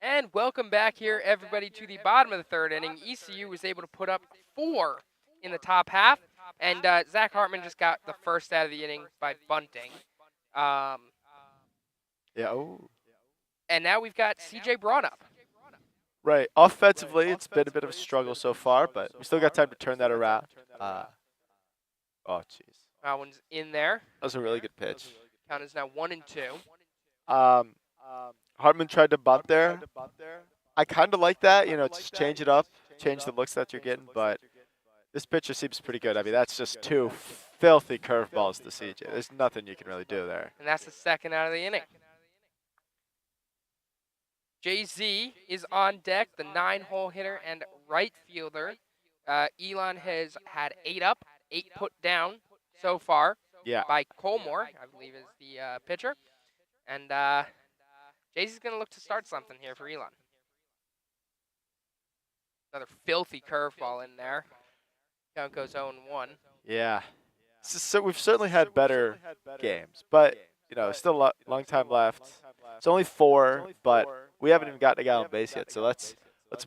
And welcome back here, everybody, to the bottom of the third inning. ECU was able to put up 4 in the top half, and Zach Hartman just got the first out of the inning by bunting. And now we've got CJ Braun up. Right. Offensively, it's been a bit of a struggle so far, but we still got time to turn that around. Oh, jeez. That one's in there. That was a really good pitch. Count is now 1-2. Hartman tried to bunt there. I kind of like that, just change it up, change the looks that you're getting, but this pitcher seems pretty good. I mean, that's just 2 filthy curveballs to CJ. There's nothing you can really do there. And that's the second out of the inning. JZ is on deck, the 9-hole hitter and right fielder. Elon has had 8 up, 8 put down so far by Colmore, I believe is the pitcher. And JZ's going to look to start something here for Elon. Another filthy curveball in there. Count goes 0-1. Yeah. So we've certainly had better games, but, still a long time left. It's only 4, but we haven't even gotten a guy on base yet, so let's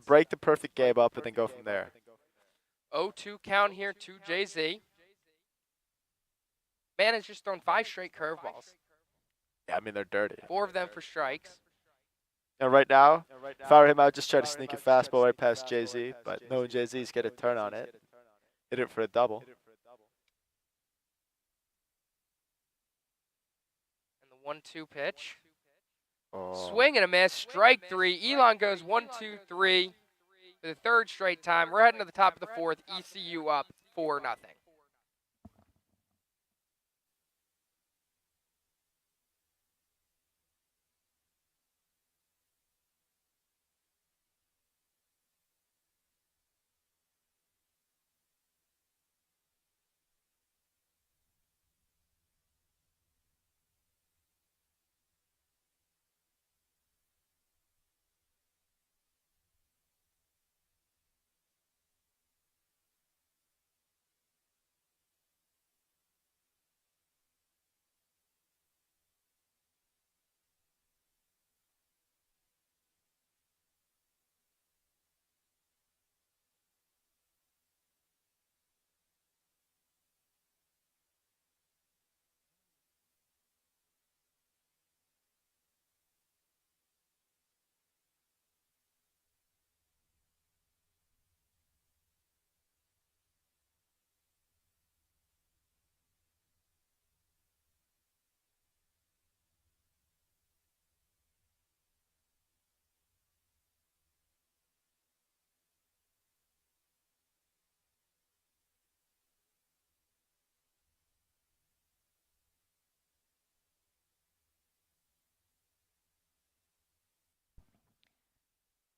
break the perfect game up and then go from there. 0-2 count here to JZ. Man has just thrown 5 straight curveballs. Yeah, I mean, they're dirty. 4 of them for strikes. And right now, if I were him, I would just try to sneak a fastball right past JZ, but knowing JZ's going to turn on it, hit it for a double. And the 1-2 pitch. Swing and a miss, strike 3. Elon goes 1-2-3 for the third straight time. We're heading to the top of the 4th. ECU up 4-0.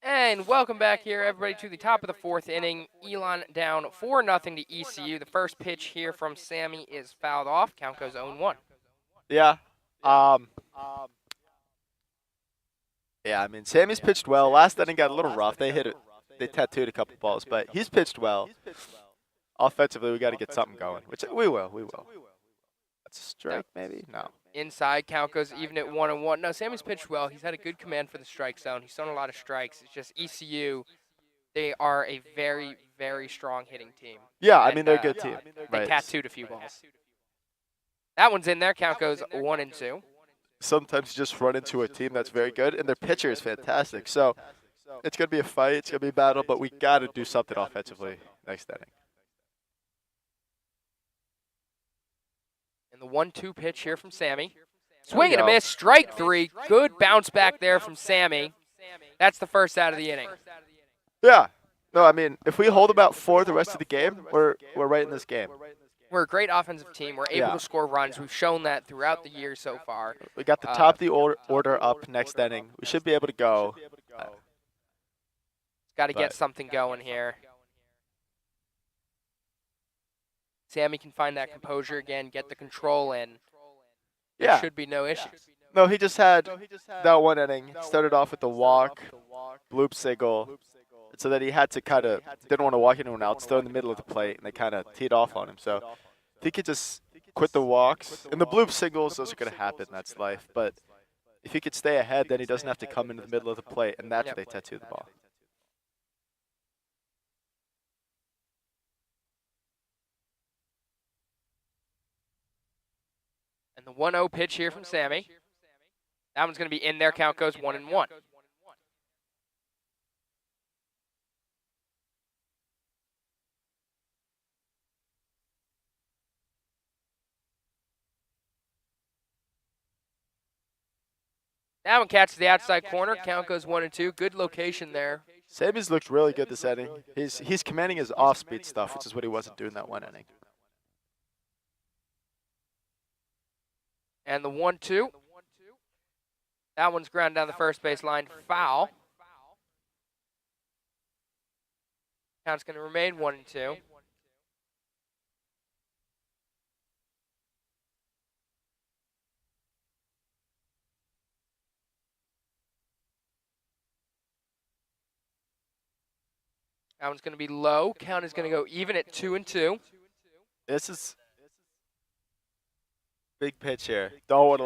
And welcome back here, everybody, to the top of the 4th inning. Elon down 4-0 to ECU. The first pitch here from Sammy is fouled off. Count goes 0-1. Yeah. Yeah, I mean, Sammy's pitched well. Last inning got a little rough. They tattooed a couple balls, but he's pitched well. Offensively, we got to get something going, which we will. That's a strike, maybe? No. Inside, count goes even at 1-1. No, Sammy's pitched well. He's had a good command for the strike zone. He's thrown a lot of strikes. It's just ECU, they are a very, very strong hitting team. Yeah, I mean, they're a good team. They tattooed a few balls. That one's in there. Count goes 1-2. Sometimes you just run into a team that's very good, and their pitcher is fantastic. So it's going to be a fight. It's going to be a battle, but we got to do something offensively next inning. And the 1-2 pitch here from Sammy. Swing and a miss, strike 3. Good bounce back there from Sammy. That's the first out of the inning. Yeah. No, I mean, if we hold about 4 the rest of the game, we're right in this game. We're a great offensive team. We're able to score runs. We've shown that throughout the year so far. We got the top of the order up next inning. We should be able to go. Got to get something going here. Sammy can find that composure again, get the control in. There should be no issues. No, he just had that one inning. Started off with the walk, bloop single, so that he had to kind of didn't want to walk anyone else, throw in the middle of the plate, and they kind of teed off on him. So if he could just quit the walks and the bloop singles, those are going to happen. That's life. But If he could stay ahead, then he doesn't have to come into the middle of the plate, and that's where they tattoo the ball. And the 1-0 pitch here from Sammy. That one's going to be in there. Count goes 1-1. That one catches the outside corner. Count goes 1-2. Good location there. Sammy's looked really good this inning. He's commanding his off-speed stuff, which is what he wasn't doing that one inning. And the 1-2. That one's ground down the first base line. Foul. Count's going to remain 1-2. That one's going to be low. Count is going to go even at 2-2. This is big pitch here. Don't want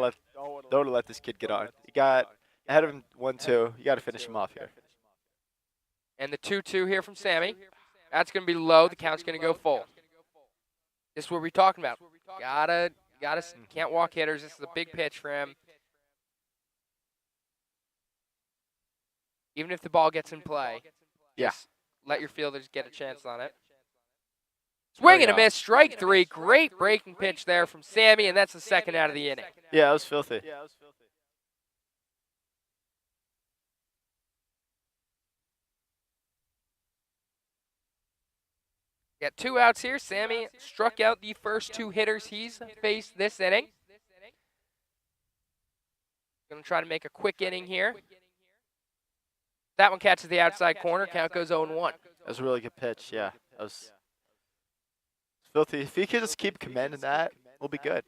to let this kid get on. You got ahead of him 1-2. You got to finish him off here. And the 2-2 here from Sammy. That's going to be low. The count's going to go full. This is what we're talking about. Can't walk hitters. This is a big pitch for him. Even if the ball gets in play. Yeah. Let your fielders get a chance on it. Swing and a miss, strike 3. Great breaking pitch there from Sammy, and that's the second out of the inning. Yeah, that was filthy. Got 2 outs here. Sammy struck out the first 2 hitters he's faced this inning. Going to try to make a quick inning here. That one catches the outside corner. Count goes 0-1. That was a really good pitch, yeah. That was filthy. If he could just keep commanding that, we'll be good.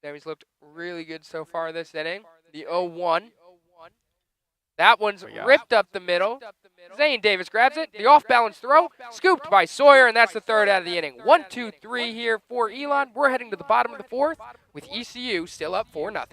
Sammy's looked really good so far this inning. The 0-1. That one's ripped up the middle. Zane Davis grabs it. The off-balance throw, scooped by Sawyer, and that's the third out of the inning. 1-2-3 here for Elon. We're heading to the bottom of the 4th with ECU still up 4-0.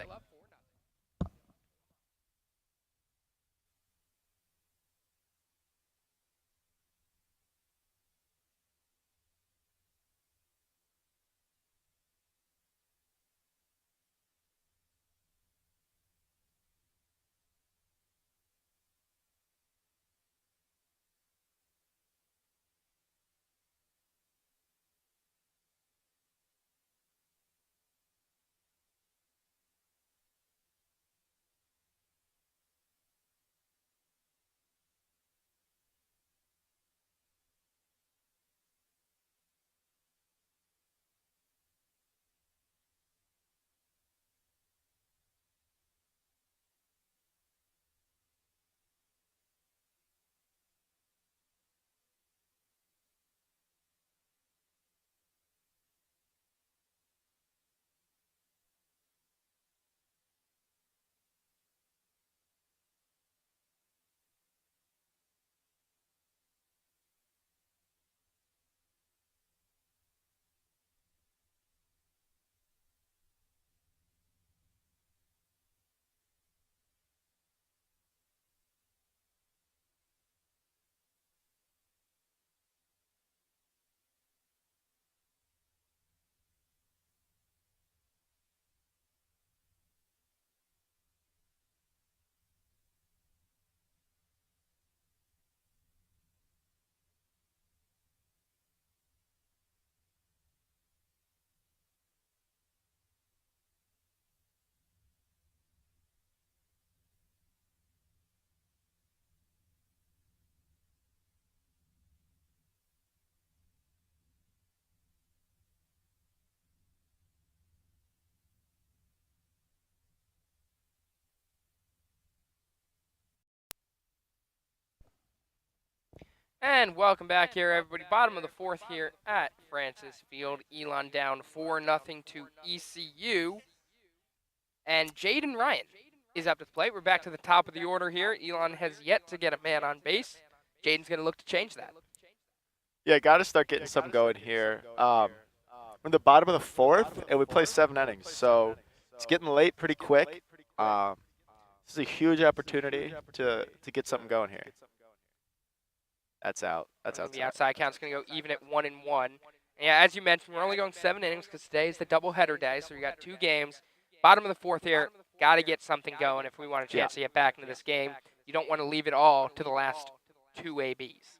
And welcome back here, everybody. Bottom of the 4th here at Francis Field. Elon down 4-0 to ECU. And Jaden Ryan is up to the plate. We're back to the top of the order here. Elon has yet to get a man on base. Jaden's going to look to change that. Yeah, got to start getting something going here. We're in the bottom of the 4th, and we play 7 innings. So It's getting late pretty quick. This is a huge opportunity to get something going here. That's out. That's outside. The outside count's going to go even at 1-1. And yeah, as you mentioned, we're only going 7 innings because today is the doubleheader day, so we got 2 games. Bottom of the 4th here, got to get something going if we want a chance to get back into this game. You don't want to leave it all to the last 2 ABs.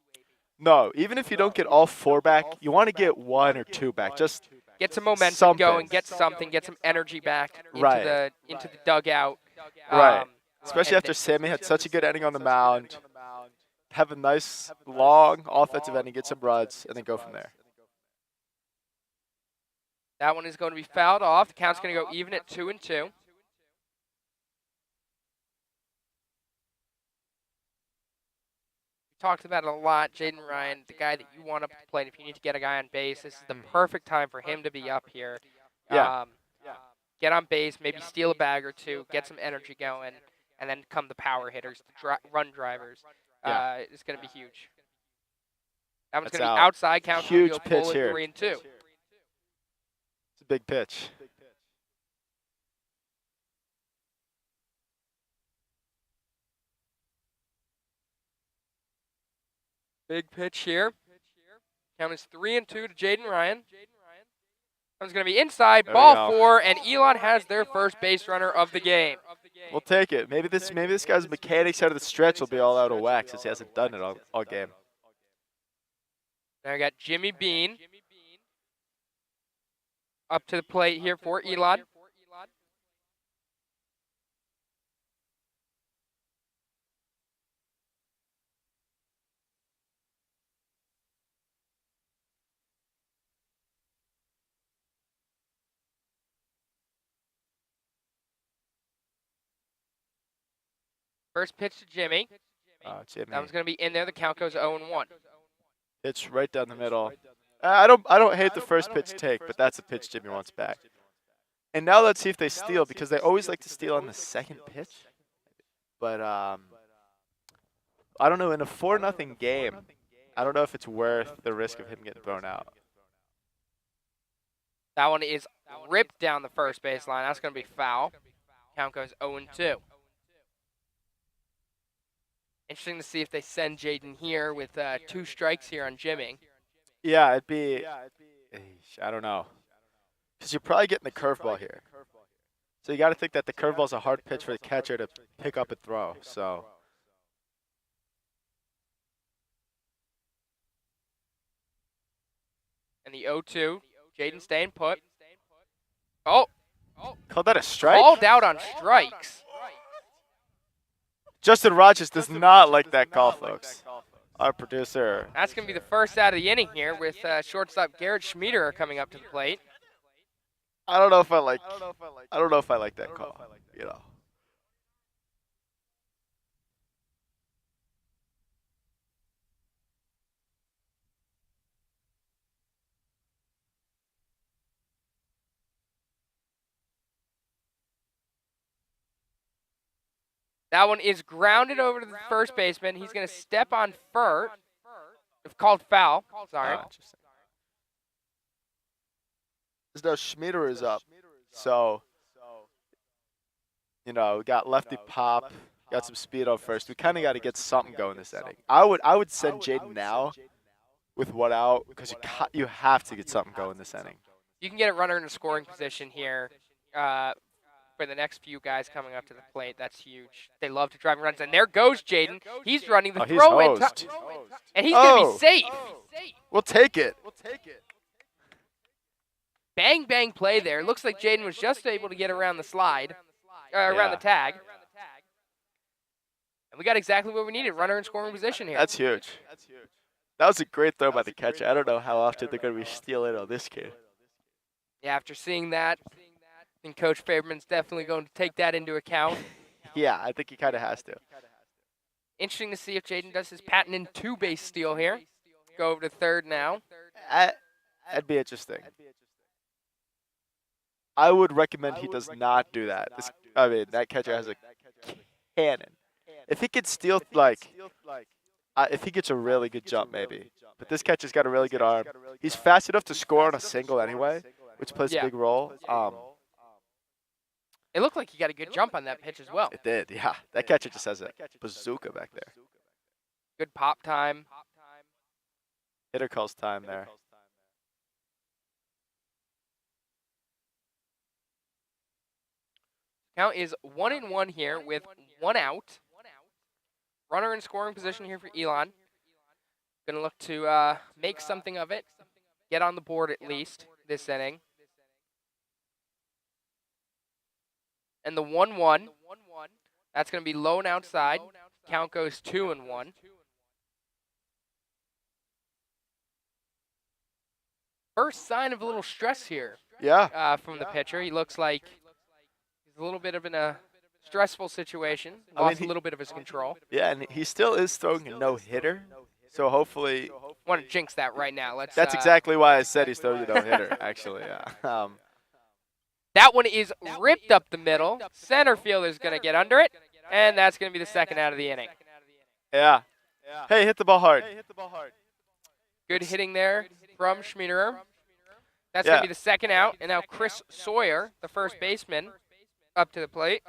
No, even if you don't get all 4 back, you want to get 1 or 2 back. Just get some momentum going, get something, get some energy back into the dugout. Right. Especially after Sammy had such a good inning on the mound. Have a nice, long offensive inning, get some runs, and then go from there. That one is going to be fouled off. The count's going to go even at 2-2. We talked about it a lot. Jaden Ryan, the guy that you want up to the plate. If you need to get a guy on base, this is the perfect time for him to be up here. Get on base, maybe steal a bag or 2, get some energy going, and then come the power hitters, the run drivers. It's going to be huge. That one's going to be outside. Count huge pitch here. 3-2. It's a big pitch. Big pitch here. Count is 3-2 to Jaden Ryan. That one's going to be inside, ball 4, and Elon has their first base runner of the game. We'll take it. Maybe this guy's mechanics out of the stretch will be all out of whack since he hasn't done it all game. Now we got Jimmy Bean up to the plate here for Elon. First pitch to Jimmy. Jimmy. That one's going to be in there. The count goes 0-1. Pitch right down the middle. I don't hate the first pitch take, but that's a pitch Jimmy wants back. And now let's see if they steal, because they always like to steal on the second pitch. But I don't know. In a 4-0 game, I don't know if it's worth the risk of him getting thrown out. That one is ripped down the first baseline. That's going to be foul. Count goes 0-2. Interesting to see if they send Jaden here with 2 strikes here on Jimmy. Yeah, it'd be. I don't know. Because you're probably getting the curveball here. So you got to think that the curveball's a hard pitch for the catcher to pick up and throw. So. And the 0-2, Jaden staying put. Oh. Called that a strike? Called out on strikes. Justin Rogers does not like that call, folks. Our producer. That's going to be the first out of the inning here with shortstop Garrett Schmieder coming up to the plate. I don't know if I like that call, you know. That one is grounded over to the first baseman. He's going to step on first. It's called foul. Sorry. Now Schmieder is up. So, you know, we got lefty pop, got some speed on first. We kind of got to get something going this inning. I would send Jaden now with 1 out, because you have to get something going this inning. You can get a runner in a scoring position here. For the next few guys coming up to the plate. That's huge. They love to drive runs. And there goes Jaden. He's running the throw in. And he's going to be safe. We'll take it. Bang, bang play there. Looks like Jaden was just able to get around the slide, around the tag. And we got exactly what we needed, runner in scoring position here. That's huge. That was a great throw by the catcher. I don't know how often they're going to be stealing on this kid. Yeah, after seeing that, I think Coach Faberman's definitely going to take that into account. Yeah, I think he kind of has to. Interesting to see if Jaden does his patented 2-base steal here. Go over to third now. That'd be interesting. I would recommend he does not do that. That catcher has a cannon. If he could steal, if he gets a really good jump, maybe. But this catcher's got a really good arm. He's fast enough to score on a single anyway, which plays a big role. It looked like he got a good jump on that pitch as well. It did, yeah. That catcher just has a bazooka back there. Good pop time. Hitter calls time there. Count is 1-1 here with 1 out. Runner in scoring position here for Elon. Going to look to make something of it. Get on the board at least this inning. And the 1-1, that's going to be low and outside. Count goes 2-1. First sign of a little stress here. Yeah. From the pitcher. He looks like he's a little bit of in a stressful situation. Lost a little bit of his control. Yeah, and he still is throwing a no-hitter. So hopefully... Want to jinx that right now. That's exactly why I said he's throwing a no-hitter, actually. Yeah. That one is ripped up the middle. Center fielder's going to get under it, and that's going to be the second out of the inning. Yeah. Hey, hit the ball hard. Good hitting there from Schmiederer. That's going to be the second out, and now Chris Sawyer, the first baseman, up to the plate.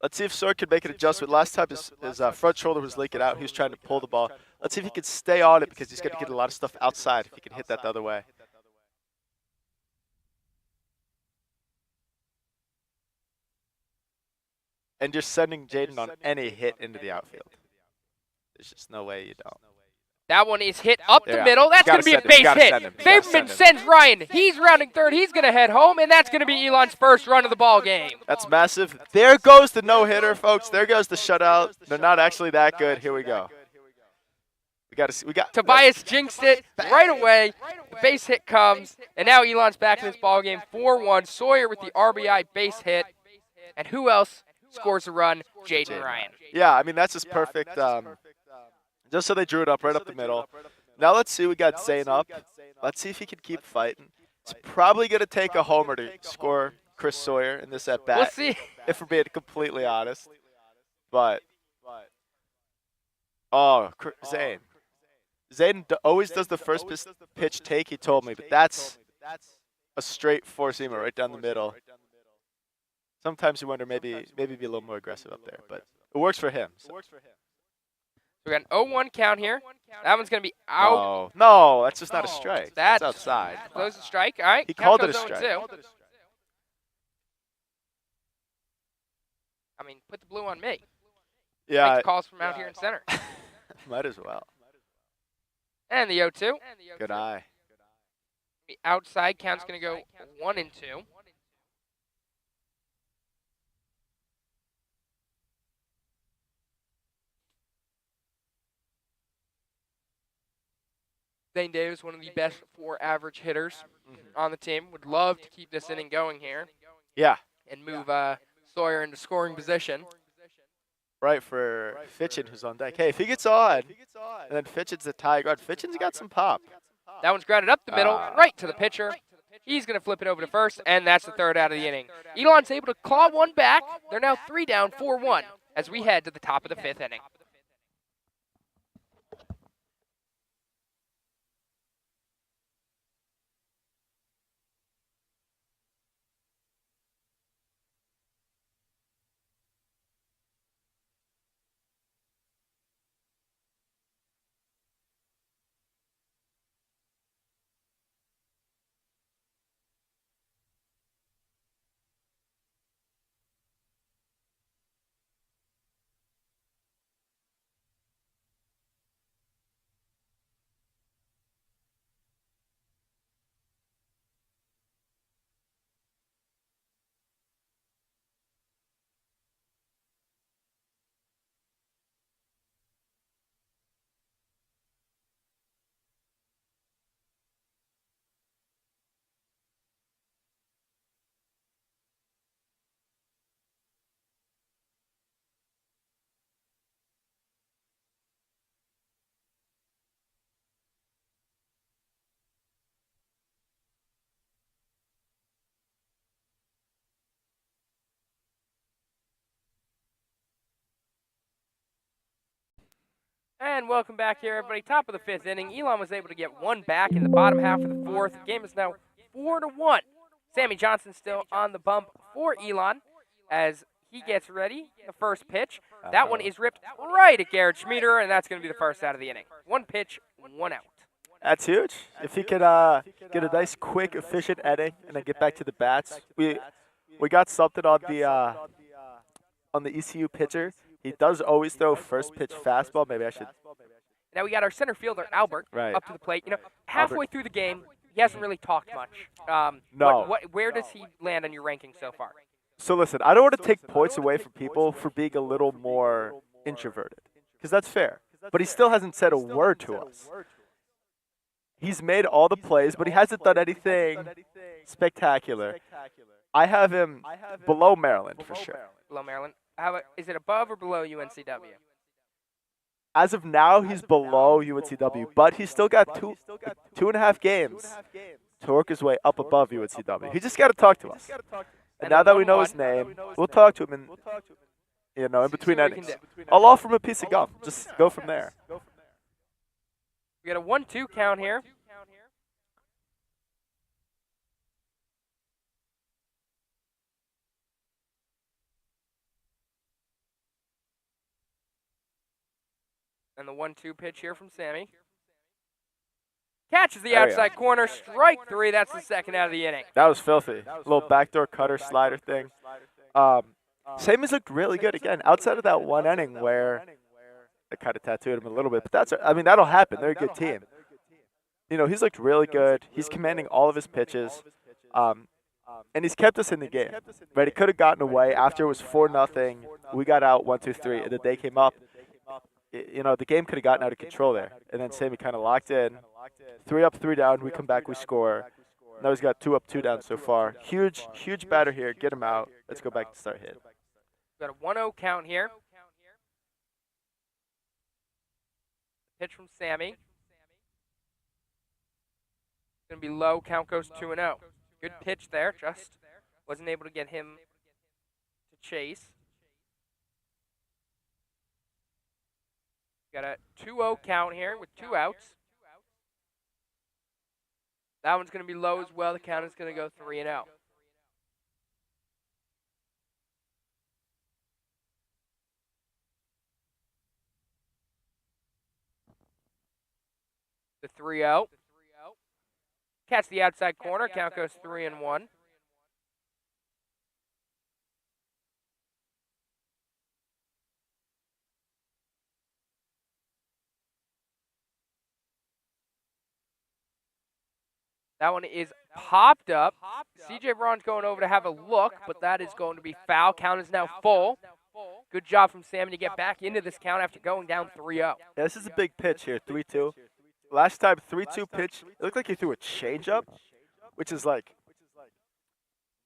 Let's see if Sawyer could make an adjustment. Last time his front shoulder was leaking out. He was trying to pull the ball. Let's see if he can stay on it because he's going to get a lot of stuff outside if he can hit that the other way. And you're sending Jaden on any hit into the outfield. There's just no way you don't. That one is hit up the middle. That's going to be a base hit. Bateman sends Ryan. He's rounding third. He's going to head home, and that's going to be Elon's first run of the ball game. That's massive. There goes the no-hitter, folks. There goes the shutout. They're not actually that good. Here we go. We got Tobias jinxed it right away. The base hit comes, and now Elon's back in this ball game. 4-1. Sawyer with the RBI base hit, and who else scores a run? Jaden Ryan. Yeah, I mean that's just perfect. Just so they drew it up right up the middle. Now let's see. We got Zane up. Let's see if he can keep fighting. It's probably going to take a homer to score Chris Sawyer in this at bat. We'll see. If we're being completely honest. But oh, Zane. Zane always does the first pitch take. He told me, but that's a straight four-seamer right down the middle. Sometimes you wonder maybe be a little more aggressive up there, but it works for him. So. We got an 0-1 count here. That one's going to be out. No, that's just not a strike. That's outside. Close the strike. All right. He called it a strike. I mean, put the blue on me. Yeah. Make calls from out here in center. Might as well. And the 0-2. Good eye. The outside count's going to go 1-2. Zane Davis, one of the best 4 average hitters on the team. Would love to keep this inning going here. Yeah. And move Sawyer into scoring position. Right, for Fitchin, who's on deck. Hey, if he gets on, and then Fitchin's the tie guard, Fitchin's got some pop. That one's grounded up the middle, right to the pitcher. He's going to flip it over to first, and that's the third out of the inning. Elon's able to claw one back. They're now 3 down, 4-1, as we head to the top of the 5th inning. And welcome back here, everybody. Top of the 5th inning. Elon was able to get one back in the bottom half of the 4th. The game is now 4-1. Sammy Johnson still on the bump for Elon as he gets ready. The first pitch. That one is ripped right at Garrett Schmieder, and that's going to be the first out of the inning. 1 pitch, 1 out. That's huge. If he could get a nice, quick, efficient inning and then get back to the bats, we got something on the ECU pitcher. He does always throw first pitch fastball. Maybe I should. Now we got our center fielder Albert up to the plate. You know, halfway through the game, he hasn't really talked much. No. Where does he land on your ranking so far? So listen, I don't want to take points away from people for being a little more introverted, because that's fair. But he still hasn't said a word to us. He's made all the plays, but he hasn't done anything spectacular. I have him below Maryland for sure. Below Maryland. Is it above or below UNCW? As of now, he's below UNCW, but he's still got 2.5 games to work his way up above UNCW. He just got to talk to us. And now that we know his name, we'll talk to him in between innings. I'll offer him a piece of gum. Just go from there. We got a 1-2 count here. And the 1-2 pitch here from Sammy. Catches the outside corner, strike 3. That's the second out of the inning. That was filthy. A little backdoor cutter slider thing. Sammy's looked really good again, outside of that one inning where they kind of tattooed him a little bit. But that'll happen. They're a good team. You know, he's looked really good. He's commanding all of his pitches. And he's kept us in the game. Right? It could have gotten away after it was 4-0. We got out 1-2-3, and the day came up. You know, the game could have gotten out of control there. And then Sammy kind of locked in. 3 up, 3 down. We come back, we score. Now he's got 2 up, 2 down so far. Huge batter here. Get him out. Let's go back to start hit. Got a 1-0 count here. Pitch from Sammy. Going to be low. Count goes 2-0. Good pitch there. Just wasn't able to get him to chase. Got a 2-0 count here with 2 outs. That one's going to be low as well. The count is going to go 3-0. The 3-0. Catch the outside corner. Count goes 3-1. That one is popped up. CJ Braun's going over to have a look, but that is going to be foul. Count is now full. Good job from Sammy to get back into this count after going down 3-0. Yeah, this is a big pitch here, 3-2. Last time, 3-2 pitch, it looked like he threw a changeup, which is like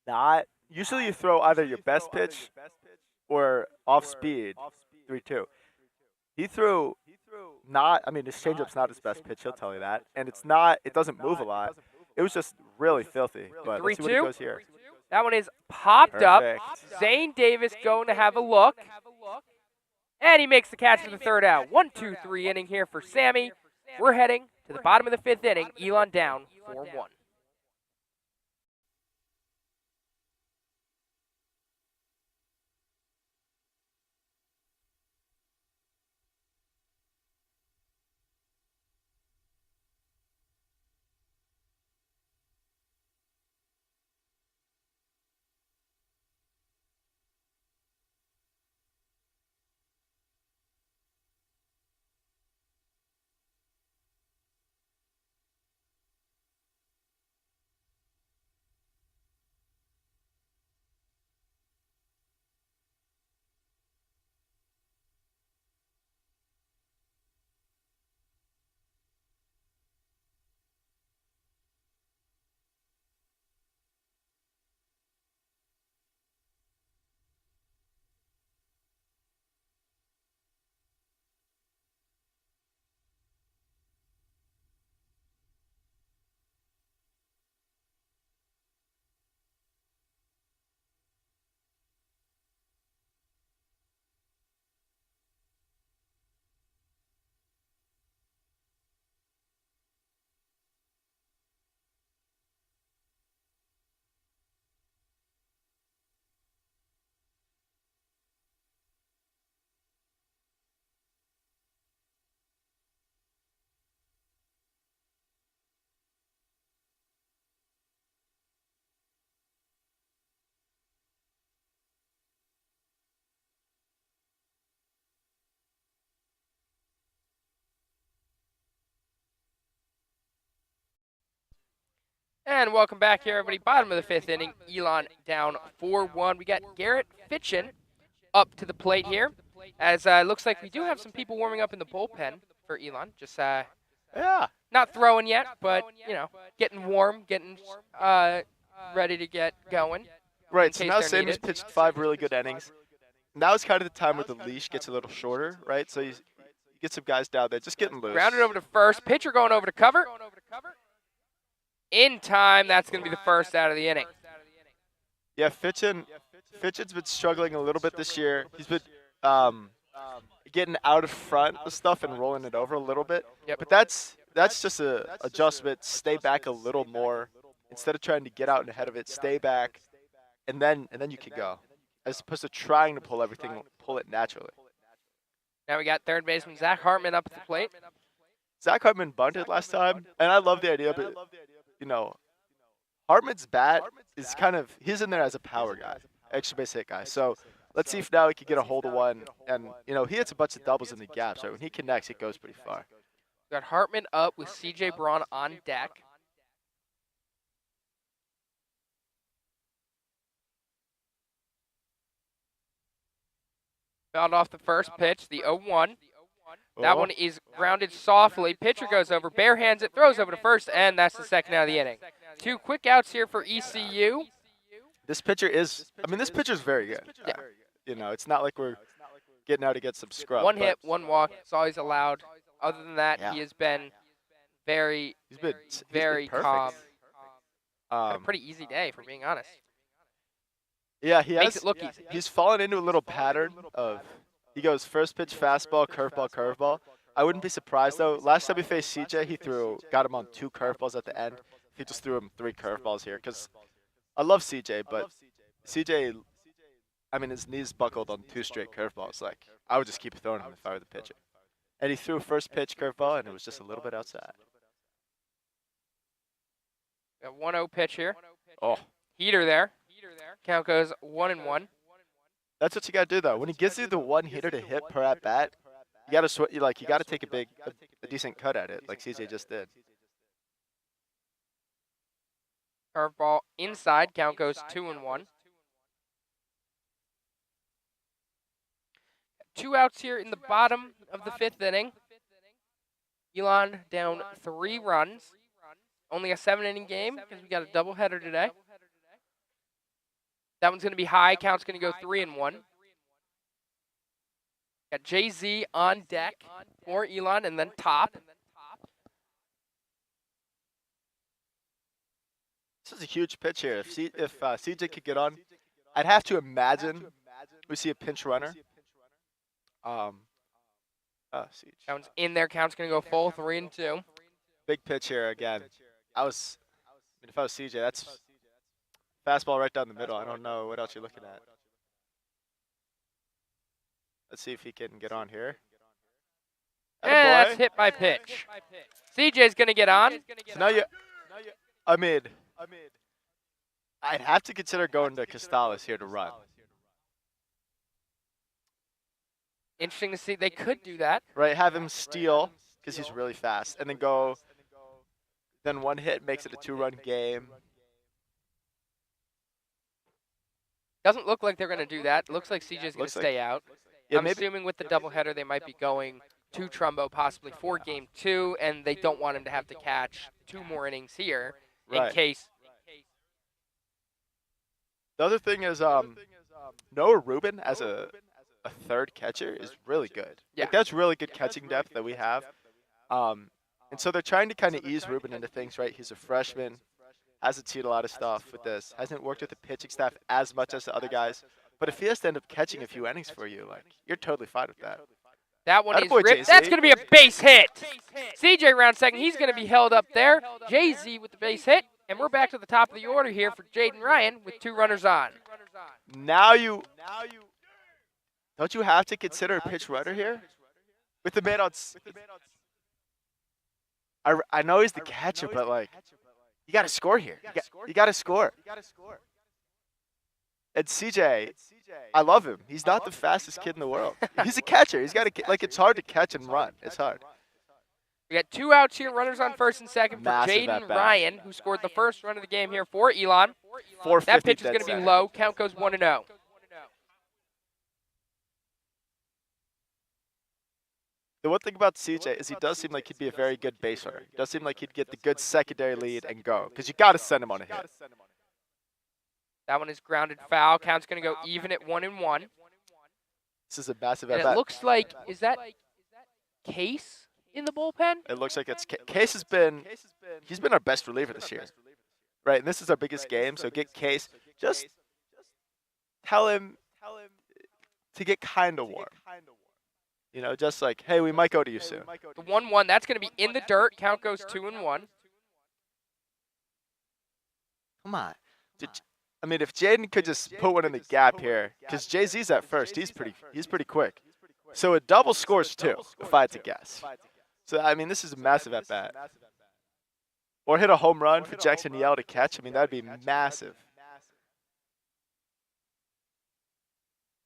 not. Usually you throw either your best pitch or off speed, 3-2. He threw not, I mean, his changeup's not his best pitch, he'll tell you that. And it's not, it doesn't move a lot. It was just really filthy. But let's see what he goes here. That one is popped up. Zane Davis going to have a look. And he makes the catch for the third out. 1-2-3 inning here for Sammy. We're heading to the bottom of the 5th inning. Elon down 4-1. And welcome back here, everybody. Bottom of the fifth inning. Elon down 4-1. We got Garrett Fitchin up to the plate here. As looks like we do have some people warming up in the bullpen for Elon. Just not throwing yet, but getting warm, getting ready to get going. Right. So now Sammy's pitched 5 really good innings. Now is kind of the time where the leash gets a little shorter, right? So you get some guys down there just getting loose. Grounded over to first. Pitcher going over to cover. In time, that's going to be the first out of the inning. Yeah, Fitchin's been struggling a little bit this year. He's been getting out of front of stuff and rolling it over a little bit. Yep. But that's just a adjustment. Stay back a little more instead of trying to get out and ahead of it. Stay back, and then you can go, as opposed to trying to pull it naturally. Now we got third baseman Zach Hartman up at the plate. Zach Hartman bunted last time, and I love the idea, but Hartman's bat is he's in there as a power guy, extra base hit guy. So let's see if now he can get a hold of one. And, he hits a bunch of doubles in the gaps. Right? When he connects, it goes pretty far. We got Hartman up with CJ Braun on deck. Fouled off the first pitch, the 0-1. That one is grounded softly. Pitcher goes over, bare hands it, throws over to first, and that's the second out of the inning. 2 quick outs here for ECU. This pitcher is very good. Yeah. It's not like we're getting out to get some scrub. 1 hit, 1 walk. It's always allowed. Other than that, he has been very calm. Had a pretty easy day, for being honest. Yeah, Makes it look easy. He's fallen into a little pattern of he goes first pitch, fastball, curveball, curveball. I wouldn't be surprised, though. Last time we faced CJ, he got him on 2 curveballs at the end. He just threw him 3 curveballs here because I love CJ, but CJ, his knees buckled on 2 straight curveballs. Like, I would just keep throwing him if I were the pitcher. And he threw first pitch curveball, and it was just a little bit outside. Got 1-0 pitch here. Oh. Heater there. Count goes 1-1. That's what you got to do, though. When he gives you the 1 hitter to hit per at bat, you got to take a decent cut at it, like CJ just did. Curveball inside. Count goes 2-1. 2 outs here in the bottom of the 5th inning. Elon down 3 runs. Only a 7-inning game because we got a doubleheader today. That one's going to be high. Count's going to go 3-1. Got JZ on deck for Elon, and then top. This is a huge pitch here. If CJ could get on, I'd have to imagine we see a pinch runner. That one's in there. Count's going to go full 3-2. Big pitch here again. If I was CJ, that's fastball right down the middle. I don't know what else you're looking at. Let's see if he can get on here. And that's hit by pitch. CJ's going to get on. So now I'd have to consider going to Costales here to run. Interesting to see. They could do that. Right, have him steal because he's really fast, and then go. Then 1 hit makes it a 2-run game. Doesn't look like they're going to do that. Looks like CJ's going to stay out. Yeah, I'm assuming with the doubleheader, they might be going to Trumbo possibly for Game 2, and they don't want him to have to catch 2 more innings here in case. The other thing is Noah Rubin as a third catcher is really good. Yeah. That's really good catching depth that we have. And so they're trying to kind of ease Rubin into things, right? He's a freshman, hasn't seen a lot of stuff with this, hasn't worked with the pitching staff as much as the other guys. But if he has to end up catching a few innings for you, you're totally fine with that. That one is ripped. That's going to be a base hit. CJ round second. He's going to be held up there. JZ with the base hit. And we're back to the top of the order here for Jaden Ryan with 2 runners on. Now don't you have to consider a pitch runner here? With the man on. I know he's the catcher, but you got to score here. You got to score. And CJ, I love him. He's not the fastest kid in the world. He's a catcher. He's got to it's hard to catch and run. It's hard. We got 2 outs here, runners on first and second for Massive Jaden at-bat. Ryan, who scored the first run of the game here for Elon. 450 That pitch is dead going to be center. low. Count goes 1-0. The one thing about CJ is he does seem like he'd be a very good base runner. He does seem like he'd get the good secondary lead and go, because you got to send him on a hit. That one is grounded foul. Count's going to go even at 1-1. This is a massive And at-bat. it looks like, is that Case in the bullpen? It looks like it's Case has been, he's been our best reliever this year. Right, and this is our biggest game, so get Case. Just tell him to get kind of warm. You know, just like, hey, we might go to you soon. The 1-1, that's going to be in the dirt. Count goes 2-1. Come on. I mean, if Jaden could just put one in the gap here, because Jay-Z's at first, he's pretty quick. So a double scores too, if I had to guess. So, I mean, this is a massive at-bat. Or hit a home run for Jackson Yell to catch. I mean, that would be massive.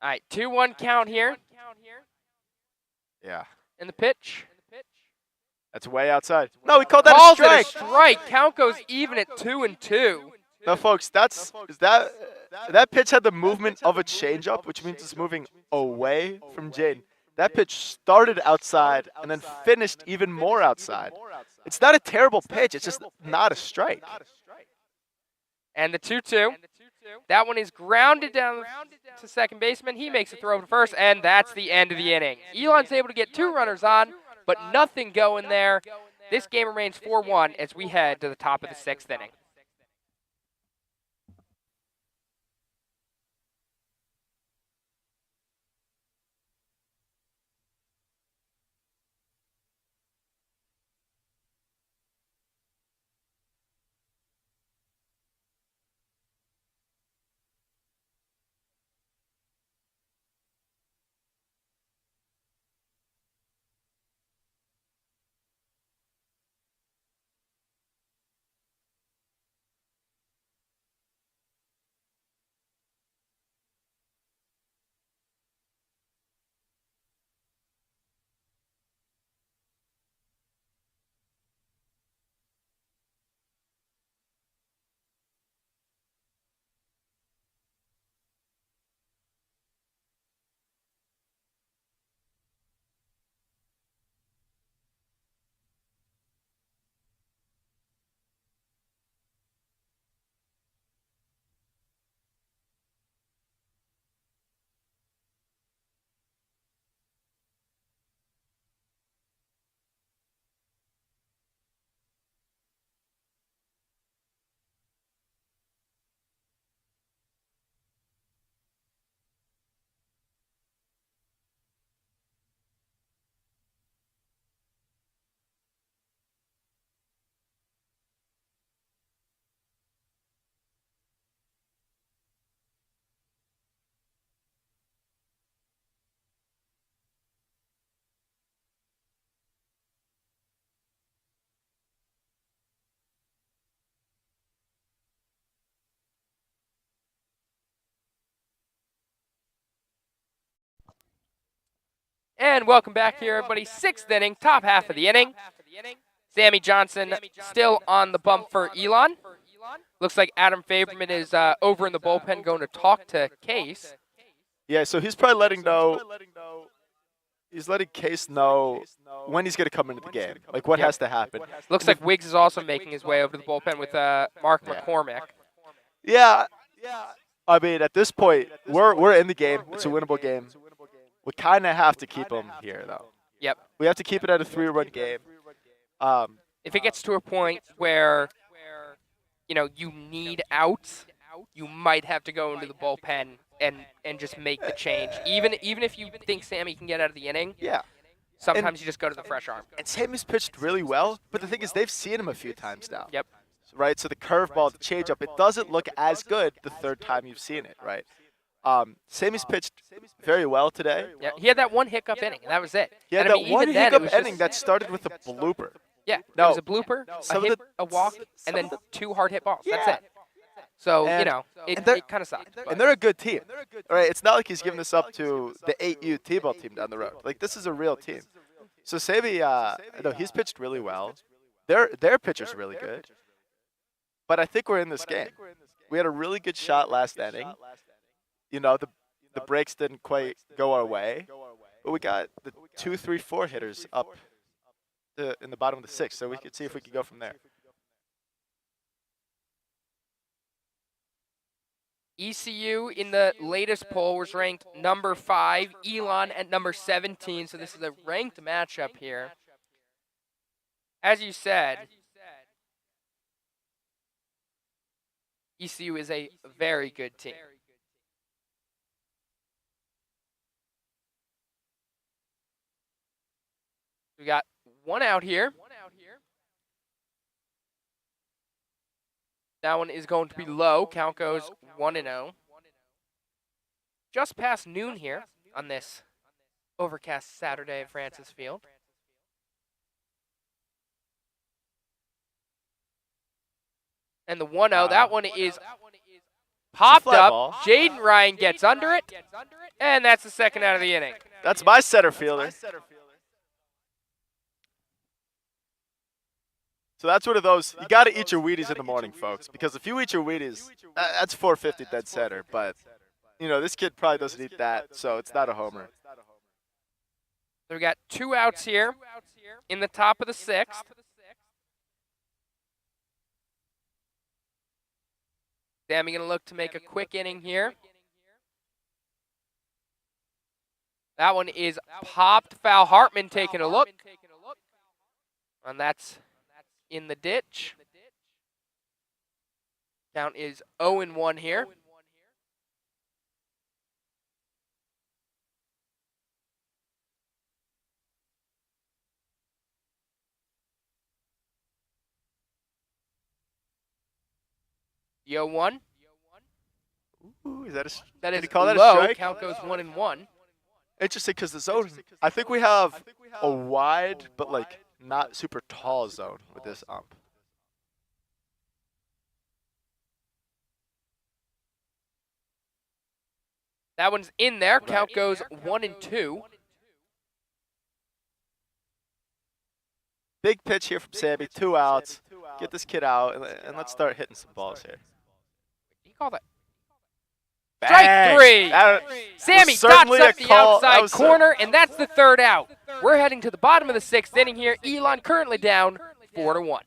All right, 2-1 count here. Yeah. And the pitch. That's way outside. No, we called that Calls a strike. it a strike. Count goes even at 2-2. No, folks, that pitch had the movement of a changeup, which means it's moving away from Jaden. That pitch started outside and then finished even more outside. It's not a terrible pitch. It's just not a strike. And the 2-2. That one is grounded down to second baseman. He makes a throw to first, and that's the end of the inning. Elon's able to get 2 runners on, but nothing going there. This game remains 4-1 as we head to the top of the 6th inning. And welcome back here, everybody. 6th inning, top half of the inning. Sammy Johnson still on the bump for Elon. Looks like Adam Faberman is over in the bullpen going to talk to Case. Yeah, so he's probably letting Case know when he's going to come into the game, like what has to happen. Looks like Wiggs is also making his way over to the bullpen with Mark McCormick. Yeah. I mean, at this point, we're in the game. It's a winnable game. We kind of have to keep him here, though. Yep. We have to keep it at a 3-run game. If it gets to a point where, you know, you need outs, you might have to go into the bullpen and just make the change. Even if you think Sammy can get out of the inning, yeah. Sometimes you just go to the fresh arm. And Sammy's pitched really well, but the thing is they've seen him a few times now. Yep. Right? So the curveball, the changeup, it doesn't look as good the third time you've seen it, right? Sammy's pitched very well today. Yeah, he had that one hiccup inning, and that was it. He had that one hiccup inning that started with a blooper. Yeah, no, it was a blooper, a hit, a walk, and then 2 hard hit balls. Yeah. That's it. So, and, you know, it kind of sucked. And they're a good team. All right, it's not like he's giving this up to the 8U T-ball team down the road. Like, this is a real team. So Sammy, no, he's pitched really well. Their pitcher's really good. But I think we're in this game. We had a really good shot last inning. You know, the breaks didn't quite go our way, but we got the 2, 3, 4 hitters up in the bottom of the 6th, so we could see if we could go from there. ECU in the latest poll was ranked number 5, Elon at number 17, so this is a ranked matchup here. As you said, ECU is a very good team. We got one out here. That one is going to be low. Count goes 1-0. Just past noon here on this overcast Saturday at Francis Field. And the 1-0, that one is popped up. Jaden Ryan gets under it, and that's the second out of the inning. That's my center fielder. So that's one of those, you got to eat your Wheaties in the morning, folks, because if you eat your Wheaties, that's 450 dead center. But, you know, this kid probably doesn't eat that, so it's not a homer. So we got 2 outs here in the top of the 6th. Sammy going to look to make a quick inning here. That one is popped foul. Hartman taking a look. And that's in the ditch. Count is 0-1 here. The 0-1. Ooh, is that that is call that low. a strike? Count goes 1-1. Interesting, because the zone, I think we have a wide, but like not super tall zone with this ump. That one's in there. Count goes 1-2. Big pitch here from Sammy, 2 outs. Get this kid out, and let's start hitting some balls here. He called it. Bang! Strike 3. Sammy dots up the outside corner, and that's the 3rd out. We're heading to the bottom of the 6th inning here. Elon currently down 4-1.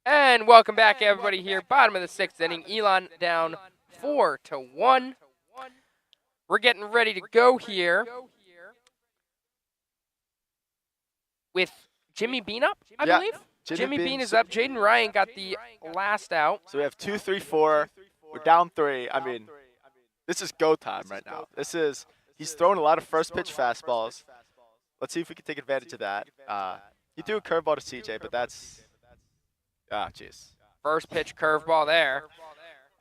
And welcome back, everybody, here. Bottom of the 6th inning. Elon down 4-1. We're getting ready to go here with Jimmy Bean up, I believe. Jimmy Bean is up. Jaden Ryan got the last out. So we have 2, 3, 4. We're down 3. I mean, this is go time right now. He's throwing a lot of first pitch fastballs. Let's see if we can take advantage of that. You do a curveball to CJ, but that's jeez. First pitch curveball there.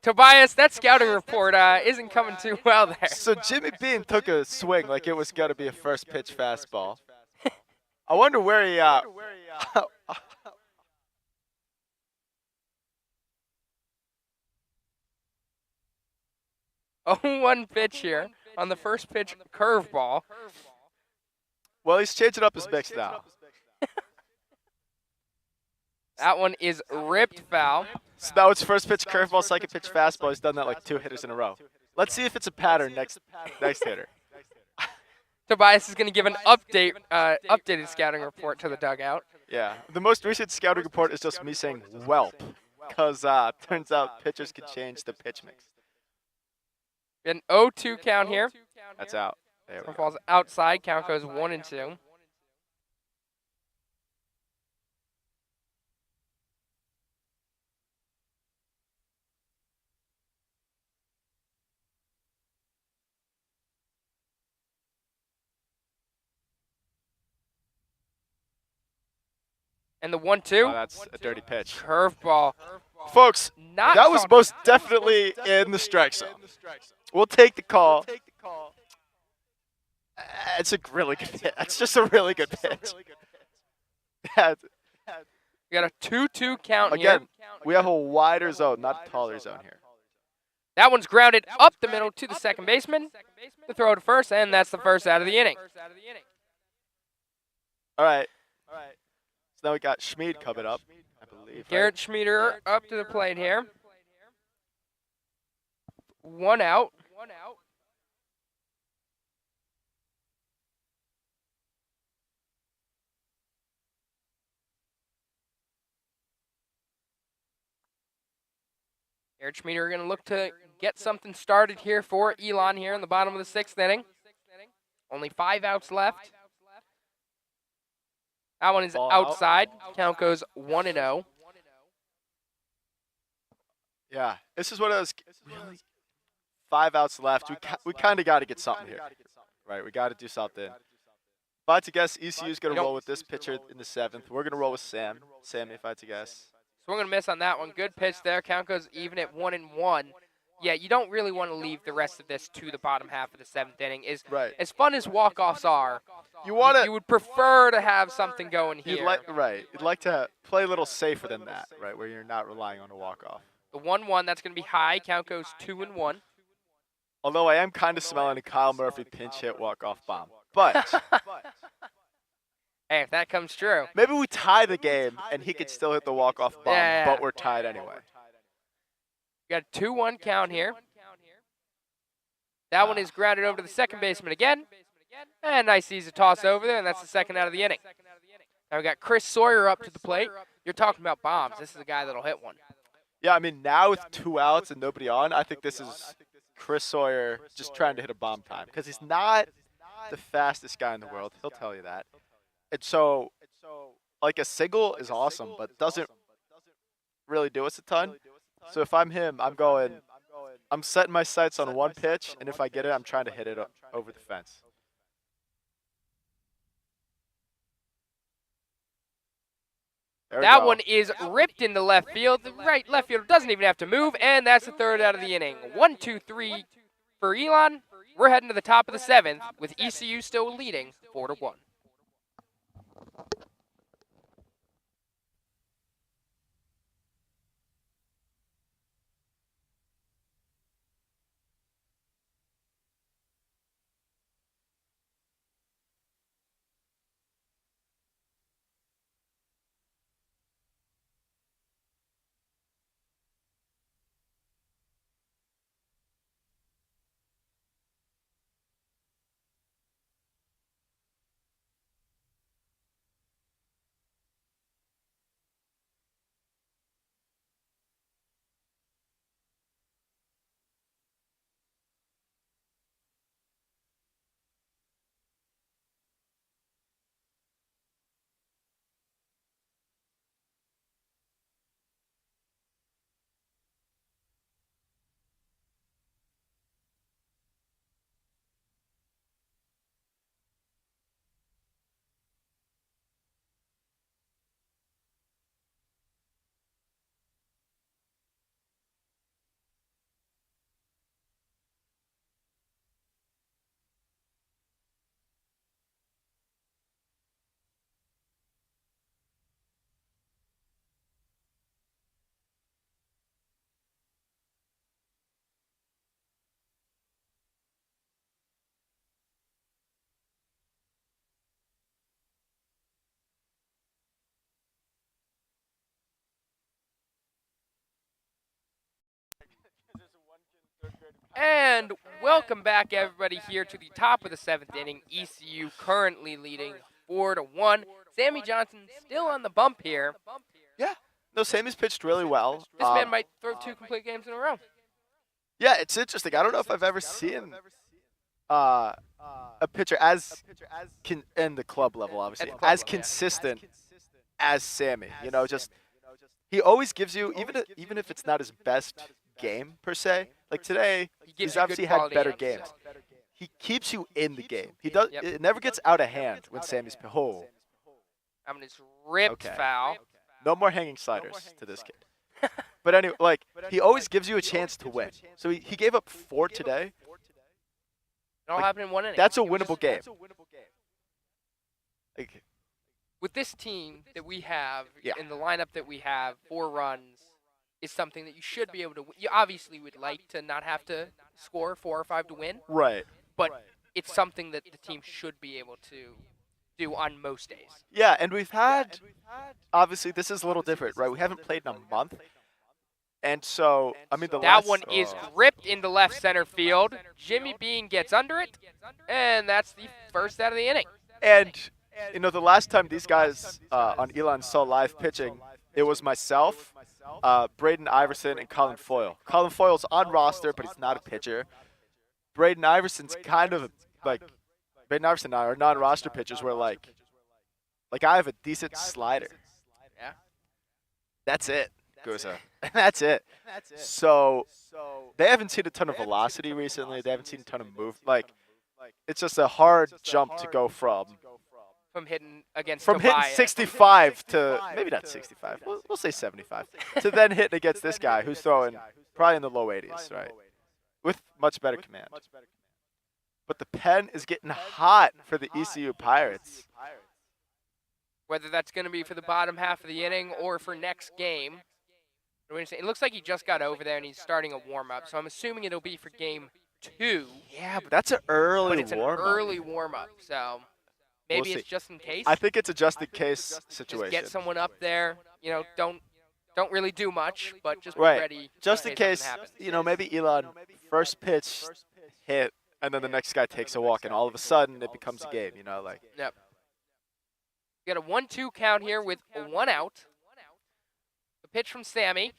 Tobias, that scouting report isn't coming too well there. So Jimmy Bean took a swing like it was gonna be a first pitch fastball. I wonder where he 0-1 pitch here on the first pitch curveball. Well, he's changing up his mix now. That one is ripped foul. So now it's first pitch curveball, second pitch fastball. He's done that like 2 hitters in a row. Let's see if it's a pattern next hitter. Tobias is going to give an updated scouting report to the dugout. Yeah, the most recent scouting report is just me saying whelp, because turns out pitchers can change the pitch mix. An 0-2 count here. That's out. There we go. Ball's outside. Count goes 1-2. And the 1-2. Oh, that's a dirty pitch. Curveball. Folks, Not that was most definitely in the strike zone. We'll take the call. It's a really good pitch. It's just a really good pitch. Yeah. We got a 2-2 count Again, here. we have a wider zone, not a taller zone here. That one's grounded up the middle to the second baseman. The throw to first, and that's the first out of the inning. All right. So now we got Schmid coming up, I believe. Garrett Schmieder up to the plate here. 1 out. Garrett Schmieder going to look to get something started here for Elon here in the bottom of the 6th inning. Only 5 outs left. That one is outside. Count goes 1-0. Yeah, this is what I was. Really? 5 outs left. We kind of got to get something here, right? We got to do something. If I had to guess, ECU's going to roll with this pitcher in the 7th. We're going to roll with Sammy, if I had to guess. So we're going to miss on that one. Good pitch there. Count goes even at 1-1. Yeah, you don't really want to leave the rest of this to the bottom half of the 7th inning. As fun as walk-offs are, you would prefer to have something going here. You'd like to play a little safer than that, right, where you're not relying on a walk-off. The 1-1, that's going to be high. Count goes 2-1. Although I am kind of smelling a Kyle Murphy pinch hit walk-off bomb. But hey, if that comes true. Maybe we tie the game and he could still hit the walk-off bomb, but we're tied anyway. We got a 2-1 count here. That one is grounded over to the second baseman again. And nice easy toss over there, and that's the second out of the inning. Now we got Chris Sawyer up to the plate. You're talking about bombs. This is a guy that'll hit one. Yeah, I mean, now with 2 outs and nobody on, I think this is Chris Sawyer just trying to hit a bomb time. Because he's not the fastest guy in the world. He'll tell you that. And so, like, a single is awesome, but doesn't really do us a ton. So if I'm him, I'm setting my sights on one pitch, and if I get it, I'm trying to hit it over the fence. That one is ripped into left field. The right left fielder doesn't even have to move, and that's the third out of the inning. 1-2-3 for Elon. We're heading to the top of the 7th with ECU still leading 4-1. And welcome back, everybody, here to the top of the 7th inning. ECU currently leading 4-1. Sammy Johnson still on the bump here. Yeah. No, Sammy's pitched really well. This man might throw 2 complete games in a row. Yeah, it's interesting. I don't know if I've ever seen a pitcher as in the club level, obviously, as consistent as Sammy. You know, just he always gives you, even if it's not his best game per se. Like today, he's obviously had better games. He keeps you in the game. He does. Yep. It never gets out of hand when Sammy's oh. I mean, it's ripped foul. No more hanging sliders to this kid. But anyway, like he always gives you a chance to win. So he gave up 4 today. It all happened in 1 inning. That's a winnable game. Like, with this team that we have, Yeah. in the lineup that we have, 4 runs is something that you should be able to win. You obviously would like to not have to score 4 or 5 to win, right. but it's something that the team should be able to do on most days. Yeah, and we've had, obviously this is a little different, right? We haven't played in a month. And so, I mean, that one is ripped into left center field. Jimmy Bean gets under it, and that's the first out of the inning. And, you know, the last time these guys on Elon saw live pitching, it was myself, Braden Iverson, and Colin Foyle. Colin Foyle's on roster, but he's not a pitcher. Braden Iverson's kind of like, Braden Iverson and I are non-roster pitchers where, like I have a decent slider. Yeah. That's it. That's it. So they haven't seen a ton of velocity recently. They haven't seen a ton of move. Like, it's just a hard jump to go from hitting against hitting 65 to maybe not 65. We'll say 75 to then hitting against this guy who's throwing probably in the low 80s, right? With much better command. But the pen is getting hot for the ECU Pirates. Whether that's going to be for the bottom half of the inning or for next game. It looks like he just got over there and he's starting a warm-up, so I'm assuming it'll be for game 2. Yeah, but that's an early warm-up. But it's an early warm-up, so maybe it's just in case. I think it's a just-in-case situation. Just get someone up there. You know, don't really do much, but just be right. ready. Just in case, you know, maybe Elon first pitch hit, and then the next guy takes a walk, and all of a sudden it becomes a game. You know, like. Yep. We got a 1-2 count here with 1 out. The pitch from Sammy.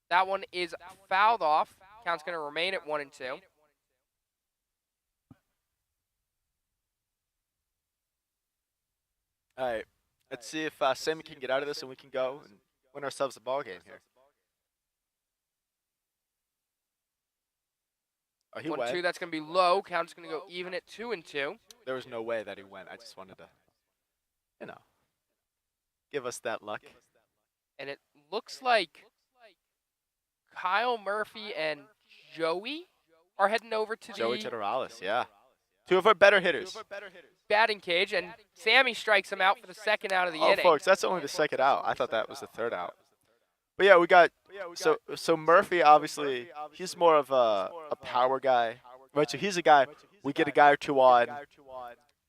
That one is fouled off. Count's going to remain at 1-2. All right. Let's see if Sammy can get out of this and we can go and win ourselves a ball game here. Oh, he 1-2, went. that's going to be low. Count's going to go even at 2-2. There was no way that he went. I just wanted to, you know, give us that luck. And it looks like Kyle Murphy and Joey are heading over to Joey Generales, yeah. 2 of our better hitters. Batting cage, and Sammy strikes him out for the 2nd out of the inning. Oh, folks, that's only the 2nd out. I thought that was the 3rd out. But yeah, we got so Murphy. Obviously, he's more of a power guy. Right, so he's a guy. We get a guy or 2 on.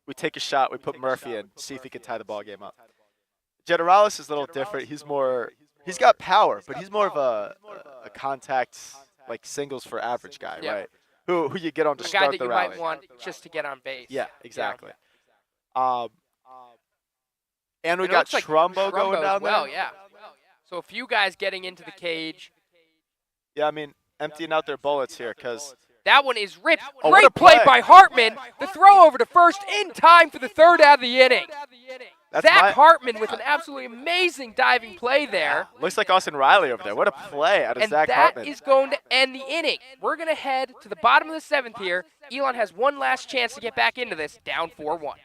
We take a shot. We put Murphy in, see if he can tie the ball game up. Generales is a little different. He's got power, but he's more of a contact, like singles for average guy, right? Who you get on to start the rally. A guy that you might want just to get on base. Yeah, exactly. And we got Trumbo going down there. Yeah. So a few guys getting into the cage. Yeah, I mean, emptying out their bullets here because that one is ripped. Oh, Great play by Hartman. The throw over to first in time for the 3rd out of the inning. Zach Hartman with an absolutely amazing diving play there. Looks like Austin Riley over there. What a play out of Zach Hartman. And that is going to end the inning. We're going to head to the bottom of the 7th here. Elon has one last chance to get back into this, down 4-1.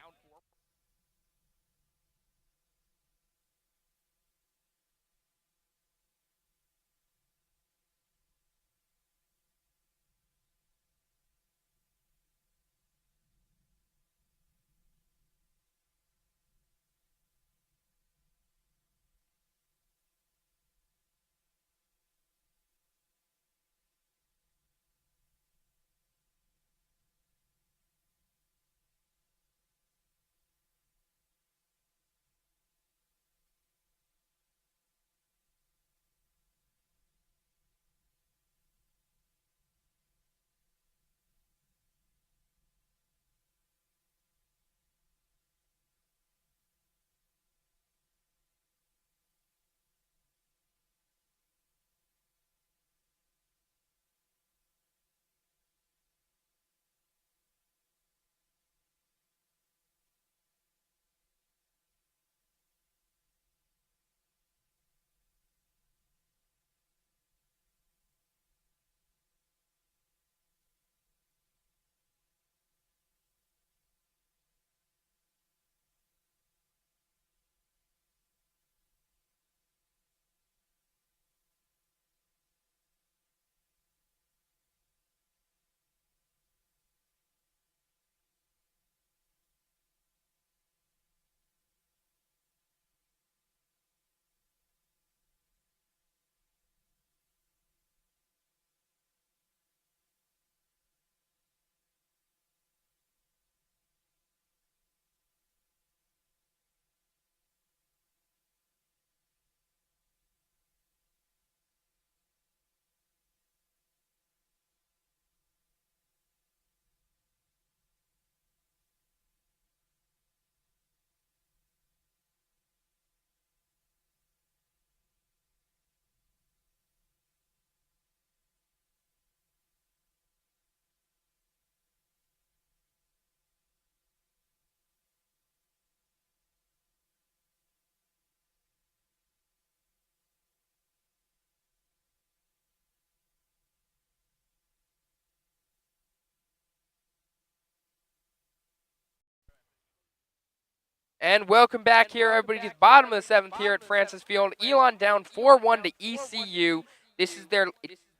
And welcome back here, everybody, to the bottom of the 7th here at Francis Field. Elon down 4-1 to ECU. This is their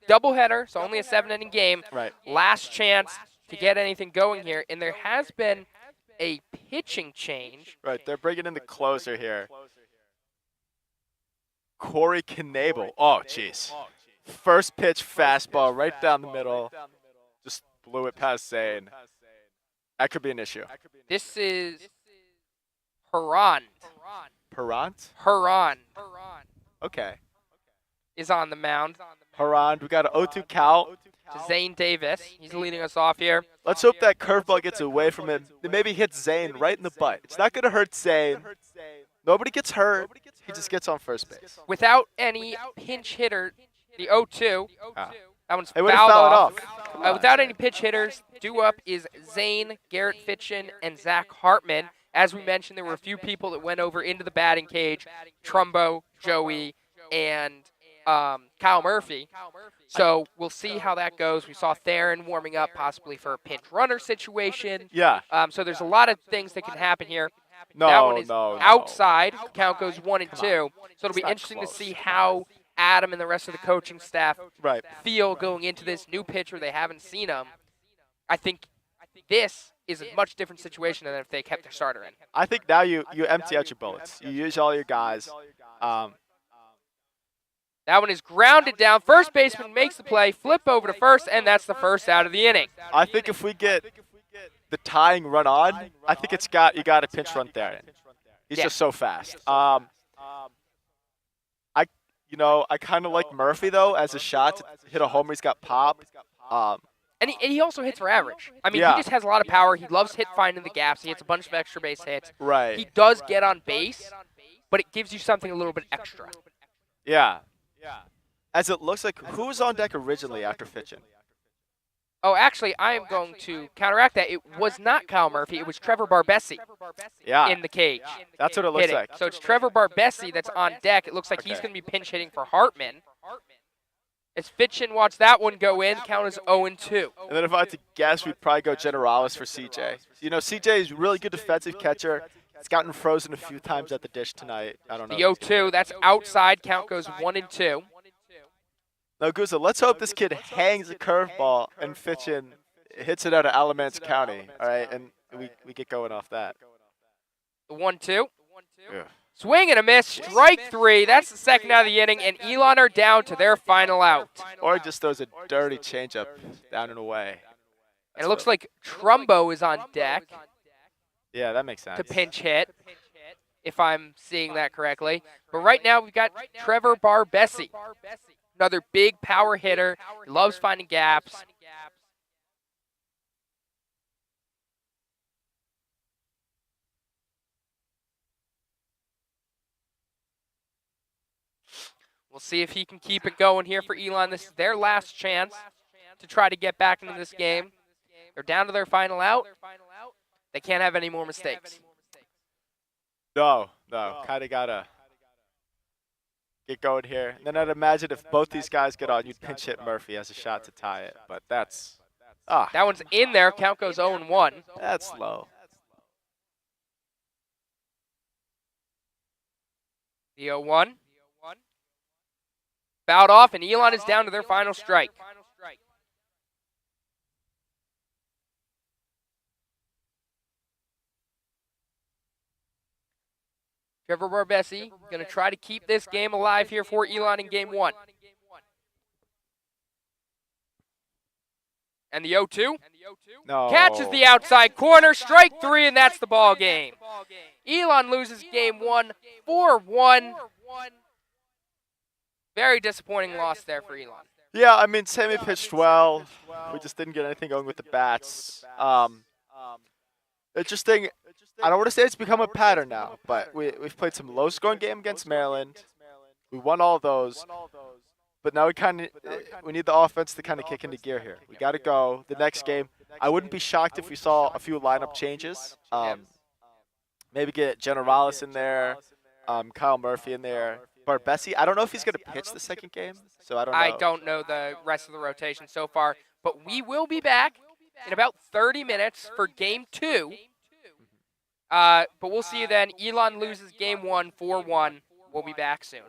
doubleheader, so only a 7-inning game. Right. Last chance to get anything going here, and there has been a pitching change. Right, they're bringing in the closer here. Corey Knable. Oh, jeez. First pitch fastball right down the middle. Just blew it past Zane. That could be an issue. This is Perrant. Perrant? Okay. Is on the mound. Perrant, we got an 0-2 count. To Zane Davis. He's leading us off here. Let's hope that curveball gets away from him. It maybe hits Zane right in the butt. It's not going to hurt Zane. Nobody gets hurt. He just gets on first base. Without any pinch hitter, the 0-2. That one's fouled off. Without any pitch hitters, due up is Zane, Garrett Fitchin, and Zach Hartman. As we mentioned, there were a few people that went over into the batting cage. Trumbo, Joey, and Kyle Murphy. So we'll see how that goes. We saw Theron warming up possibly for a pinch runner situation. Yeah. So there's a lot of things that can happen here. No, that one is no. outside. Count goes 1-2. So it'll be interesting to see how Adam and the rest of the coaching staff feel going into this new pitcher. They haven't seen him. I think this is a much different situation than if they kept their starter in. I think now you empty out your bullets. You use all your guys. That one is grounded down. First baseman makes the play, flip over to first, and that's the first out of the inning. I think if we get the tying run on, I think you got a pinch run there. He's just so fast. I kind of like Murphy though as a shot to hit a homer. He's got pop. And he also hits for average. I mean, he just has a lot of power. He loves finding the gaps. He hits a bunch of extra base hits. Right. He does get on base, but it gives you something a little bit extra. Yeah. As it looks like, who was on deck originally after Fitchin? Oh, actually, I am going to counteract that. It was not Kyle Murphy. It was Trevor Barbesi in the cage. That's what it looks like. So it's Trevor Barbesi that's on deck. It looks like he's going to be pinch hitting for Hartman. As Fitchin watched that one go in, count is 0-2. And then if I had to guess, we'd probably go Generalis for CJ. You know, CJ is a really good defensive catcher. He's gotten frozen a few times at the dish tonight. I don't know. The 0-2, that's outside. Count goes 1-2. Now, Guza, let's hope this kid hangs a curveball and Fitchin hits it out of Alamance County, all right? And we get going off that. The 1-2. Yeah. Swing and a miss, strike 3. That's the second out of the inning, and Elon are down to their final out. Or just throws a dirty changeup down and away. And it looks like Trumbo is on deck. Yeah, that makes sense. To pinch hit, if I'm seeing that correctly. But right now we've got Trevor Barbesi, another big power hitter. He loves finding gaps. We'll see if he can keep it going here for Elon. This is their last chance to try to get back into this game. They're down to their final out. They can't have any more mistakes. No. Kind of got to get going here. And then I'd imagine if both these guys get on, you'd pinch hit Murphy as a shot to tie it. But that's... That one's in there. Count goes 0-1. That's low. The 0-1. Fouled off, and Elon is down to their final strike. Trevor Barbesi going to try to keep this game alive here for Elon in game 1. And the 0-2 catches the outside corner, strike 3, and that's the ball game. Elon loses game 1, 4-1. Very disappointing loss there for Elon. Yeah, I mean, Sammy pitched well. We just didn't get anything going with the bats. Interesting. I don't want to say it's become a pattern now, but we've played some low-scoring game against Maryland. We won all those. But now we need the offense to kind of kick into gear here. We got to go the next game. I wouldn't be shocked if we saw a few lineup changes. Maybe get Generalis in there, Kyle Murphy in there. Barbesi, I don't know if he's going to pitch the second game, so I don't know. I don't know the rest of the rotation so far, but we will be back in about 30 minutes for game 2 But we'll see you then. Elon loses game 1, 4-1. We'll be back soon.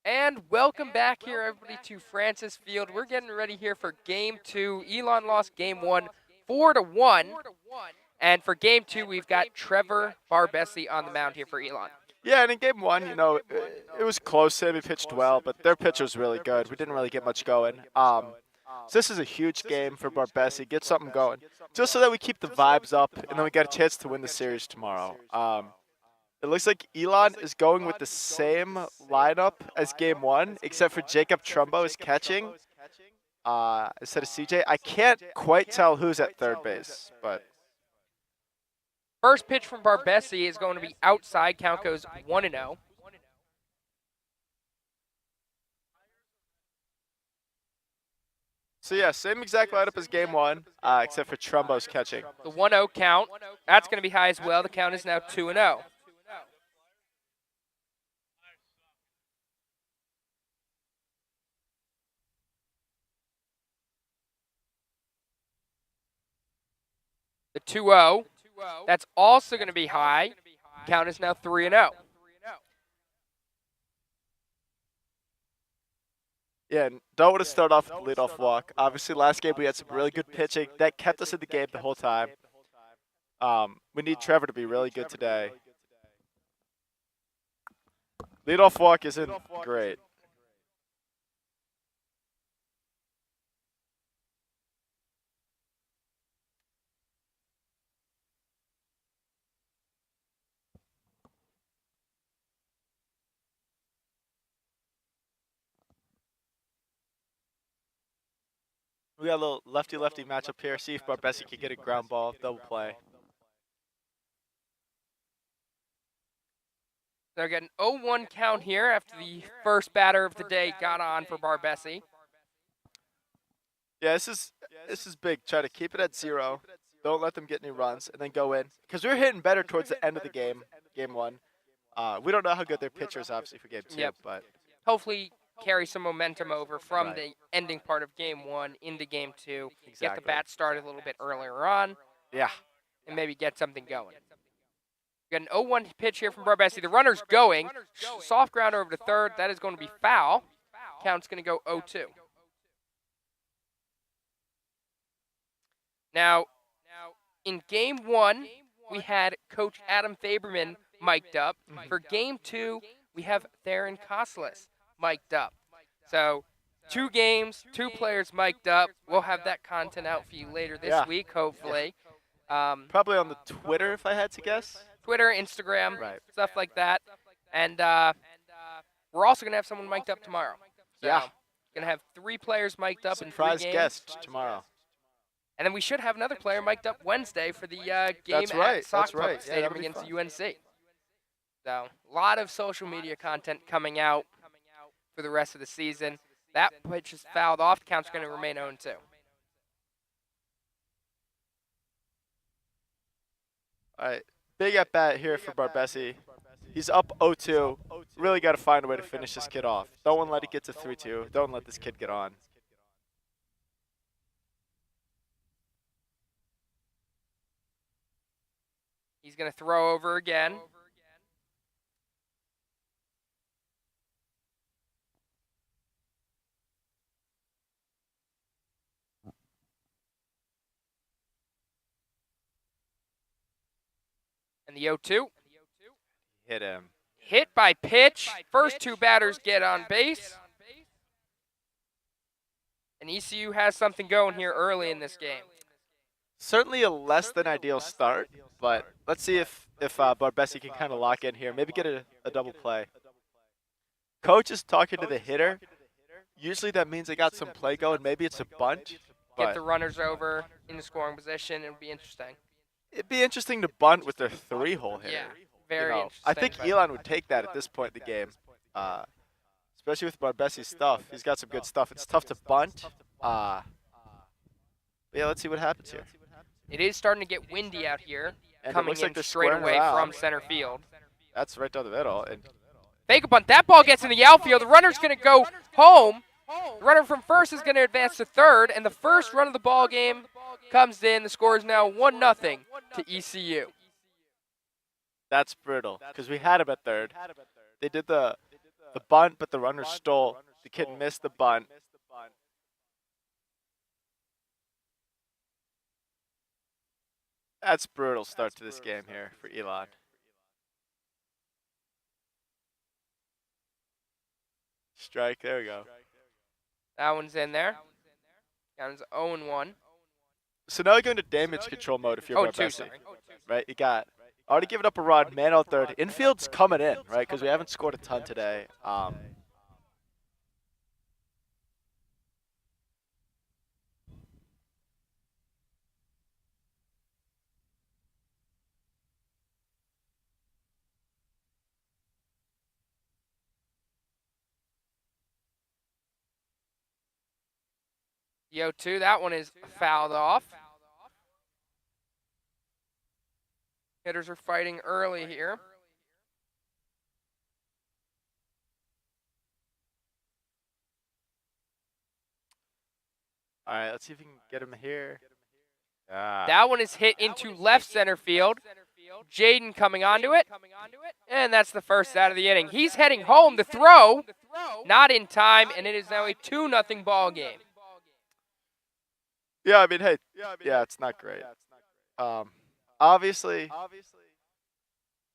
And welcome back here, everybody, to Francis Field. We're getting ready here for Game 2. Elon lost Game 1 4-1. And for Game 2, we've got Trevor Barbesi on the mound here for Elon. Yeah, and in Game 1, it was close. Sammy pitched well, but their pitcher was really good. We didn't really get much going. So this is a huge game for Barbesi. Get something going, just so that we keep the vibes up, and then we got a chance to win the series tomorrow. It looks like Elon is going with the same lineup as Game 1, except for Jacob Trumbo is catching instead of CJ. I can't quite tell who's at third base, but... First pitch from Barbesi is going to be outside. Count goes 1-0. So yeah, same exact lineup as Game 1, except for Trumbo's catching. The 1-0 count, that's going to be high as well. The count is now 2-0. The 2-0, that's also going to be high. Count is now 3-0. Yeah, and don't want to start off with the leadoff walk. Obviously, last game we had some really good pitching. That kept us in the game the whole time. We need Trevor to be really good today. Leadoff walk isn't great. We got a little lefty-lefty matchup here. See if Barbesi can get a ground ball, double play. They're getting 0-1 count here after the first batter of the day got on for Barbesi. Yeah, this is big. Try to keep it at 0. Don't let them get any runs, and then go in. Because we were hitting better towards the end of the game, Game 1. We don't know how good their pitcher is, obviously, for Game 2. But hopefully carry some momentum over from the ending part of Game 1 into Game 2. Exactly. Get the bat started a little bit earlier on. Yeah. And maybe get something going. Got an 0-1 pitch here from Barbesi. The runner's going. Soft grounder over to third. That is going to be foul. Count's going to go 0-2. Now, in Game 1, we had Coach Adam Faberman mic'd up. For Game 2, we have Theron Koslis mic'd up. So, 2 games, 2 players mic'd up. We'll have that content out for you later this week, hopefully. Probably on the Twitter, if I had to guess. Twitter, Instagram, stuff like that. And we're also going to have someone mic'd up tomorrow. So going to have 3 players mic'd up in 3 games. Surprise guest tomorrow. And then we should have another player mic'd up Wednesday for the game at Sock Puppet Stadium against UNC. So a lot of social media content coming out for the rest of the season. That pitch is fouled off. The count's going to remain 0-2. All right. Big at bat here for Barbesi. He's up 0-2. Really got to find a way to finish this kid off. Don't want to let it get to 3-2. Don't let this kid get on. He's going to throw over again. And the 0-2. Hit him. Hit by pitch. First 2 batters get on base. And ECU has something going here early in this game. Certainly a less than ideal start, but let's see if Barbesi can kind of lock in here. Maybe get a double play. Coach is talking to the hitter. Usually that means they got some play going. Maybe it's a bunt. Get the runners over in the scoring position. It would be interesting. It'd be interesting to bunt with their 3-hole hitter. Yeah, very interesting. I think Elon would take that at this point in the game, especially with Barbesi's stuff. He's got some good stuff. It's tough to bunt. Yeah, let's see what happens here. It is starting to get windy out here, and coming in like straight away from center field. That's right down the middle. And fake a bunt. That ball gets in the outfield. The runner's going to go home. The runner from first is going to advance to third, and the first run of the ball game comes in. The score is now 1-0 to ECU. That's brutal, because we had him at third. They did the the bunt, but the runner stole. The kid missed the bunt. That's brutal start to this game here for Elon. Strike, there we go. That one's in there. Counts 0-1. So now we go into damage control mode if you're 0-2, Barbesi, sorry. right? You got already given up a run, man on third. Infield's coming in, right? Because we haven't scored a ton today. The 0-2, that one is fouled off. Hitters are fighting early here. All right, let's see if we can get him here. That one is hit into left center field. Jaden coming onto it. And that's the first out of the inning. He's heading home to throw. Not in time, and it is now a 2-0 ball game. Yeah, I mean, hey, yeah, it's not great. Obviously,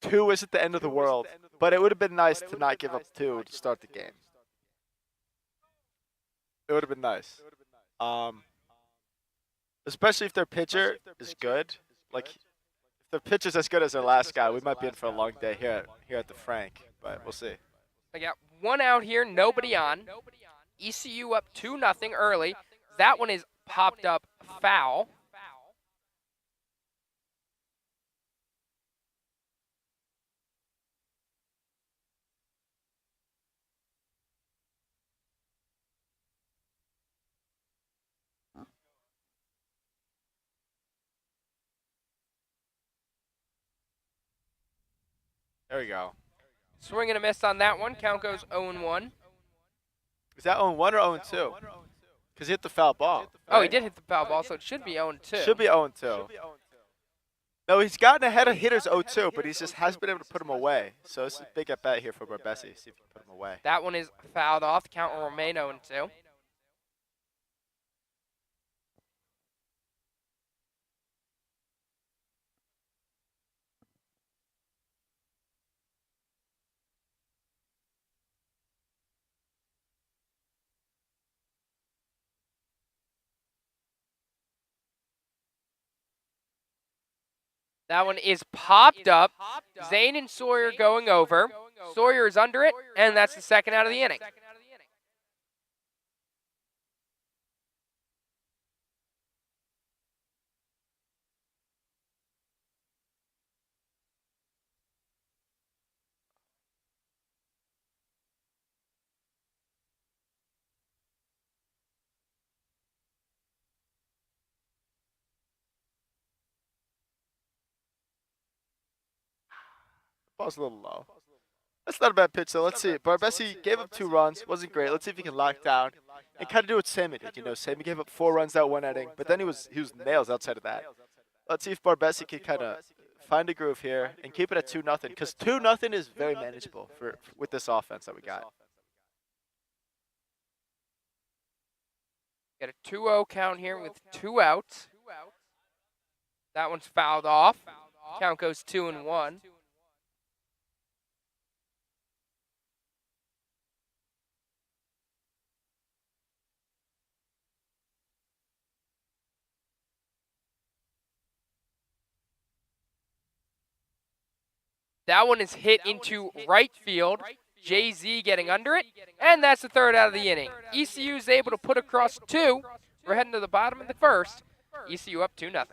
2 isn't the end of the world, but it would have been nice to not give up 2 to start the game. It would have been nice. Especially if their pitcher is good. Like, if their pitcher's as good as their last guy, we might be in for a long day here at the Frank, but we'll see. I got 1 out here, nobody on. ECU up 2-0 early. That one is popped up foul. There we go. Swing and a miss on that one. Count goes 0-1. Is that 0-1 or 0-2? Because he hit the foul ball. Right? Oh, he did hit the foul ball, so it should be 0-2. Should be 0-2. No, he's gotten ahead of hitters 0-2, but he just hasn't been able to put him away. So this is a big at bat here for Barbesi. See if he can put him away. That one is fouled off. The count will remain 0-2. That one is popped up. Zane and Sawyer going over. Sawyer is under it, and that's the second out of the inning. Ball's a little low. That's not a bad pitch, though. Let's see. Barbesi gave up 2 runs. Wasn't great. Let's see if he can lock down and kind of do what Sammy did. You know, Sammy gave up 4 runs that one inning, but then he was nails outside of that. Let's see if Barbesi can kind of find a groove here and keep it at 2-0, because 2-0 is very manageable with this offense that we got. Got a 2-0 count here with 2 outs. That one's fouled off. Count goes 2-1. That one is hit into right field. Jay-Z getting under it, and that's the third out of the inning. ECU is able to put across 2. We're heading to the bottom of the first. ECU up 2-0.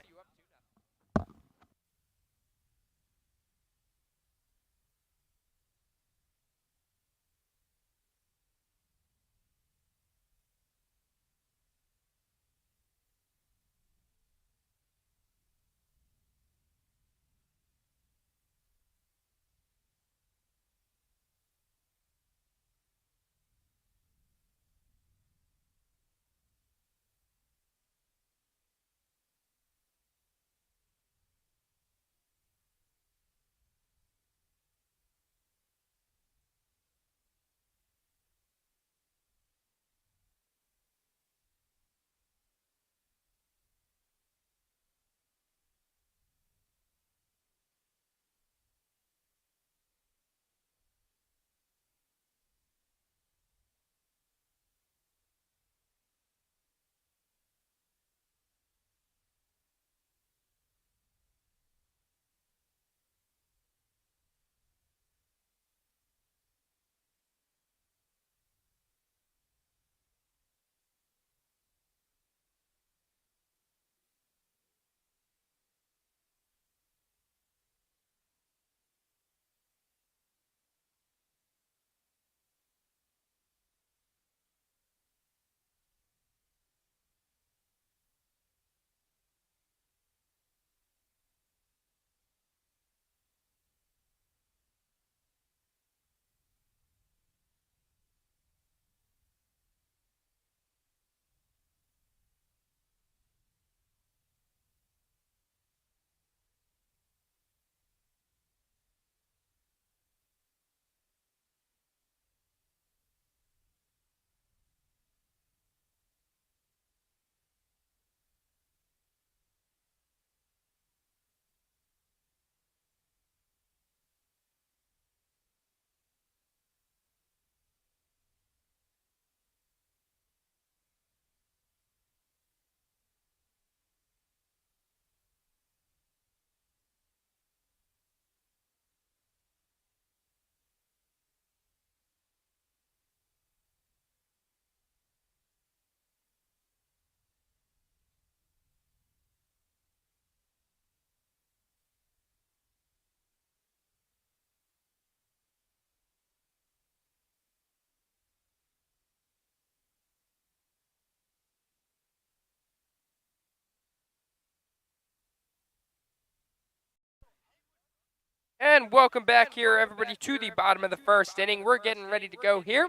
And welcome back here, everybody, to the bottom of the first inning. We're getting ready to go here.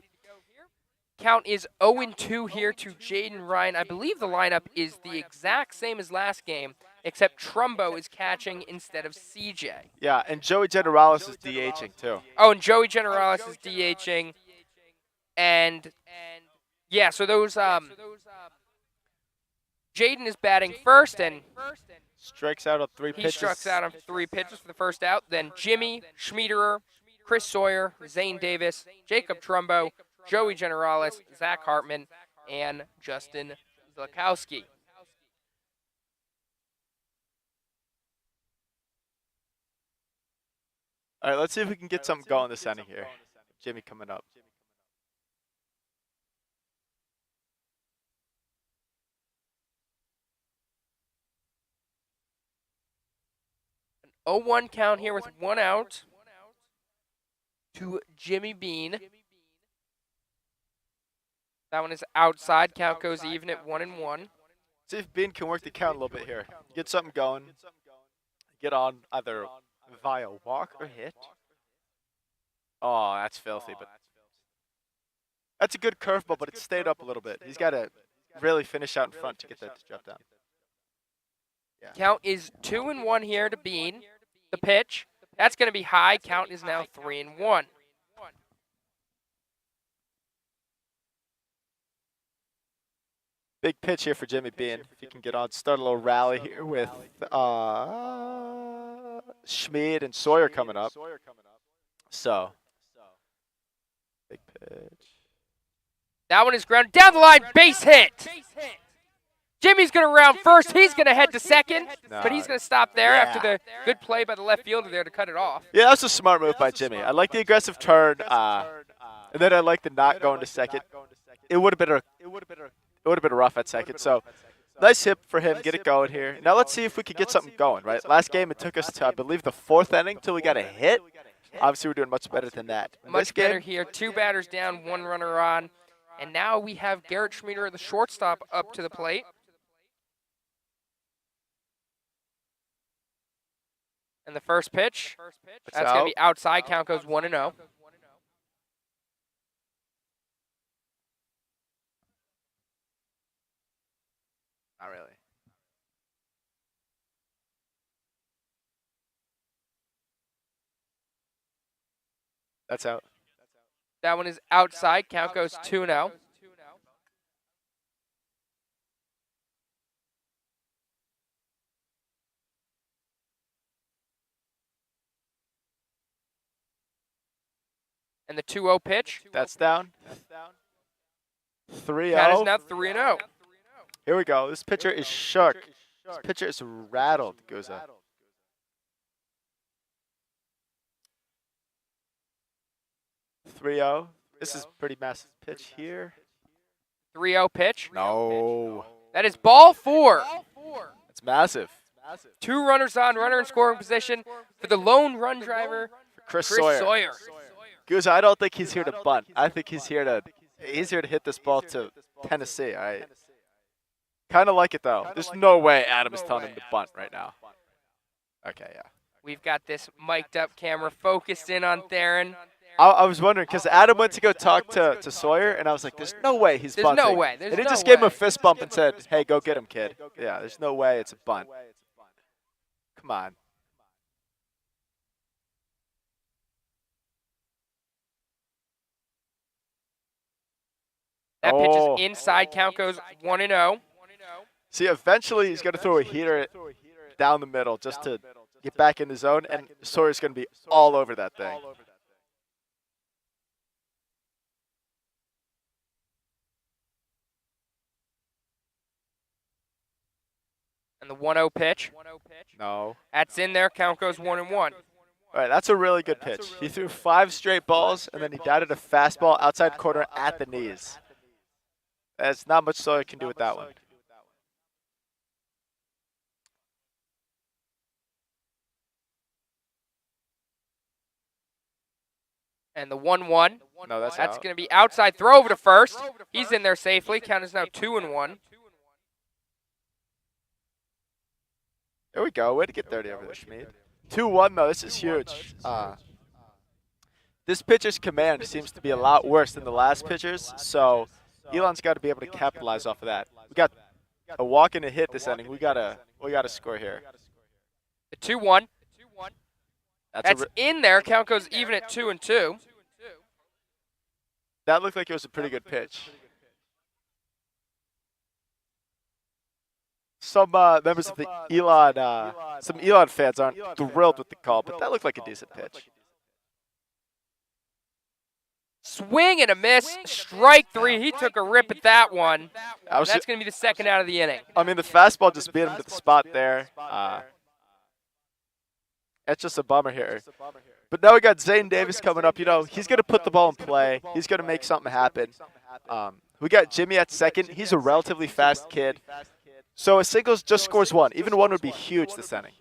Count is 0-2 here to Jaden Ryan. I believe the lineup is the exact same as last game, except Trumbo is catching instead of CJ. Yeah, and Joey Generalis is DHing too. Oh, and Joey Generalis is DHing. And yeah, so those Jaden is batting first, and strikes out on 3 pitches. He strikes out on 3 pitches for the first out. Then Jimmy Schmiederer, Chris Sawyer, Zane Davis, Jacob Trumbo, Joey Generalis, Zach Hartman, and Justin Zlakowski. All right, let's see if we can get something going this inning here. Jimmy coming up. An 0-1 count here with 1 out to Jimmy Bean. That one is outside. Count goes even at 1-1. See if Bean can work the count a little bit here. Get something going. Get on either via walk or hit. Oh, that's filthy, but that's a good curveball, but it stayed up a little bit. He's got to really finish out in front to get that to drop down. Yeah. Count is 2-1 here to Bean. The pitch. That's going to be high. Count is now 3-1. Big pitch here for Jimmy Bean. If he can get on, start a little rally here with Schmid and Sawyer coming up. So, big pitch. That one is grounded down the line, base hit. Jimmy's going to round first. He's going to head to second, but he's going to stop there after the good play by the left fielder there to cut it off. Yeah, that's a smart move by Jimmy. I like the aggressive turn, and then I like the not going to second. It would have been a rough at second. So, nice hit for him. Get it going here. Now let's see if we can get something going. Right, last game it took us to I believe the 4th inning till we got a hit. Obviously, we're doing much better than that. Much better here. 2 batters down, 1 runner on. And now we have Garrett Schmieder, the shortstop, up to the plate. And the first pitch, that's going to be outside. Count goes 1-0. Not really. That's out. That one is outside. Count goes 2-0. And the 2-0 pitch. That's down. 3-0. Count is now 3-0. Here we go. This pitcher is shook. This pitcher is rattled, Guza. 3-0. This is pretty massive pitch here. 3-0 pitch. No. That is ball 4. It's massive. 2 runners on, runner in scoring position for the lone run driver, Chris Sawyer. Guza, I don't think he's here to bunt. I think he's here to hit this ball to Tennessee. All right. Kind of like it, though. There's no way Adam is telling him to bunt right now. Okay, yeah. We've got this mic'd up camera focused in on Theron. I was wondering, because Adam went to go talk to Sawyer, and I was like, there's no way he's bunting. There's no way. And he just gave him a fist bump and said, hey, go get him, kid. Yeah, there's no way it's a bunt. Come on. That pitch is inside. Count goes 1-0. See, eventually he's going to throw a heater down the middle just to get back in the zone, and Sawyer's going to be all over that thing. And the 1-0 pitch. No. That's in there. Count goes 1-1. All right, that's a really good pitch. He threw 5 straight balls, and then he dotted a fastball outside corner at the knees. There's not much Sawyer can do with that one. And the 1-1. No, that's going to be outside. Throw over to first. He's in there safely. Count is now 2-1. There we go. Way to get dirty over there, Schmid. 2-1 though. This is huge. This pitcher's command seems to be a lot worse than the last pitcher's, so Elon's got to be able to capitalize off of that. We got a walk and a hit this inning. We gotta score here. The 2-1. That's in there. Count goes even at 2-2. That looked like it was a pretty good pitch. Some members of the some Elon fans aren't thrilled with the call, but that looked like a decent pitch. Swing and a miss. Strike 3. He took a rip at that one. That's going to be the second out of the inning. I mean, the fastball just beat him to the spot there. That's just a bummer here. But now we got Zane Davis coming up. You know, he's going to put the ball in play. He's going to make something happen. We got Jimmy at second. He's a relatively fast kid. So a single just scores 1. Even 1 would be huge this inning.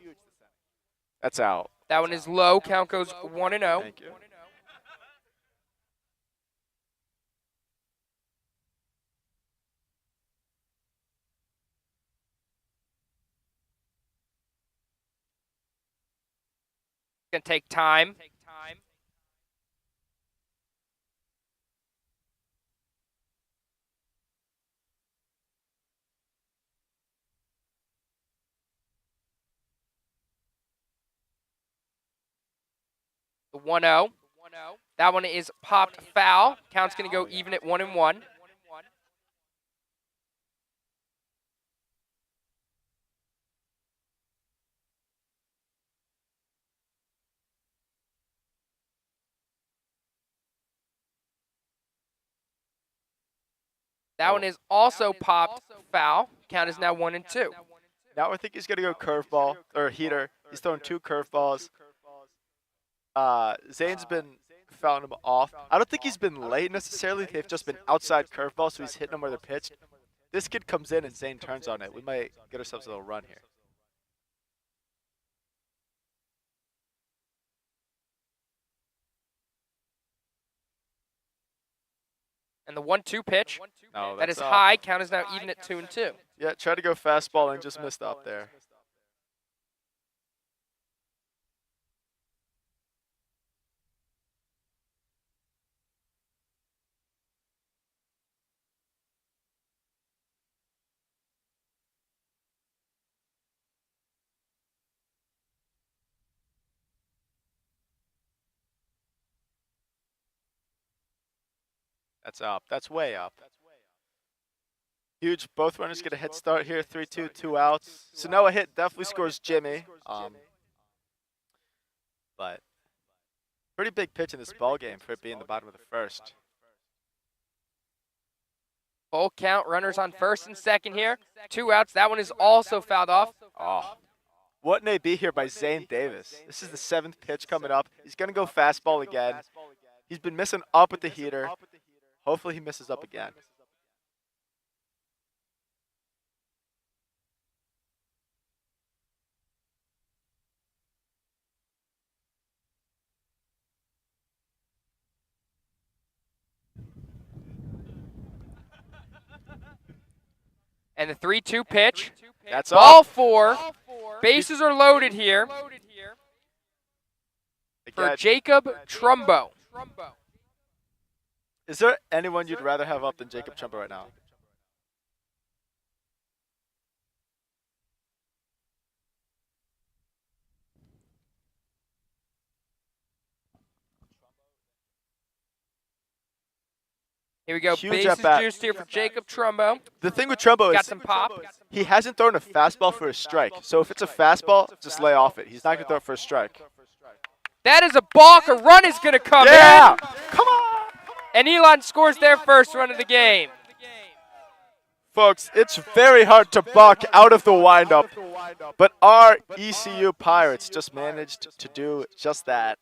That's out. That one is low. Count goes 1-0. Thank you. Gonna take time. The 1-0. That one is popped foul. Count's gonna go even at 1-1. That one is also popped foul. Count is now 1-2. Now I think he's going to go curveball or heater. He's throwing 2 curveballs. Zane's been fouling him off. I don't think he's been late necessarily. They've just been outside curveballs, so he's hitting them where they're pitched. This kid comes in and Zane turns on it. We might get ourselves a little run here. And the 1-2 pitch. No, that is high. Count is now even at 2-2. Yeah, tried to go fastball and just missed out there. That's up. That's way up. Huge. Both runners get a head start here. 3-2, 2 outs. So now a hit definitely scores Jimmy. But pretty big pitch in this ball game for it being the bottom of the first. Full count. Runners on first and second here. 2 outs. That one is also fouled off. Oh. What an AB here by Zane Davis. This is the 7th pitch coming up. He's going to go fastball again. He's been missing up with the heater. Hopefully he misses up again. And the 3-2 pitch. That's ball up. 4. Bases are loaded here for Jacob Trumbo. Is there anyone you'd rather have up than Jacob Trumbo right now? Here we go. Huge Bases at-bat. juiced here for Jacob Trumbo. The thing with Trumbo Got is some pop. he hasn't thrown a fastball for a strike. So if it's a fastball, just lay off it. He's not going to throw it for a strike. That is a balk. A run is going to come Yeah! in. Come on! And Elon scores their first run of the game. Folks, it's very hard to buck out of the windup, but our ECU Pirates just managed to do just that.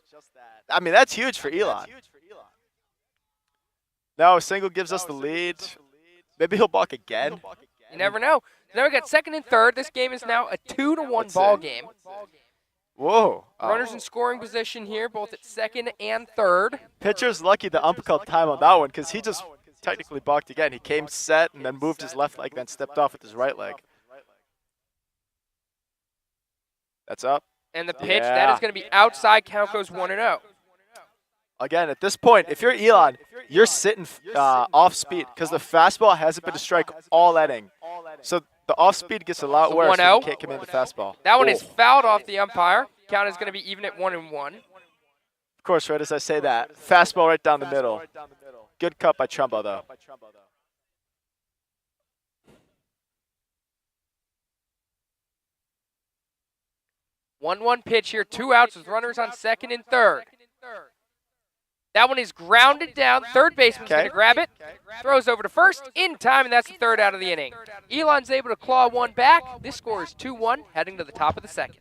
I mean, that's huge for Elon. Now a single gives us the lead. Maybe he'll buck again. You never know. Now we got second and third. This game is now a 2-1 ball game. Whoa. Runners in scoring position here, both at second and third. Pitcher's lucky the ump called time on that one because he just technically balked again. He came set and then moved his left leg, then stepped off with his right leg. That's up. And the pitch, that is going to be outside. Count goes 1-0. Again, at this point, if you're Elon, you're sitting off speed because the fastball hasn't been a strike all inning. So the off speed gets a lot worse when you can't command the fastball. That one is fouled off the umpire. Count is going to be even at 1-1. Of course, right as I say that, fastball right down the middle. Good cut by Trumbo, though. One pitch here, 2 outs with runners on second and third. That one is grounded down. Third baseman's going to grab it. Throws over to first in time, and that's the 3rd out of the inning. Elon's able to claw one back. This score is 2-1, heading to the top of the 2nd.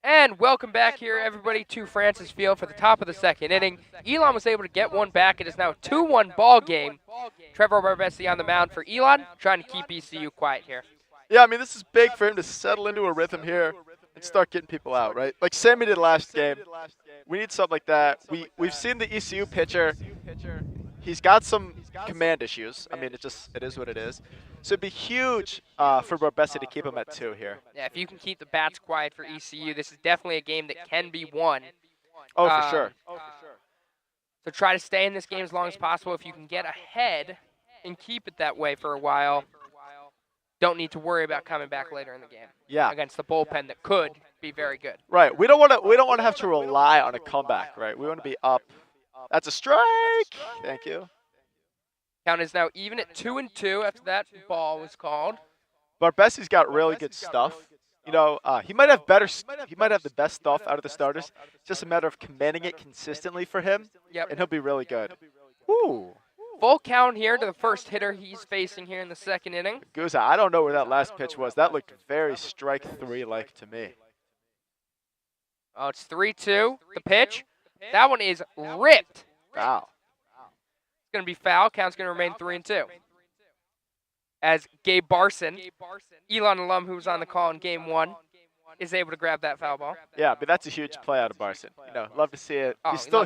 And welcome back here, everybody, to Francis Field for the top of the 2nd inning. Elon was able to get one back. It is now a 2-1 ball game. Trevor Barbesi on the mound for Elon, trying to keep ECU quiet here. Yeah, I mean, this is big for him to settle into a rhythm here and start getting people out, right? Like Sammy did last game. We need something like that. We've seen the ECU pitcher. He's got some command issues. I mean, it is what it is. So it'd be huge for Barbesi to keep him at 2 here. Yeah, if you can keep the bats quiet for ECU, this is definitely a game that can be won. Oh, for sure. So try to stay in this game as long as possible. If you can get ahead and keep it that way for a while, don't need to worry about coming back later in the game. Yeah. Against the bullpen that could be very good. Right. We don't want to have to rely on a comeback, right? We want to be up. That's a strike. Thank you. Count is now even at 2-2 after that ball was called. Barbesi's got really good stuff. You know, he might have the best stuff out of the starters. It's just a matter of commanding it consistently for him, and he'll be really good. Woo. Full count here to the first hitter he's facing here in the 2nd inning. Guza, I don't know where that last pitch was. That looked very strike 3-like to me. Oh, it's 3-2. The pitch. That one is ripped. Wow. It's going to be foul. Count's going to remain 3-2. As Gabe Barson, Elon alum who was on the call in Game 1, is able to grab that foul ball. Yeah, but that's a huge play out of Barson. You know, love to see it.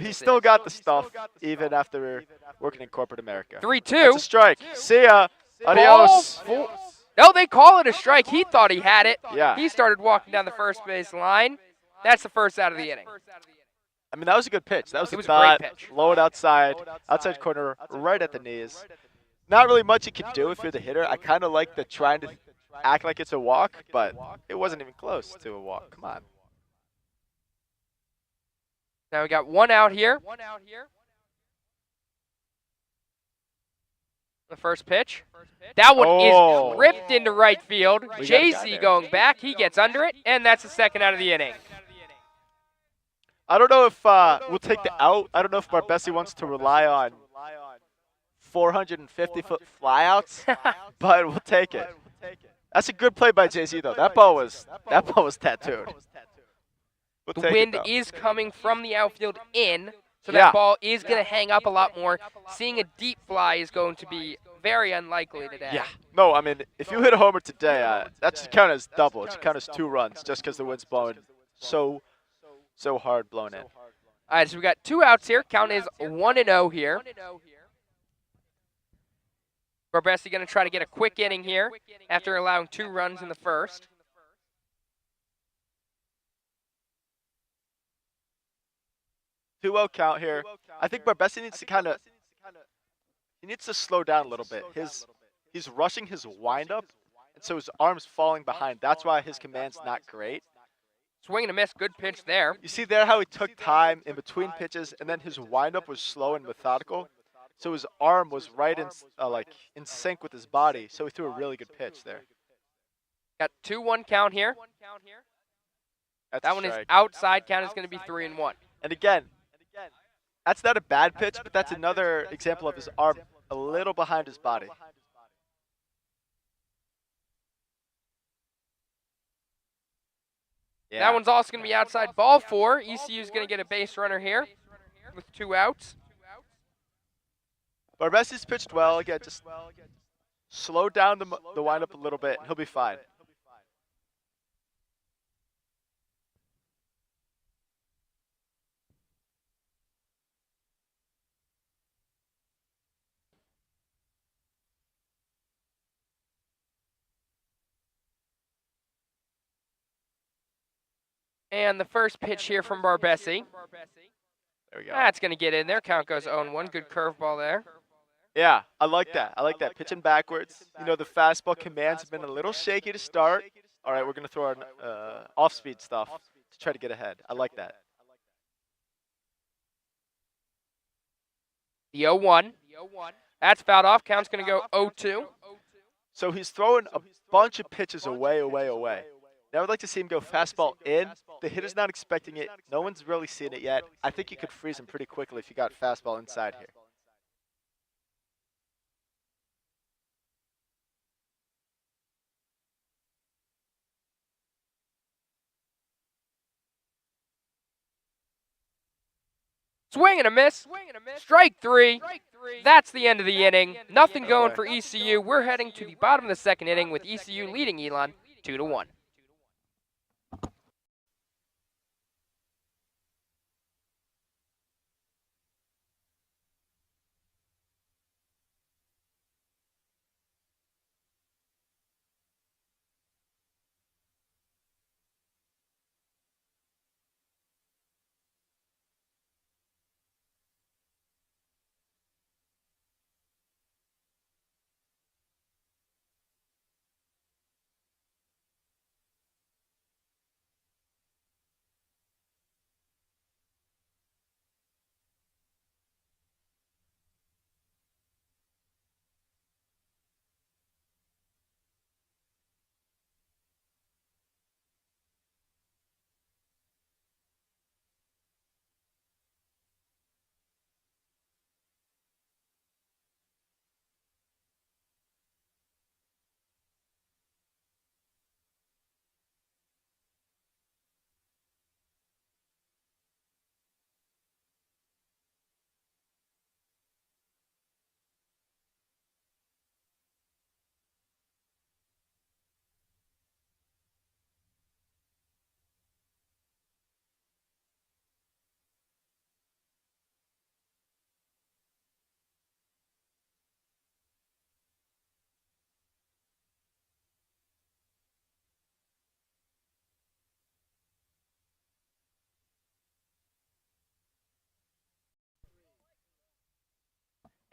He's still got the stuff even after working in corporate America. 3-2. That's a strike. See ya. Adios. No, they call it a strike. He thought he had it. Yeah. He started walking down the first base line. That's the first out of the inning. I mean, that was a good pitch. That was a great pitch. Low it outside corner, right at the knees. Not really much you can do if you're the hitter. I kind of like the trying to act like it's a walk, but it wasn't even close to a walk. Come on. Now we got 1 out here. The first pitch. That one is ripped into right field. Jay-Z going back. He gets under it, and that's the 2nd out of the inning. I don't know if we'll take the out. I don't know if Barbesi wants to rely on 450-foot flyouts, but we'll take it. That's a good play by Jay-Z, though. That ball was tattooed. We'll The take wind it, though. is coming from the outfield in, so Yeah. that ball is going to hang up a lot more. Seeing a deep fly is going to be very unlikely today. Yeah. No, I mean, if you hit a homer today, that should count as double. It should count as 2 runs just because the wind's blowing so hard blown in. All right, so we got 2 outs here. Count is 1-0 here. Barbesi going to try to get a quick inning here after allowing 2 runs in the first. Two-0 count here. I think Barbesi needs to he needs to slow down a little bit. He's rushing his windup, and so his arm's falling behind. That's why his command's not great. Swing and a miss, good pitch there. You see there how he took time in between pitches, and then his windup was slow and methodical. So his arm was right in sync with his body. So he threw a really good pitch there. Got 2-1 count here. That one is strike. outside. Count is going to be 3-1. And again, that's not a bad pitch, but that's another example of his arm a little behind his body. Yeah. That one's also going to be outside. Ball 4. ECU is going to get a base runner here with 2 outs. Barbesi's pitched well. Again, just slow down the windup a little bit, and he'll be fine. And the first pitch here from Barbesi. There we go. That's going to get in there. Count goes 0-1. Good curveball there. Yeah, I like that. I like that. Pitching backwards. You know, the fastball commands have been a little shaky to start. All right, we're going to throw our off-speed stuff to try to get ahead. I like that. The 0-1. That's fouled off. Count's going to go 0-2. So he's throwing a bunch of pitches away. Now I'd like to see him go fastball in. The hitter's not expecting it. No one's really seen it yet. I think you could freeze him pretty quickly if you got fastball inside here. Swing and a miss. Strike 3. That's the end of the inning. Nothing going for ECU. We're heading to the bottom of the second inning with ECU leading Elon 2-1.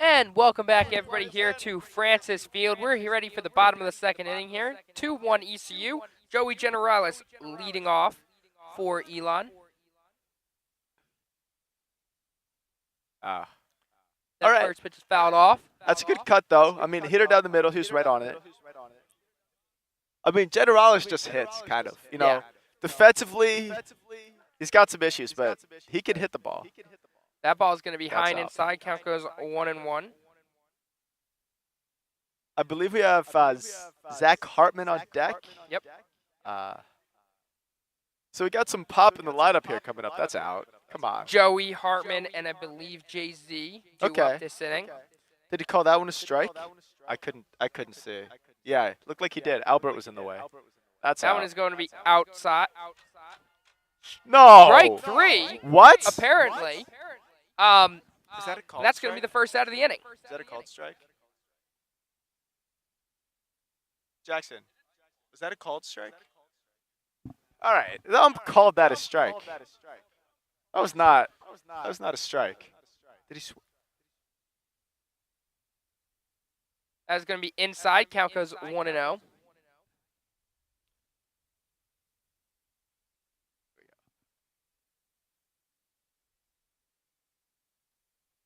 And welcome back, everybody, here to Francis Field. We're here ready for the bottom of the second inning here. 2-1 ECU. Joey Generalis leading off for Elon. All That right. first pitch is fouled off. That's a good cut, though. I mean, hitter down the middle. He was right on it. I mean, Generalis just hits, kind of. You know, Yeah. defensively, he's got some issues, but he can hit the ball. That ball is going to be That's high and out. inside. Count goes 1-1. I believe we have Zach Hartman on deck. Yep. So we got some pop in the lineup here coming up. That's out. Come on. Joey Hartman and I believe Jay-Z do up this inning. Did he call that one a strike? I couldn't see. Yeah, looked like he did. Albert was in the way. That's that one is going to be outside. No. Strike 3. What? Apparently. Is that a called that's going to be the first out of the inning. Is that a called strike? Jackson, was that a called strike? All right, the ump called that a strike. That was not a strike. Did he? That's going to be inside. Count goes 1-0.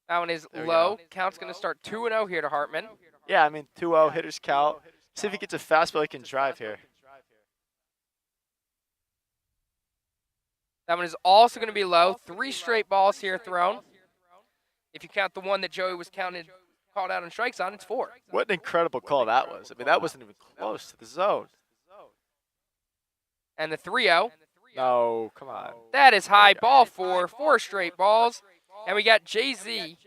That one is low. Count's going to start 2-0 here to Hartman. Yeah, I mean 2-0 hitters count. See if he gets a fastball he can drive here. That one is also going to be low. 3 straight balls here thrown. If you count the one that Joey was called out on strikes on, it's 4. What an incredible call that was. I mean, that wasn't even close to the zone. And the 3-0. No, come on. That is high. Ball 4. 4 straight balls. And we got Jay-Z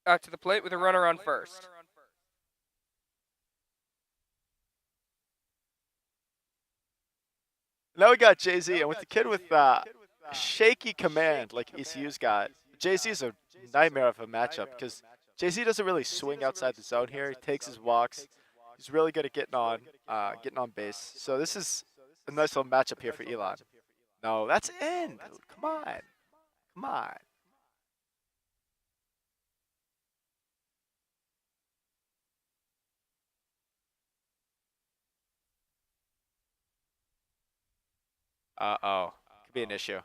to the plate with a runner on first. Now we got Jay-Z, and with the kid with shaky command like ECU's got, Jay-Z is a nightmare of a matchup because Jay-Z doesn't really swing outside the zone here. He takes his walks. He's really good at getting on base. So this is a nice little matchup here for Elon. No, that's in. Dude. Come on. Come on. Uh-oh. Could be an issue.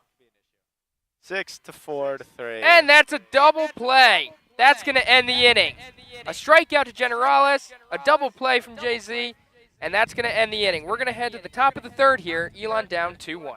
6-4-3. And that's a double play. That's going to end the inning. A strikeout to Generalis, a double play from Jay-Z, and that's going to end the inning. We're going to head to the top of the third here. Elon down 2-1.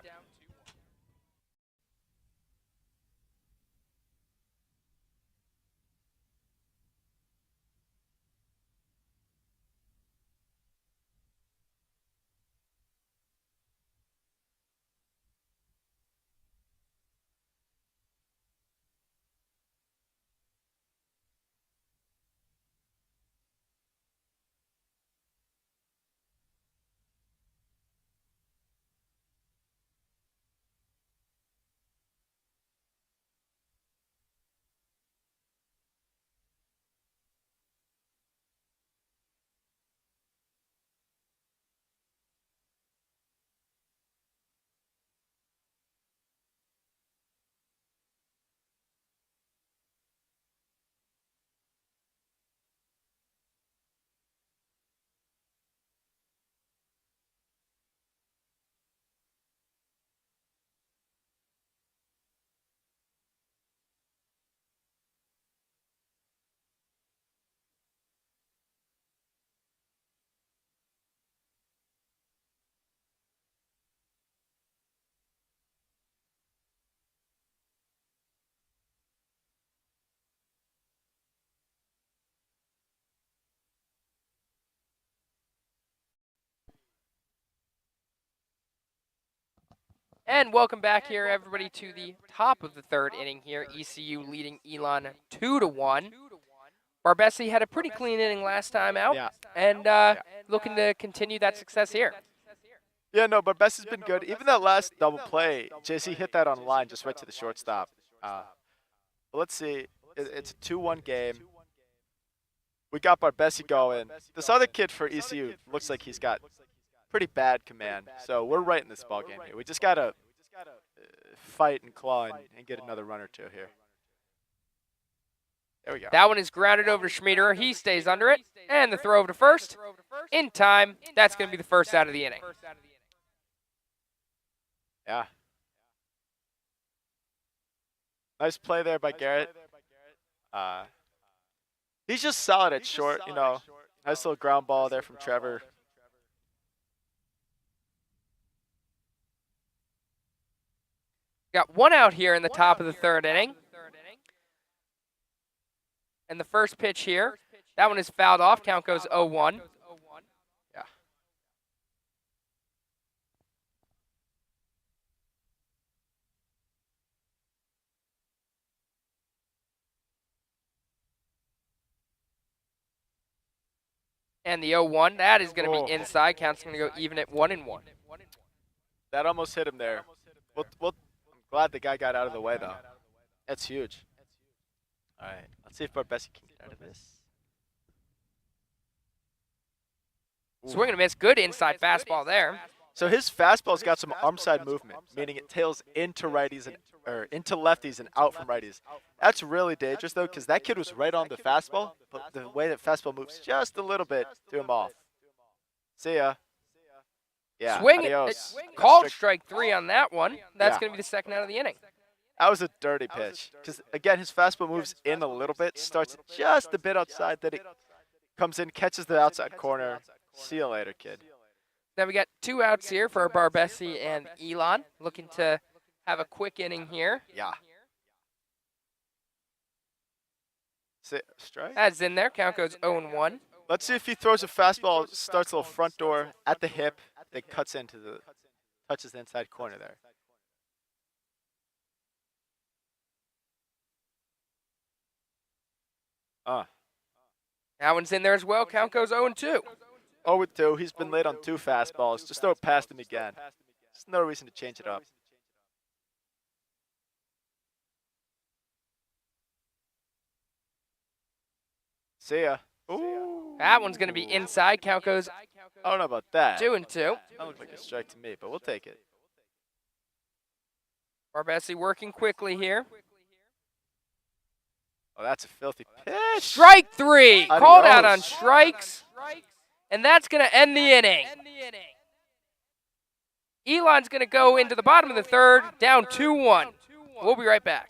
And welcome back here, everybody, to the top of the third inning here. ECU leading Elon 2-1. Barbesi had a pretty clean inning last time out, and looking to continue that success here. Yeah, no, Barbesi's been good. Even that last double play, JC hit that on the line just right to the shortstop. Let's see. It's a 2-1 game. We got Barbesi going. This other kid for ECU looks like he's got pretty bad command. So we're right in this ball game here. We just got to fight and claw and get another run or two here. There we go. That one is grounded over to Schmieder. He stays under it. And the throw over to first. In time, that's going to be the first out of the inning. Yeah. Nice play there by Garrett. He's just solid at short, you know. Nice little ground ball there from Trevor. Got one out here in the top of the third inning. And the first pitch here, That one is fouled off. Count goes 0-1. Yeah. And the 0-1, that is going to be inside. Count's going to go even at 1-1. That almost hit him there. I'm glad the guy got out of the way, though. That's huge. All right, let's see if Barbesi can get out of this. Swing and a miss. Good inside fastball there. So his fastball's got some arm side movement, meaning it tails into righties or into lefties and out from righties. That's really dangerous, though, because that kid was right on the fastball, but the way that fastball moves just a little bit threw him off. See ya. Yeah, Swing. adios. Called strike 3 on that one. That's going to be the second out of the inning. That was a dirty pitch. Because, again, his fastball moves in a little bit, starts just a bit outside, then it comes in, catches the outside corner. See you later, kid. Now we got 2 outs here for Barbesi and Elon, looking to have a quick inning here. Yeah. Strike? That's in there. Count goes 0-1. Let's see if he throws a fastball, starts a little front door at the hip, then touches the inside corner there. That one's in there as well. Count goes 0-2. 0-2. He's been late on 2 fastballs. Just throw it past him again. There's no reason to change it up. See ya. Ooh. That one's going to be inside. Count goes I don't know about that. 2-2. That looks like a strike to me, but we'll take it. Barbesi working quickly here. Oh, that's a filthy pitch. Strike 3. Adios. Called out on strikes. And that's going to end the inning. Elon's going to go into the bottom of the third, down 2-1. We'll be right back.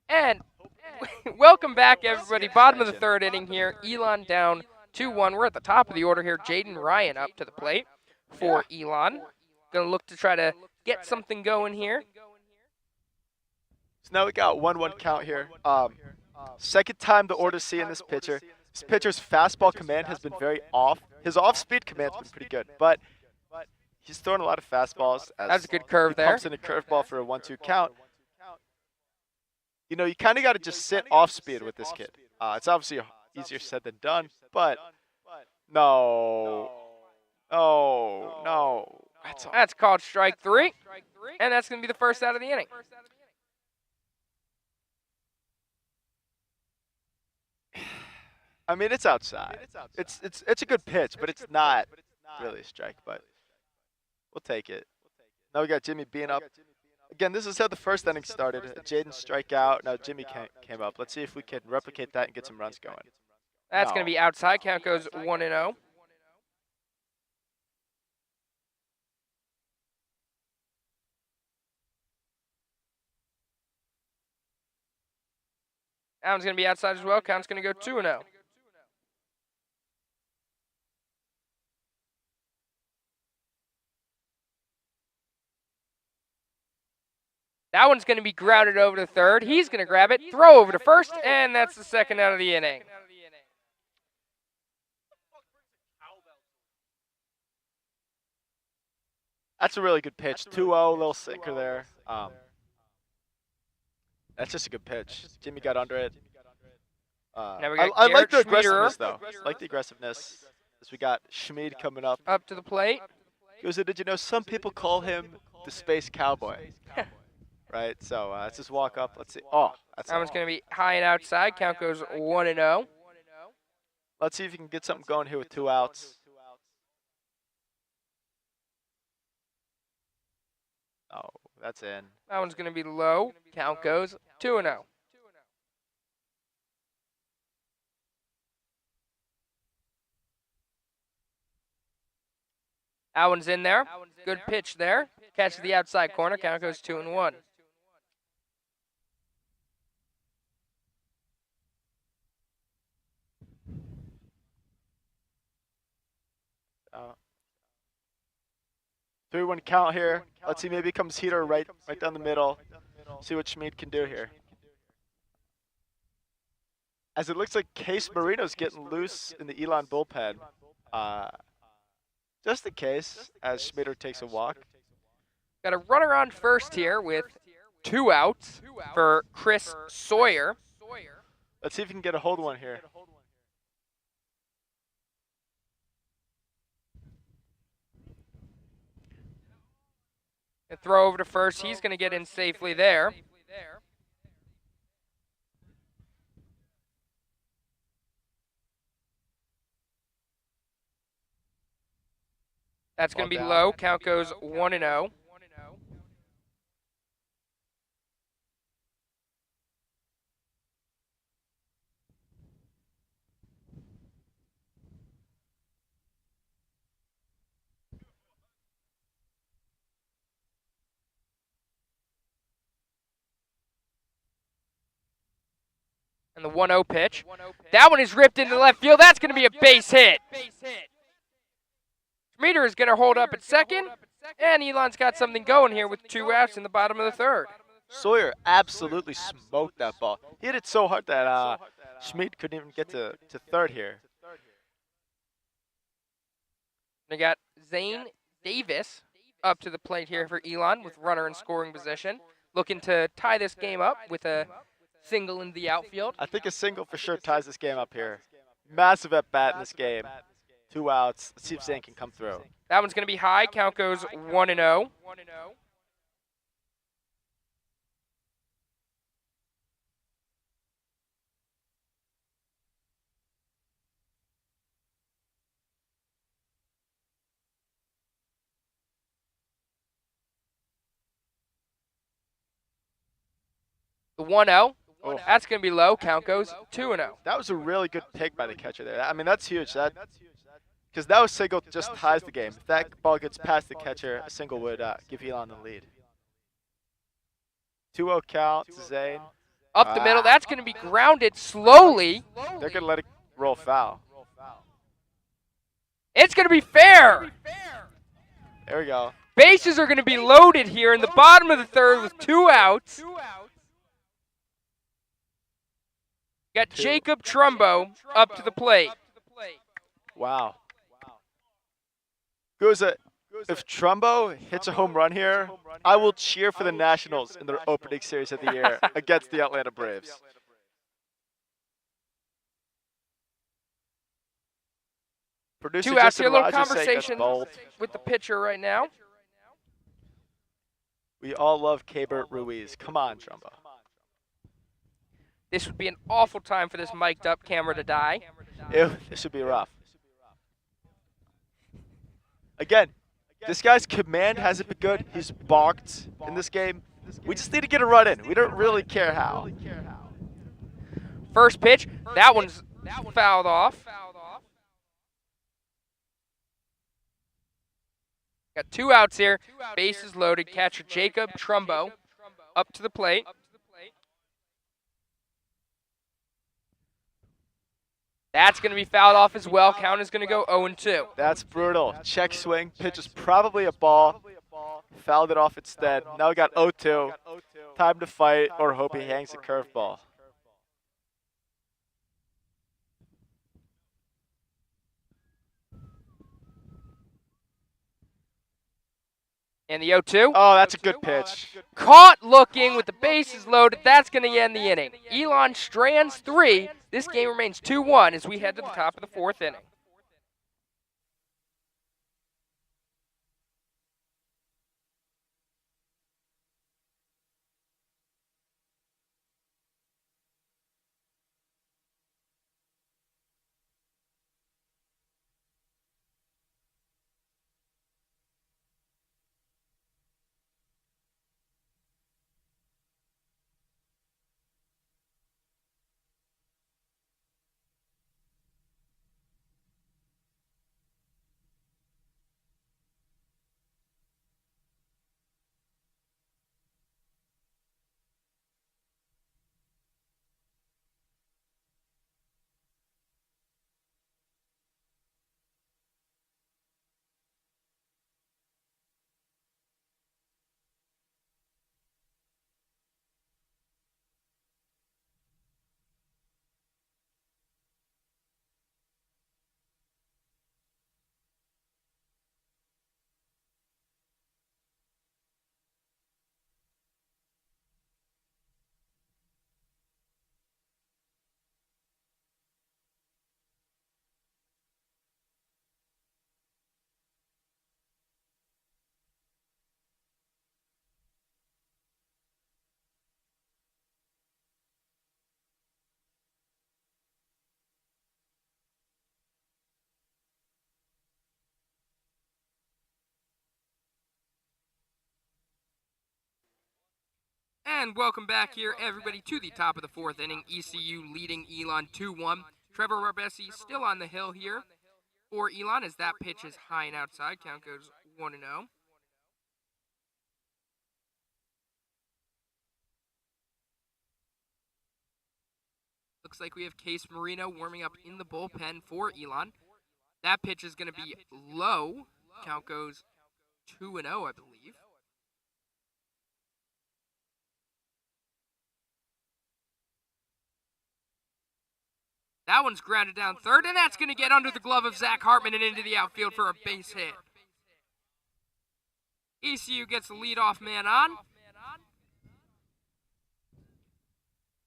And welcome back, everybody. Bottom of the third inning here. Elon down 2-1. We're at the top of the order here. Jaden Ryan up to the plate for Elon. Going to look to try to get something going here. So now we got 1-1 count here. Second time the order's seeing this pitcher. This pitcher's fastball command has been very off. His off-speed command's been pretty good, but he's throwing a lot of fastballs. That's a good curve there. Pumps in a curveball for a 1-2 count. You know, you kind of got to just sit off speed with this kid. It's obviously easier said than done, but no. That's called strike 3, and that's going to be the first out of the inning. I mean, it's outside. It's a good pitch, but it's not really a strike, but we'll take it. Now we got Jimmy being up Again, this is how the first inning started. Jaden strike out. Now Jimmy came up. Let's see if we can replicate that and get some runs going. That's going to be outside. Count goes 1-0. That one's going to be outside as well. Count's going to go 2-0. That one's going to be grounded over to third. He's going to grab it, throw over to first, and that's the second out of the inning. That's a really good pitch. 2-0, little sinker there. That's just a good pitch. Jimmy got under it. I like the aggressiveness, though. I like the aggressiveness. As we got Schmid coming up. Up to the plate. Goes, did you know some people call him the Space Cowboy? Right, so let's just walk up. Let's see. Oh, that's that one's going to be high and outside. Count goes 1-0. Let's see if you can get something going here with 2 outs. Oh, that's in. That one's going to be low. Count goes 2-0. That one's in there. Good pitch there. Catch the outside corner. Count goes 2-1. Uh, 3-1 count here. Let's see, maybe it comes heater right down the middle. See what Schmid can do here. As it looks like Case Marino's getting loose in the Elon bullpen. Just in case, as Schmider takes a walk. Got a runner on first here with 2 outs for Chris Sawyer. Let's see if you can get a hold of one here. And throw over to first. He's going to get in safely there. That's going to be low. Count goes 1-0. And the 1-0 pitch. That one is ripped into left field. That's going to be a base hit. Schmieder is going to hold up at second, and Elon's got something going here with 2 outs in the bottom of the third. Sawyer absolutely smoked that ball. He hit it so hard that Schmid couldn't even get to third here. We got Zane Davis up to the plate here for Elon with runner in scoring position, looking to tie this game up with a single in the outfield. I think a single for sure ties this game up here. Massive at bat in this game. 2 outs. Let's see if Zane can come through. That one's going to be high. Count goes 1-0. The 1-0. Oh. That's going to be low. Count goes 2-0. That was a really good pick by the catcher there. I mean, that's huge. Because that was single just ties the game. If that ball gets past the catcher, a single would give Elon the lead. 2-0 count to Zane. Up the middle. That's going to be grounded slowly. They're going to let it roll foul. It's going to be fair. There we go. Bases are going to be loaded here in the bottom of the third with 2 outs. Got Jacob Trumbo up to the plate. Wow. If Trumbo hits a home run here, I will cheer for the Nationals in their opening series of the year against the Atlanta Braves. Producer 2 outs Justin here. A little Rogers saying that's conversation bold. with the pitcher right now. We all love Keibert Ruiz. Come on, Trumbo. This would be an awful time for this mic'd up camera to die. This should be rough. Again, this guy's command hasn't been good. He's balked in this game. We just need to get a run in. We don't really care how. First pitch, that one's fouled off. Got 2 outs here. Bases loaded. Catcher Jacob Trumbo up to the plate. That's going to be fouled off as well. Count is going to go 0-2. That's brutal. Check swing. Pitch is probably a ball. Fouled it off instead. Now we got 0-2. Time to fight or hope he hangs a curveball. And the 0-2. Oh, that's a good pitch. Caught looking with the bases loaded. That's going to end the inning. Elon strands 3. This game remains 2-1 as we head to the top of the 4th inning. And welcome back here, everybody, to the top of the 4th inning. ECU leading Elon 2-1. Trevor Rarbesi still on the hill here for Elon as that pitch is high and outside. Count goes 1-0. Looks like we have Case Marino warming up in the bullpen for Elon. That pitch is going to be low. Count goes 2-0, I believe. That one's grounded down third, and that's going to get under the glove of Zach Hartman and into the outfield for a base hit. ECU gets the leadoff man on.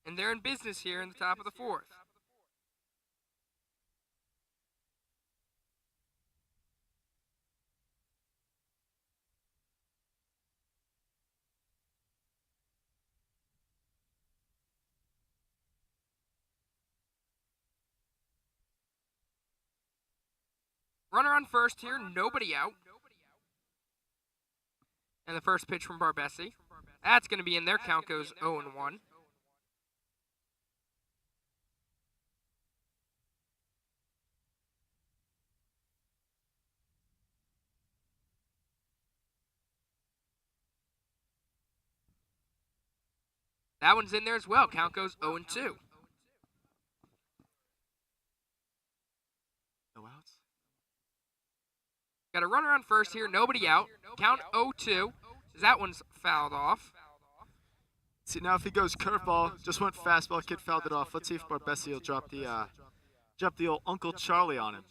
And they're in business here in the top of the 4th. Runner on first here, nobody out. And the first pitch from Barbesi. That's going to be in there. Count goes 0-1. That one's in there as well. Count goes 0-2. No outs. Got a runner on first here, nobody out. Count 0-2. That one's fouled off. See, now if he goes curveball, just went fastball, kid fouled it off. Let's see if Barbesi will drop the old Uncle Charlie on him.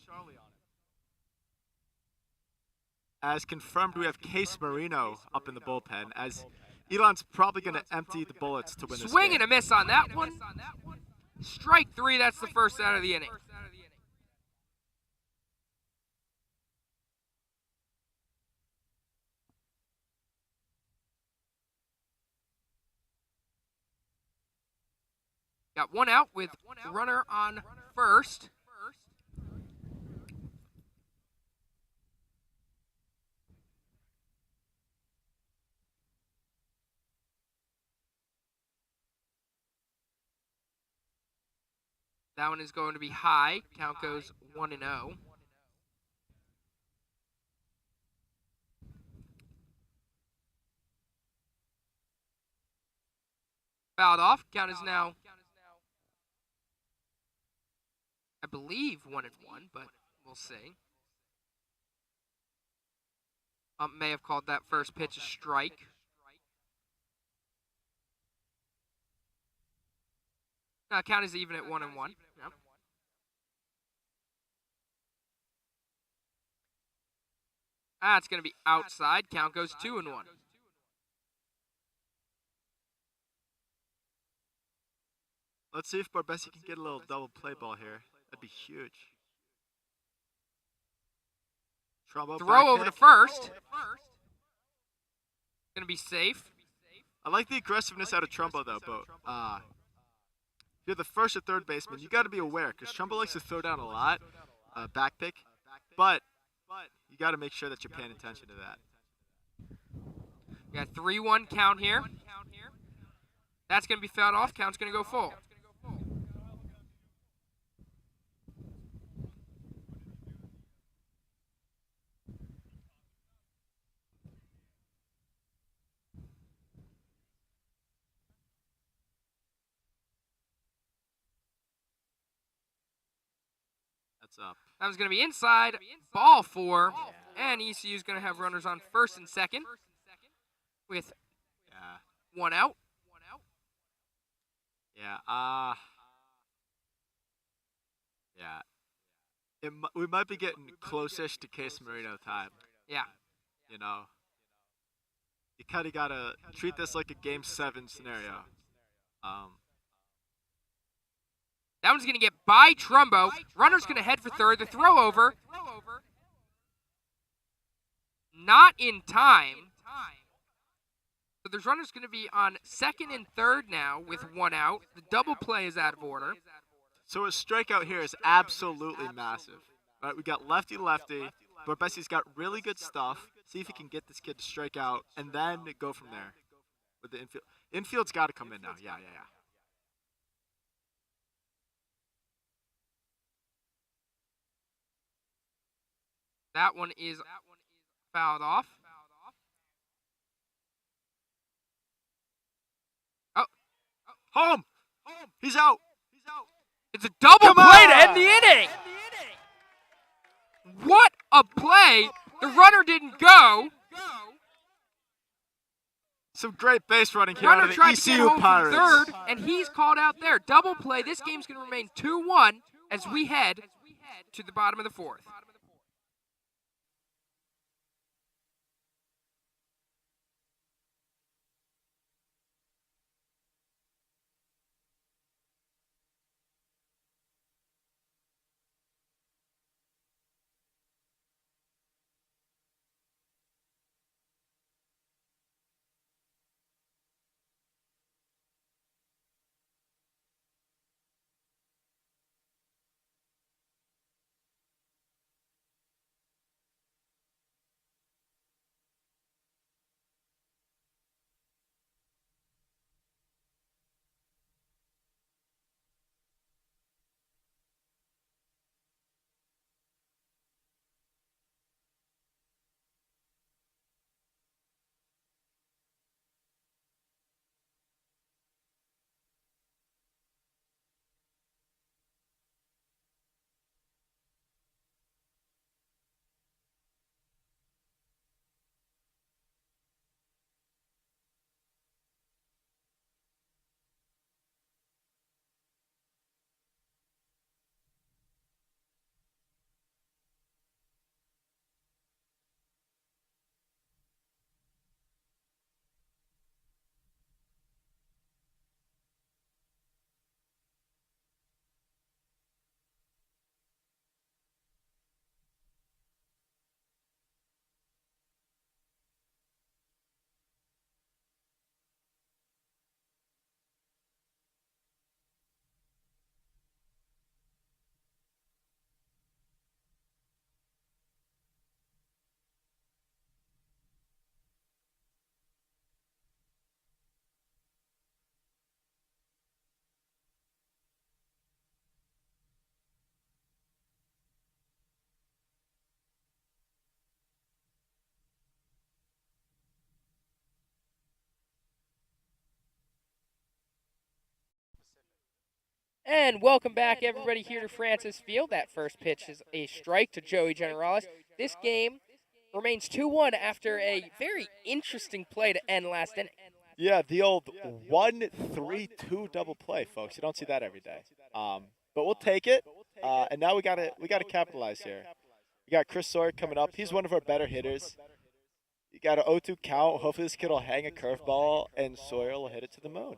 As confirmed, we have Case Marino up in the bullpen, as Elon's probably going to empty the bullets to win this Swing game. and a miss on that one. Strike 3, that's the first out of the inning. Got 1 out with runner on first. That one is going to be high. Count goes 1-0. Fouled off. Count is now, I believe, 1-1, but we'll see. May have called that first pitch a strike. Count is even at 1-1. Yep. It's going to be outside. Count goes 2-1. Let's see if Barbesi can get a little double play ball here. That'd be huge. Throw over to first. Going to be safe. I like the aggressiveness out of Trumbo, though, but if you're the first or third baseman, you got to be aware, because Trumbo likes to throw down a lot, back pick, but you got to make sure that you're paying attention to that. We got 3-1 count here. That's going to be fouled off. Count's going to go full. That's up. That was going to be inside. Ball 4. And ECU is going to have runners on first and second with 1 out. Yeah. We might be getting close-ish to Case Marino time. Yeah. You know, you kind of got to treat this like a Game 7 scenario. That one's going to get by Trumbo. Runner's going to head for third. The throw over. Not in time. So there's runners going to be on second and third now with 1 out. The double play is out of order. So a strikeout here is absolutely massive. All right, we got lefty-lefty. Barbesi's got really good stuff. See if he can get this kid to strike out and then go from there with the infield. Infield's got to come in now. Yeah. That one is fouled off. Home! He's out! It's a double play to end the inning! What a play! The runner didn't go. Some great base running here Runner out of the tried to get ECU home Pirates. from third, and he's called out there. Double play. This game's going to remain 2-1 as we head to the bottom of the fourth. And welcome back, everybody, here to Francis Field. That first pitch is a strike to Joey Generales. This game remains 2-1 after a very interesting play to end last inning. Yeah, the old 1-3-2 double play, folks. You don't see that every day. But we'll take it. And now we gotta capitalize here. We got Chris Sawyer coming up. He's one of our better hitters. You got an 0-2 count. Hopefully this kid will hang a curveball and Sawyer will hit it to the moon.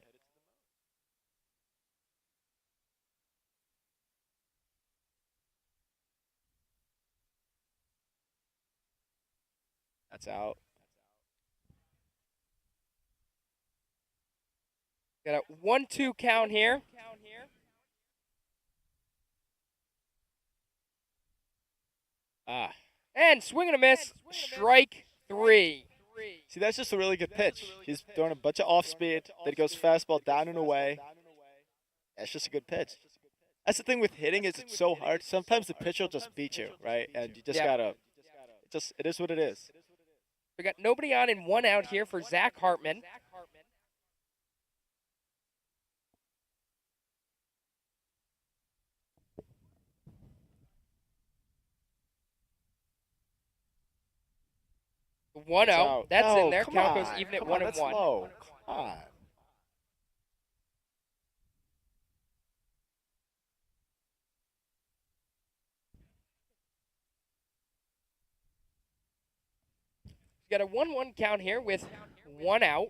That's out. Got a 1-2 count here. And swing and a miss, strike 3. See, that's just a really good pitch. He's throwing a bunch of off speed. Then he goes fastball down and away. That's just a good pitch. That's the thing with hitting is it's so hard. Sometimes the pitcher will just beat you, right? And you just gotta. It is what it is. We got nobody on and 1 out here for Zach Hartman. One out. That's in there. Count goes even at 1-1. That's low. Come on. You got a 1-1 count here with 1 out.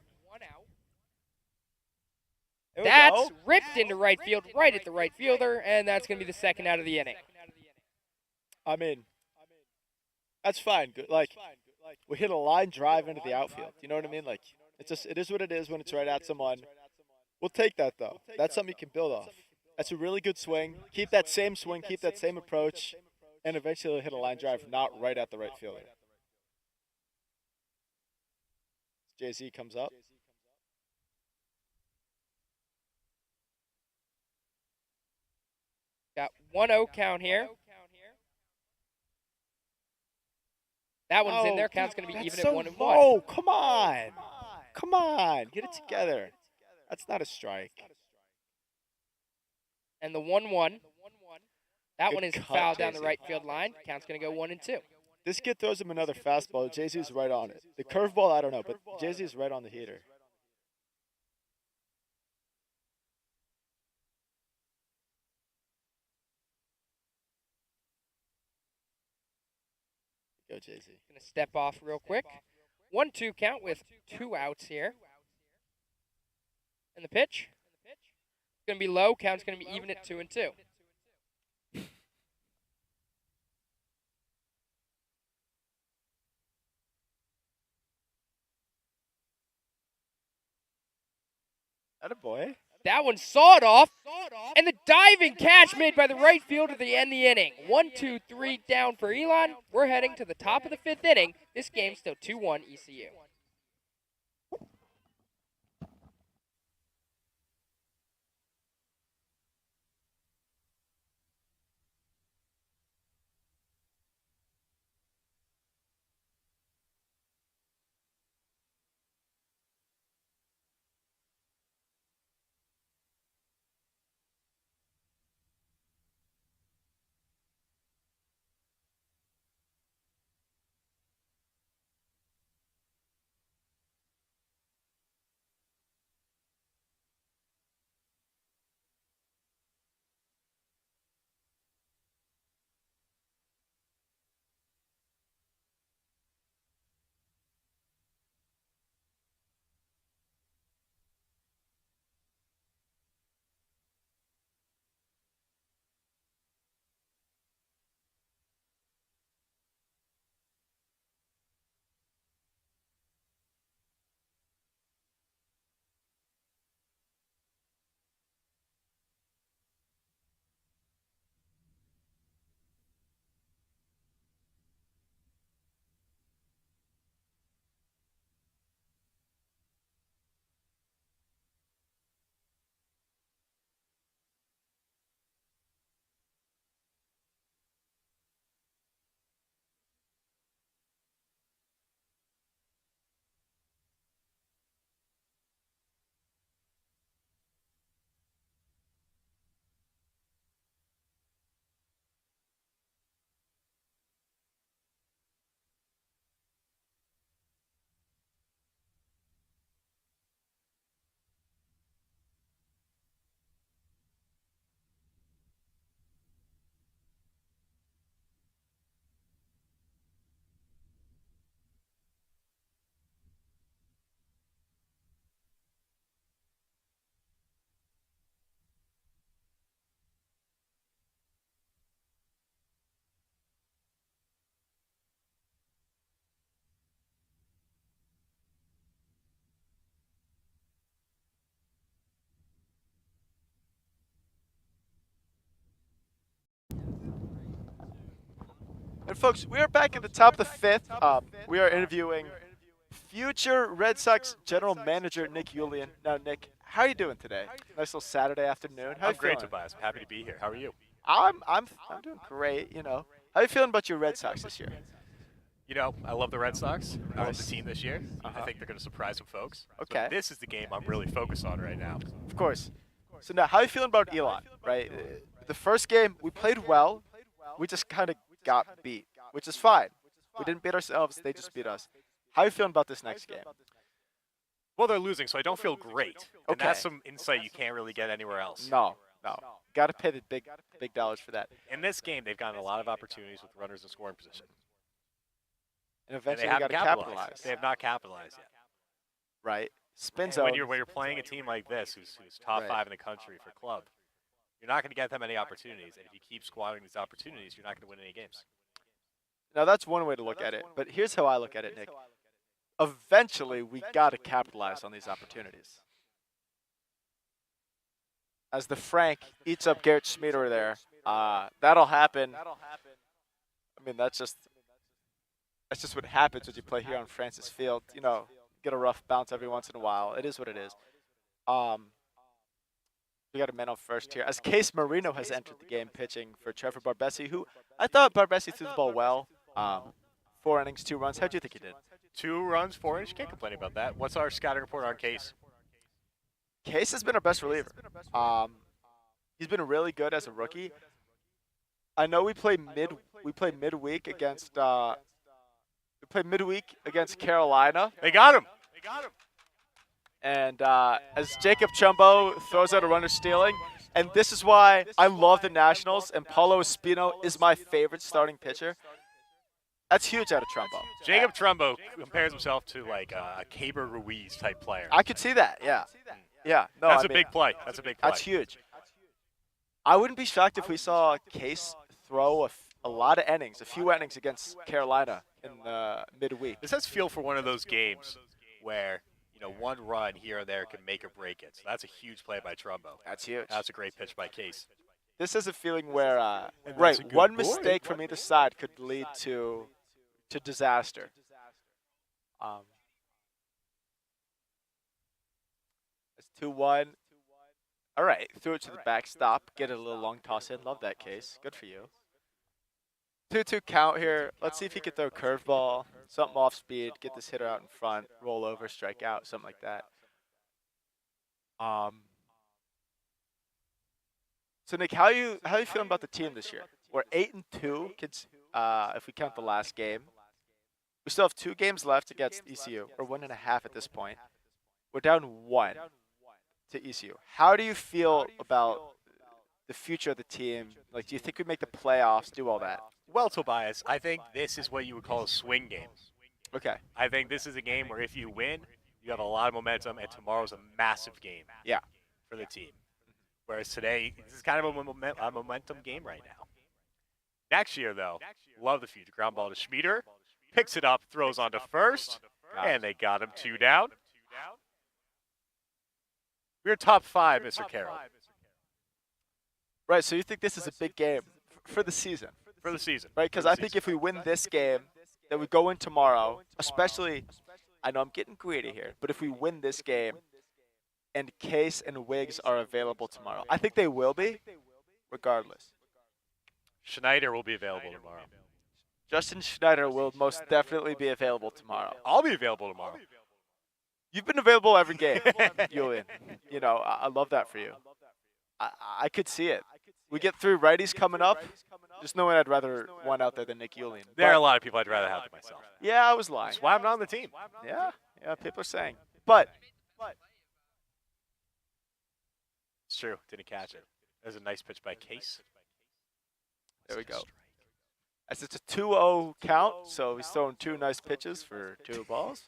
That's ripped into right field, right at the right fielder, and that's going to be the second out of the inning. I mean, that's fine. Good. Like, we hit a line drive into the outfield. You know what I mean? Like, it is what it is when it's right at someone. We'll take that, though. That's something you can build off. That's a really good swing. Keep that same swing, keep that same approach, and eventually hit a line drive not right at the right fielder. Jay-Z comes up. Got 1-0 count here. That one's in there. Count's going to be even at 1-1. Oh, come on. Come on. Get it together. That's not a strike. And the 1-1. That one is fouled down the right field line. Count's going to go 1-2. This kid throws him another fastball. Jay-Z's right on it. The curveball, I don't know, but Jay-Z's right on the heater. Go, Jay-Z. Going to step off real quick. 1-2 count with 2 outs here. And the pitch. It's going to be low. Count's going to be even at 2-2. Attaboy. That one sawed off. And the diving catch made by the right fielder to end the inning. 1-2-3 down for Elon. We're heading to the top of the 5th inning. This game's still 2-1 ECU. And folks, we are back at the top of the fifth. We are interviewing future Red Sox general manager Nick Eucb. Now, Nick, how are you doing today? Nice little Saturday afternoon. How are I'm you great, feeling? Tobias. I'm happy to be here. How are you? I'm doing great. How are you feeling about your Red Sox this year? You know, I love the Red Sox. I love the Nice. team this year. I Uh-huh. think they're going to surprise some folks. Okay. But this is the game I'm really focused on right now. Of course. So now, how are you feeling about Elon? Right. The first game we played well. We just kind of got beat, which is fine. We didn't beat ourselves. They just beat us. How are you feeling about this next game? Well, they're losing, so I don't feel great. And Okay. that's some insight you can't really get anywhere else. No. Got to pay the big dollars for that. In this game, they've gotten a lot of opportunities with runners in scoring position. And And eventually they got haven't to capitalized. capitalize. They have not capitalized yet. Right. Spin And zone. when you're playing a team like this, who's top Right. 5 in the country for club, you're not going to get that many opportunities. And if you keep squandering these opportunities, you're not going to win any games. Now that's one way to look at it. But here's how I look at it, Nick. Eventually, we got to capitalize on these opportunities. As the Frank eats up Garrett Schmieder there, that'll happen. I mean, that's just what happens when you play here on Francis Field. Get a rough bounce every once in a while. It is what it is. We got a man on first here. As Case Marino has entered the game pitching for Trevor Barbesi, who I thought Barbesi threw the ball well. 4 innings, 2 runs. How do you think he did? 2 runs, 4 innings. You can't complain about that. What's our scouting report on Case? Case has been our best reliever. He's been really good as a rookie. I know we played midweek against Carolina. They got him. And as Jacob Chumbo throws out a runner stealing, and this is why I love the Nationals, and Paulo Espino is my favorite starting pitcher. That's huge out of Trumbo. Jacob Trumbo compares himself to like a Caber Ruiz type player. I could see that, yeah. Yeah, no, That's I a mean, big play. That's a big play. That's huge. I wouldn't be shocked if we saw Case throw a lot of innings, a few innings against Carolina in the midweek. This has feel for one of those games where, one run here or there can make or break it. So that's a huge play by Trumbo. That's huge. That's a great pitch by Case. This is a feeling where, that's a good one boy. mistake from either side could lead to disaster. It's 2-1. All right, threw it to the backstop. Get a little long toss in. Love that Case. Good for you. 2-2 count here. Let's see if he can throw a curveball, something off speed, get this hitter out in front, roll over, strike out, something like that. So Nick, how are you feeling about the team this year? We're 8-2, if we count the last game. We still have 2 games left against ECU, or 1.5 at this point. We're down 1 to ECU. How do you feel about the future of the team? Like, do you think we make the playoffs, do all that? Well, Tobias, I think this is what you would call a swing game. Okay. I think this is a game where if you win, you have a lot of momentum, and tomorrow's a massive game. Yeah. For the team. Whereas today, this is kind of a momentum game right now. Next year, though, love the future. Ground ball to Schmieder, picks it up, throws onto first, and they got him 2 down. We're top 5, Mr. Carroll. Right, so you think this is a big game for the season? For the season. Right, because I think if we win this game, then we go in tomorrow, especially, I know I'm getting greedy here, but if we win this game and Case and Wiggs are available tomorrow, I think they will be, regardless. Schneider will be available tomorrow. Justin Schneider will most definitely be available tomorrow. I'll be available tomorrow. You've been available every game, Julian. I love that for you. I could see it. We get 3 righties coming up. There's no one I'd rather want out there than Nick Julian. There are a lot of people I'd rather have than myself. Yeah, I was lying. That's why I'm not on the team. Yeah, people are saying. But It's true. Didn't catch it. There's a nice pitch by Case. there we go. As it's a 2-0 count, so he's throwing 2 nice pitches for 2 balls.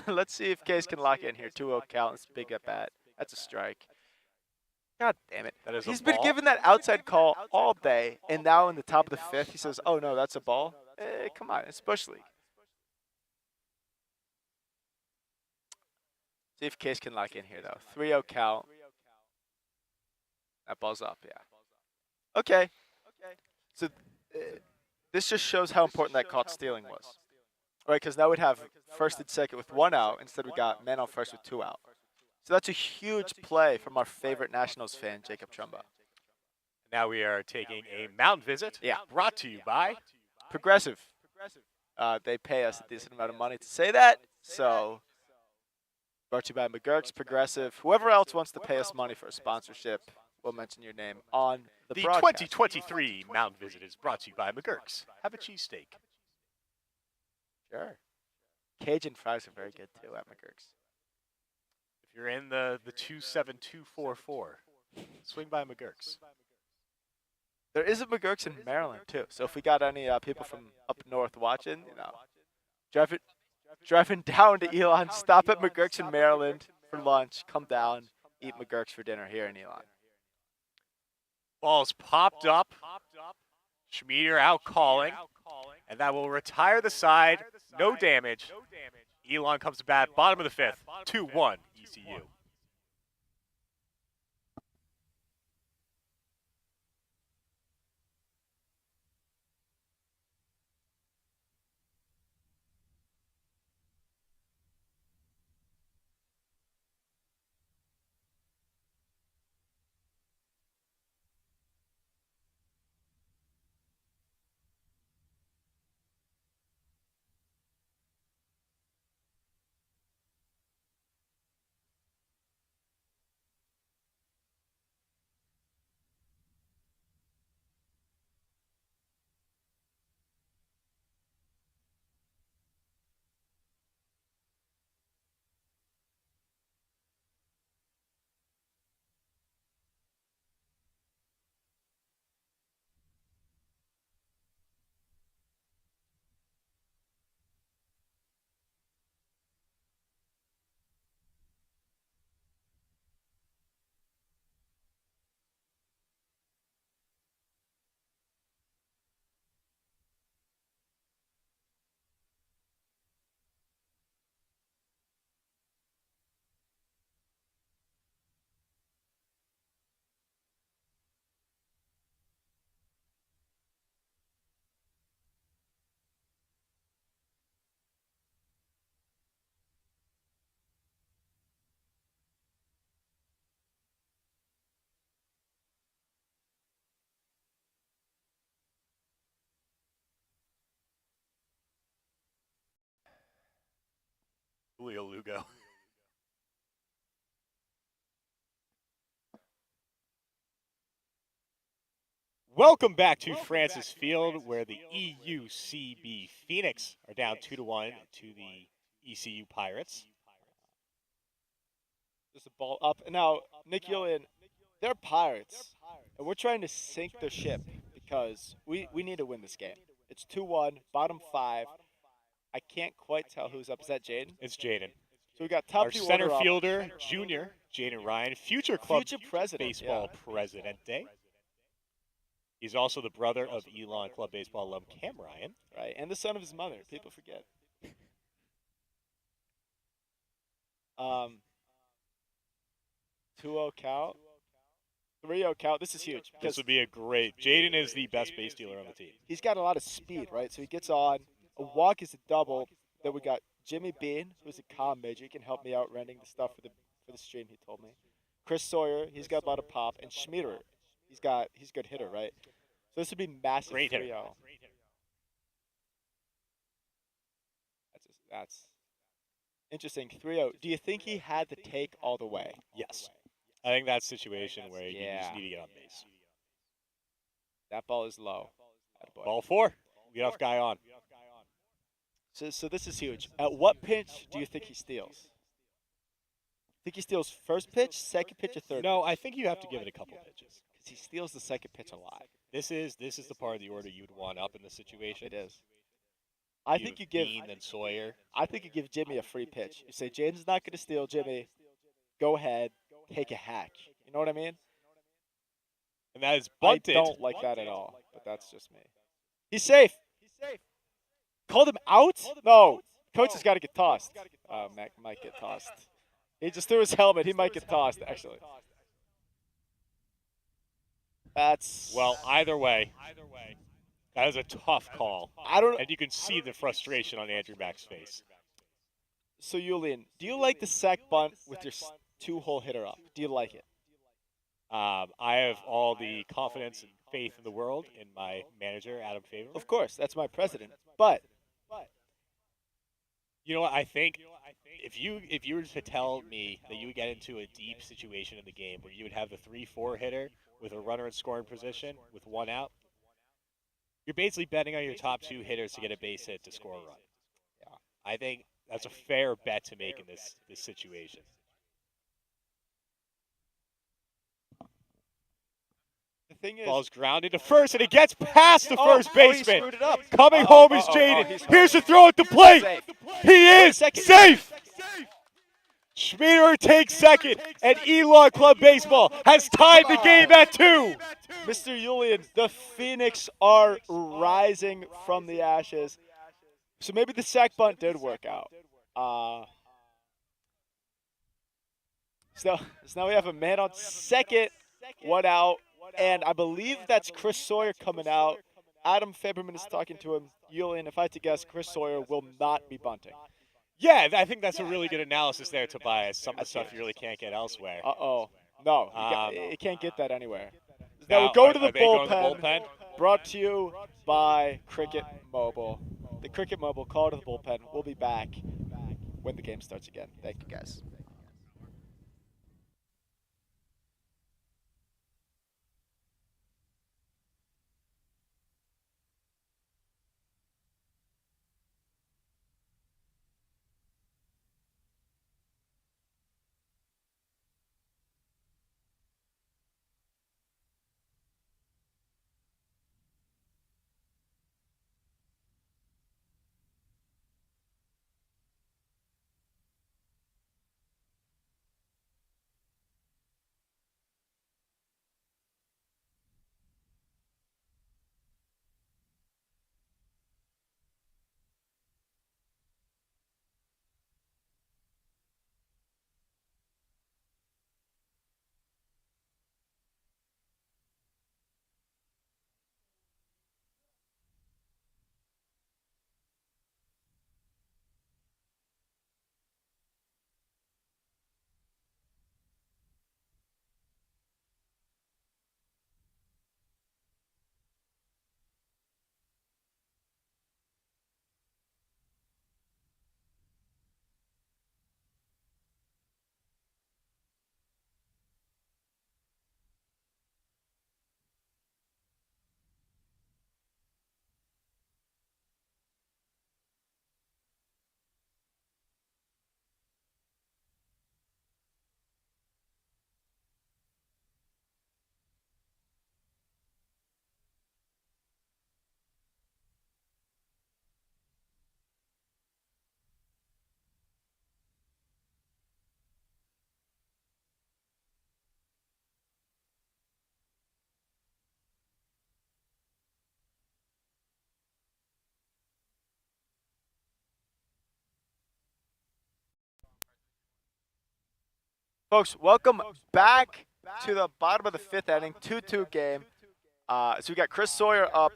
Let's see if Case can lock in here. 2-0 count. It's a big at bat. That's a strike. God damn it. That is a He's been ball? given that outside call all day, and now in the top of the 5th, he says, oh, no, that's a ball. Come on. It's Bush League. See if Case can lock in here, though. 3-0 count. That ball's up, yeah. Okay. So this just shows how important that caught stealing was. Right, because now we'd have first and second with 1 out. Instead, we got man on first with 2 out. So that's a huge play from our favorite Nationals fan, Jacob Trumbo. Now we are taking a mound visit. Yeah. Brought to you by Progressive. They pay us a decent amount of money to say that. So, brought to you by McGurk's, Progressive. Whoever else wants to pay us money for a sponsorship, we'll mention your name on the broadcast. 2023 mound visit is brought to you by McGurk's. Have a cheesesteak. Sure. Cajun fries are very good, too, at McGurk's. If you're in the 27244, swing by McGurk's. There is a McGurk's in Maryland, too. So if we got any people from up north watching, driving down to Elon, stop at McGurk's in Maryland for lunch, come down, eat McGurk's for dinner here in Elon. Ball's popped up. Schmieder out calling. And that will retire the side. No damage. Elon comes to bat, bottom of the fifth. 2-1 ECU. Julio Lugo. Welcome back to Francis Field, where the EUCB Phoenix are down 2-1 to the ECU Pirates. Just a ball up. Now, Nick Julian, they're Pirates, and we're trying to sink their ship because we need to win this game. It's 2-1, bottom 5. I can't quite tell who's up. Is that Jaden? It's Jaden. So we got top Our two center order fielder, junior, Jaden Ryan, future club president, baseball presidente. He's also the brother of Elon Club Baseball alum Cam Ryan. Right, and the son of his mother. People forget. 2-0 count. 3-0 count. This is huge. This would be a great. Jaden is the best base stealer on the team. He's got a lot of speed, right? So he gets on. A walk is a double. Then we got Jimmy Bean, who's a comm major. He can help me out renting the stuff for the stream, he told me. Chris Sawyer, he's got a lot of pop. And Schmieder, he's a good hitter, right? So this would be massive. Great 3-0. hitter. That's interesting. 3-0. Do you think he had the take all the way? Yes. I think that's a situation where you just need to get on base. That ball is low. Ball 4. Get off guy on. So this is huge. At what pitch do you think he steals? Think he steals first pitch, second pitch, or third? No, I think you have to give it a couple pitches. Because he steals the second pitch a lot. This is the part of the order you'd want up in this situation. It is. I think you give Bean and Sawyer. I think you give Jimmy a free pitch. You say Jaden's not going to steal. Jimmy, go ahead, take a hack. You know what I mean? And that is bunted. I don't like that at all, but that's just me. He's safe. Called him out? No. Coach has got to get tossed. Mac might get tossed. He just threw his helmet. He might get tossed, actually. That's... Well, either way. That is a tough call. And you can see the frustration on Andrew Mack's face. So, Julian, do you like the sack bunt with your 2-hole hitter up? Do you like it? I have all the confidence and faith in the world in my manager, Adam Faber. Of course, that's my president. But you know what? I think if you were to tell me that you would get into a deep situation in the game where you would have the 3-4 hitter with a runner in scoring position with 1 out, you're basically betting on your top 2 hitters to get a base hit to score a run. Yeah, I think that's a fair bet to make in this situation. the thing is, Ball's grounded to first, and it gets past the first he baseman. screwed it up. Coming home is Jaden. Here's the the throw at the plate. Safe. He is safe. Schmieder takes second, and Elon Club Baseball has tied the game at 2. Mr. Julian, the Phoenix are rising from the ashes. So maybe the sack bunt did work out. So now we have a man on second, 1 out, and I believe that's Chris Sawyer coming out. Adam Faberman is talking to him. Julian, if I had to guess, Chris Sawyer will not be bunting. Yeah, I think that's a really good analysis there, Tobias. Some of the stuff you really can't get elsewhere. No, you can't get that anywhere. Now, Now we'll go to the are they going to the bullpen. Brought to you by Cricket Mobile. The Cricket Mobile call to the bullpen. We'll be back when the game starts again. Thank you, guys. Folks, welcome back to the bottom of the 5th inning, 2-2 game. So we got Chris Sawyer up,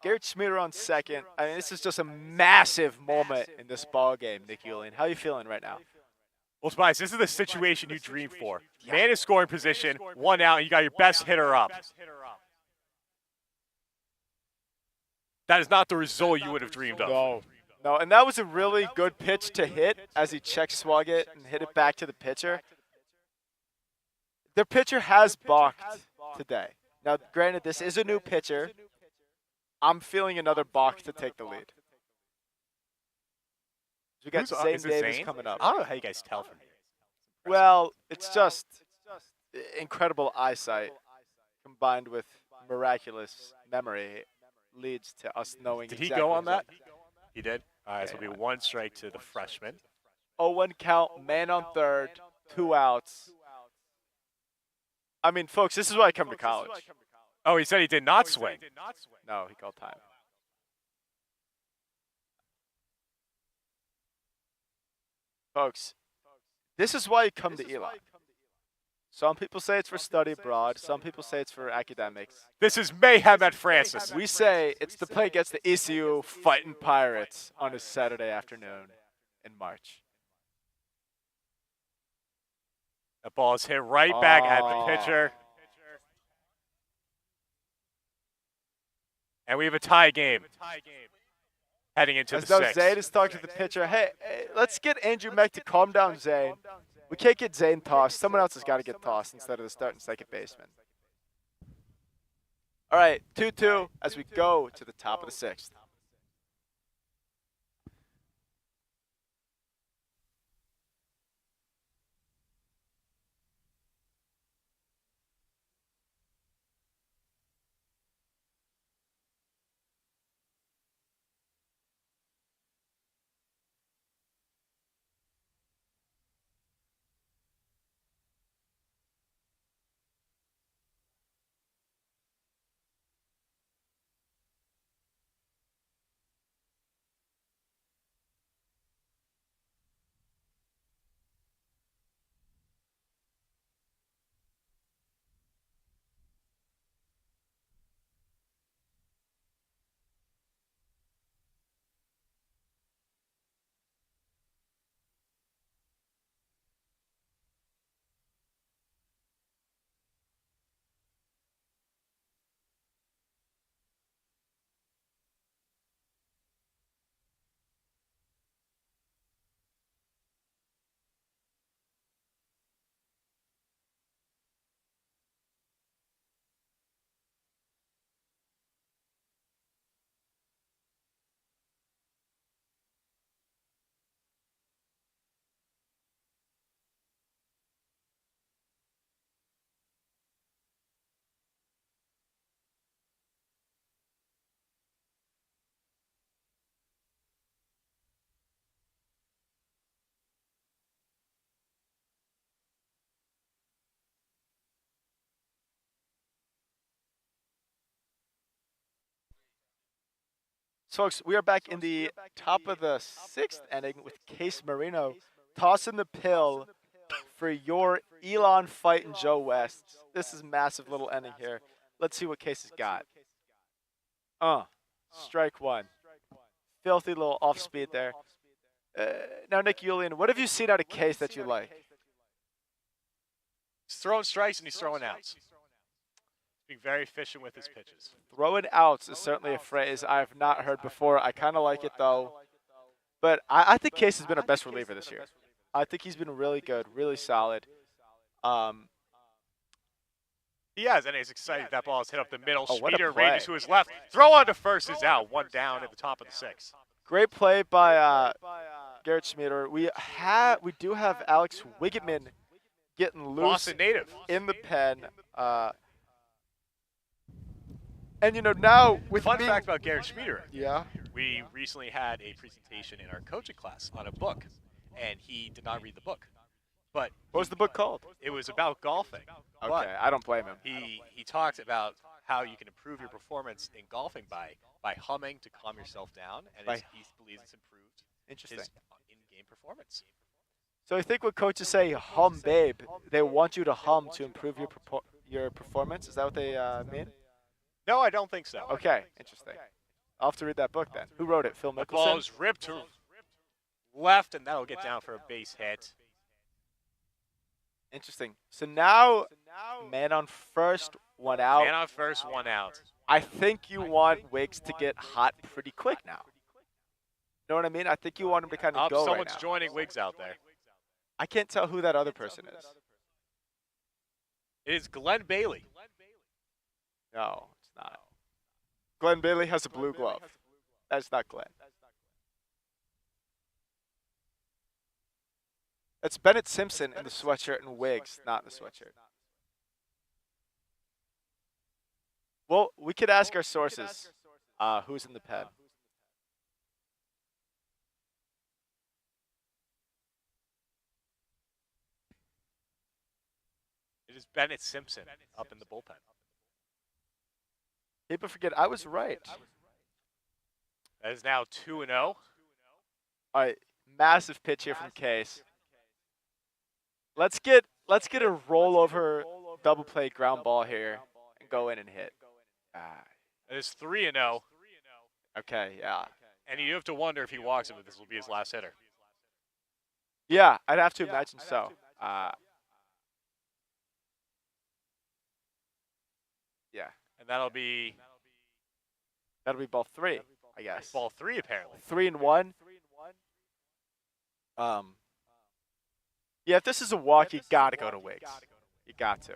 Garrett Schmieder on second. I mean, this is just a massive moment in this ball game, Nick Julian. How are you feeling right now? Well, Spice, this is the situation you dream for. Man in scoring position, 1 out, and you got your best hitter up. That is not the result you would have dreamed of. No, and that was a really good pitch to hit as he check swung it and hit it back to the pitcher. The pitcher has balked today. Now, granted, this is a new pitcher. I'm feeling another balk to take the lead. We got Zane Davis coming up. I don't know how you guys tell from here. Well, it's just incredible eyesight combined with miraculous memory leads to us knowing Did exactly. He go on that? He did? All right, so it'll be 1 strike to the freshman. 0-1 count, man on third, 2 outs. I mean, folks, this is why I come to college. Oh, he said he did not swing. No, he called time. Folks, this is why you come to Elon. Some people say it's for study abroad. Some people say it's for academics. This is mayhem at Francis. We say it's to play against the ECU Fighting Pirates on a Saturday afternoon in March. The ball is hit right back at the pitcher. And we have a tie game heading into As the though sixth. Zane is talking to the pitcher. Hey, let's get Andrew Meck to calm down Zane. We can't get Zane tossed. Someone else has got to get tossed instead of the starting second baseman. All right, 2-2 as we go to the top of the sixth. So, folks, we are back in the top of the sixth inning with Case Marino tossing the pill for your Elon fighting Joe West. This is massive little inning here. Let's see what Case has got. Strike one. Filthy little off speed there. Now, Nick Julian, what have you seen out of Case that you like? He's throwing strikes and he's throwing outs. Being very efficient with his pitches. Throwing outs is certainly a phrase I have not heard before. I kind of like it, though. But I think Case has been our best reliever this year. I think he's been really good, really solid. He has, and he's excited that ball is hit up the middle. What a Schmieder play. ranges to his left. Throw on to first is out. One down at the top of the sixth. Great play by Garrett Schmieder. We do have Alex Wiggitman getting loose Boston native. in the pen. And, you know, now with Fun being, fact about Garrett Schmieder. Yeah. We recently had a presentation in our coaching class on a book, and he did not read the book. But What was the book called? it was about golfing. Okay, But I don't blame him. he talked about how you can improve your performance in golfing by humming to calm yourself down, and he believes it's improved Interesting. his in-game performance. So I think when coaches say hum babe, they want you to hum to improve your performance. Is that what they mean? No, I don't think so. Okay, interesting. I'll have to read that book then. Who wrote it? Phil The Mickelson? ball is ripped to left, and that'll get down for a base hit. Interesting. So now, man on first, one out. Man on first, one out. I think you want Wiggs to get hot pretty quick now. You know what I mean? I think you want him to kind of go right Someone's now. joining Wiggs out there. I can't tell who that other person is. It is Glenn Bailey. No, it's not. Glenn Bailey has a blue glove. That's not Glenn. It's Bennett Simpson in the sweatshirt and Wiggs, not in the sweatshirt. Well, we could ask our sources who's in the pen. It is Bennett Simpson up in the bullpen. People forget, I was right. That is now 2-0. All right, massive pitch here from Case. Let's get let's get a rollover double play ground ball here and go in and hit. It's 3-0. Okay, yeah. And you have to wonder if he walks him, if this will be his last hitter. Yeah, I'd have to imagine so. Yeah. And that'll be ball 3, I guess. ball 3, apparently. 3 and 1. Yeah, if this is a walk, you gotta go to Wiggs. You got to.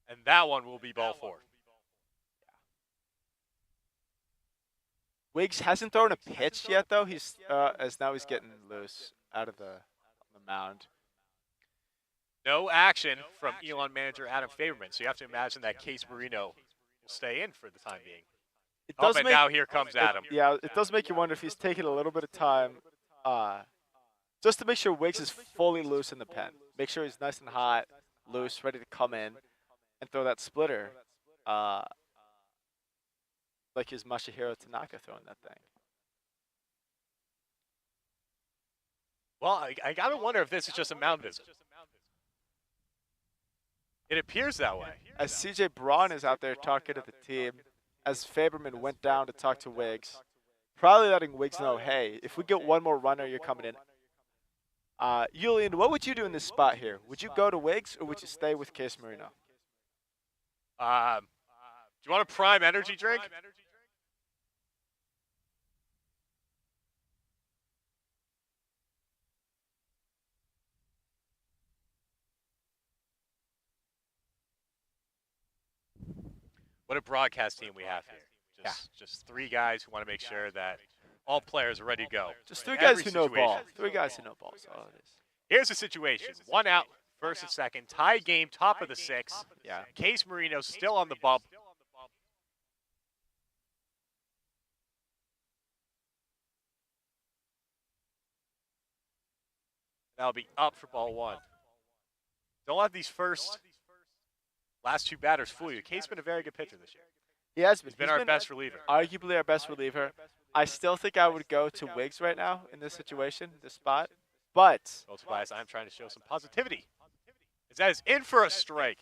And that one will be ball 4. Wiggs hasn't thrown a pitch yet, though. He's as now he's getting loose out of the mound. No action from Elon manager Adam Faberman, so you have to imagine that Case Marino will stay in for the time being. And now here comes Adam. Yeah, it does make you wonder if he's taking a little bit of time just to make sure Wiggs is fully loose in the pen. Make sure he's nice and hot, loose, ready to come in and throw that splitter like his Masahiro Tanaka throwing that thing. Well, I got to wonder if this is just a mound visit. It appears that way. As CJ Braun is out there talking to the team, as Faberman went down to talk to Wiggs, probably letting Wiggs know, hey, if we get one more runner, you're coming in. Julian, what would you do in this spot here? Would you go to Wiggs or would you stay with Case Marino? Do you want a prime energy drink? What a broadcast team we have here. Just 3 guys who want to make sure that all players are ready to go. Just 3 guys who know ball. 3 guys who know ball. That's all it is. Here's the situation. 1 out, first and second. Tie game, top of the 6th. Yeah. Case Marino still on the bump. That'll be up for ball 1. Don't let these last 2 batters fool you. Case's been a very good pitcher this year. He has been. He's been our best reliever. Arguably our best reliever. I still think I would go to Wiggs right now in this situation, this spot. But I'm trying to show some positivity. That is in for a strike.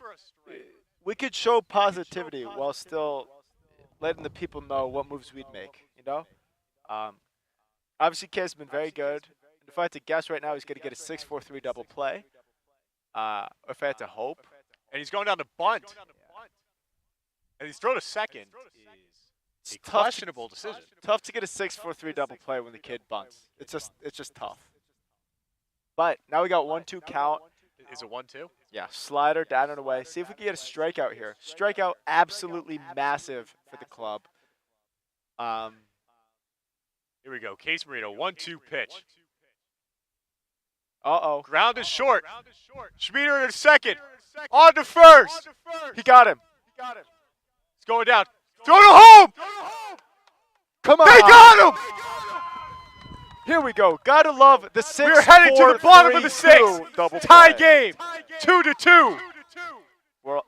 We could show positivity while still letting the people know what moves we'd make, you know? Obviously, Case has been very good. If I had to guess right now, he's going to get a 6-4-3 double play. If I had to hope. And he's going down to bunt. And he's thrown to second. It's a questionable decision. Tough to get a 6-4-3 double play when the kid bunts. It's just tough. But now we got 1-2 count. Is it 1-2? Yeah, slider down and away. See if we can get a strikeout here. Strikeout absolutely massive for the club. Here we go. Case Marino, 1-2 pitch. Uh-oh. Ground is short. Schmieder in second. On to first. He got him. It's going down. Throw to home. Come on. They got him. Here we go. Gotta love the 6. We're heading to the bottom of the 6th. Double tie play. game. 2-2. We're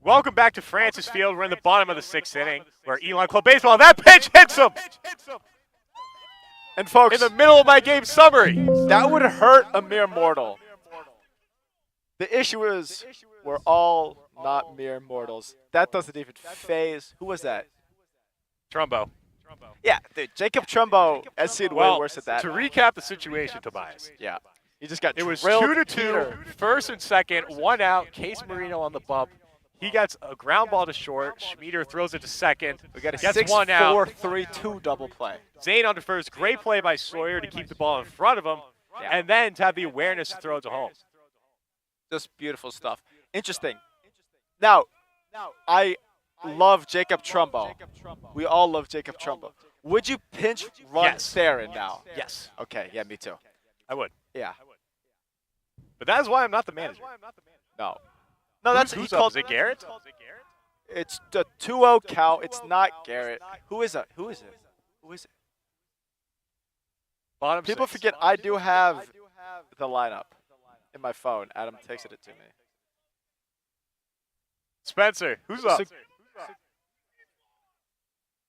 Welcome back to Francis Field. We're in the bottom of the 6th inning where Elon Club Baseball, that pitch hits him! And folks, In the middle of my game summary. that would hurt a mere mortal. The issue is we're all not mere mortals. That doesn't even phase. Who was that? Trumbo. Yeah, dude, Jacob Trumbo has seen way worse at that. To recap the situation, Tobias. Yeah. He just got It was drilled 2-2, Peter. first and second, 1 out. Case Marino on the bump. He gets a ground ball to short. Schmieder throws it to second. We got a gets 1 out. 6-4-3-2 double play. Zane on to first. Great play by Sawyer to keep the ball in front of him, and then to have the awareness to throw it to home. Just beautiful stuff. Interesting. Now, I love Jacob Trumbo. We all love Jacob Trumbo. Would you pinch run Yes. Theron now? Yes, Okay, yeah, me too. I would. Yeah. But that is why I'm not the manager. No. No, that's Who's he up? called. Is it Garrett? It's the 2-0 count. It's not Garrett. Who is it? Who is it? Who is it? Bottom People 6. forget I do have the lineup in my phone. Adam texted it to me. Spencer, who's up? So-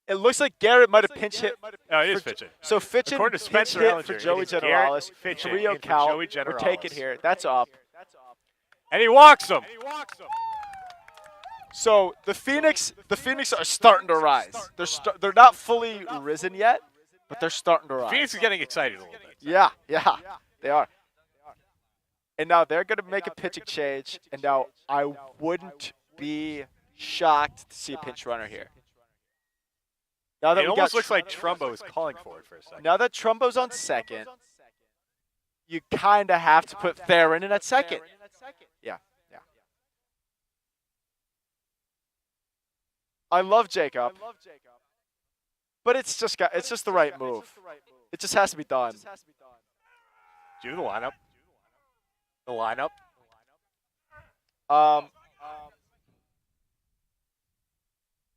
It looks like Garrett might have pinch hit. Oh, he is for- pitching. So Fitchin According to pinch Spencer hit Ellinger, for it Joey is Garrett Generalis. Fitchin 3-0 in for count. Joey We're taking Generalis. here. That's up. And he walks him. So the Phoenix are starting to rise. They're not fully risen yet, but they're starting to rise. Phoenix is getting excited a little bit. Yeah, they are. And now they're going to make a pitching change, and now I wouldn't be shocked to see a pinch runner here. Now that It we almost got looks like Trumbo is calling for it for a second. now that Trumbo's on second, you kind of have to put Theron in at second. Yeah. I love Jacob, but it's just the right move. It just has to be done. Do the lineup. The lineup.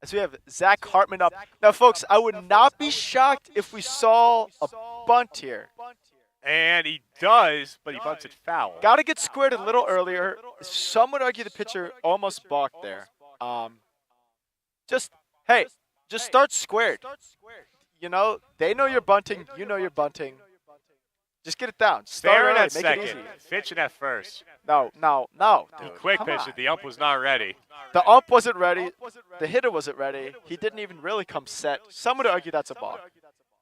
So we have Zach Hartman up. Now, folks, I would not be shocked if we saw a bunt here. And he does, but he bunts it foul. Got to get squared a little earlier. Some would argue the pitcher almost balked there. Just start squared. You know, they know you're bunting. You know you're bunting. Just get it down. Start Theron early. at Make second. it easy. Fitchin at first. No. He Dude, quick come pitched on. it. The ump was not ready. The ump wasn't ready. The hitter wasn't ready. He didn't even really come set. Some would argue that's a balk.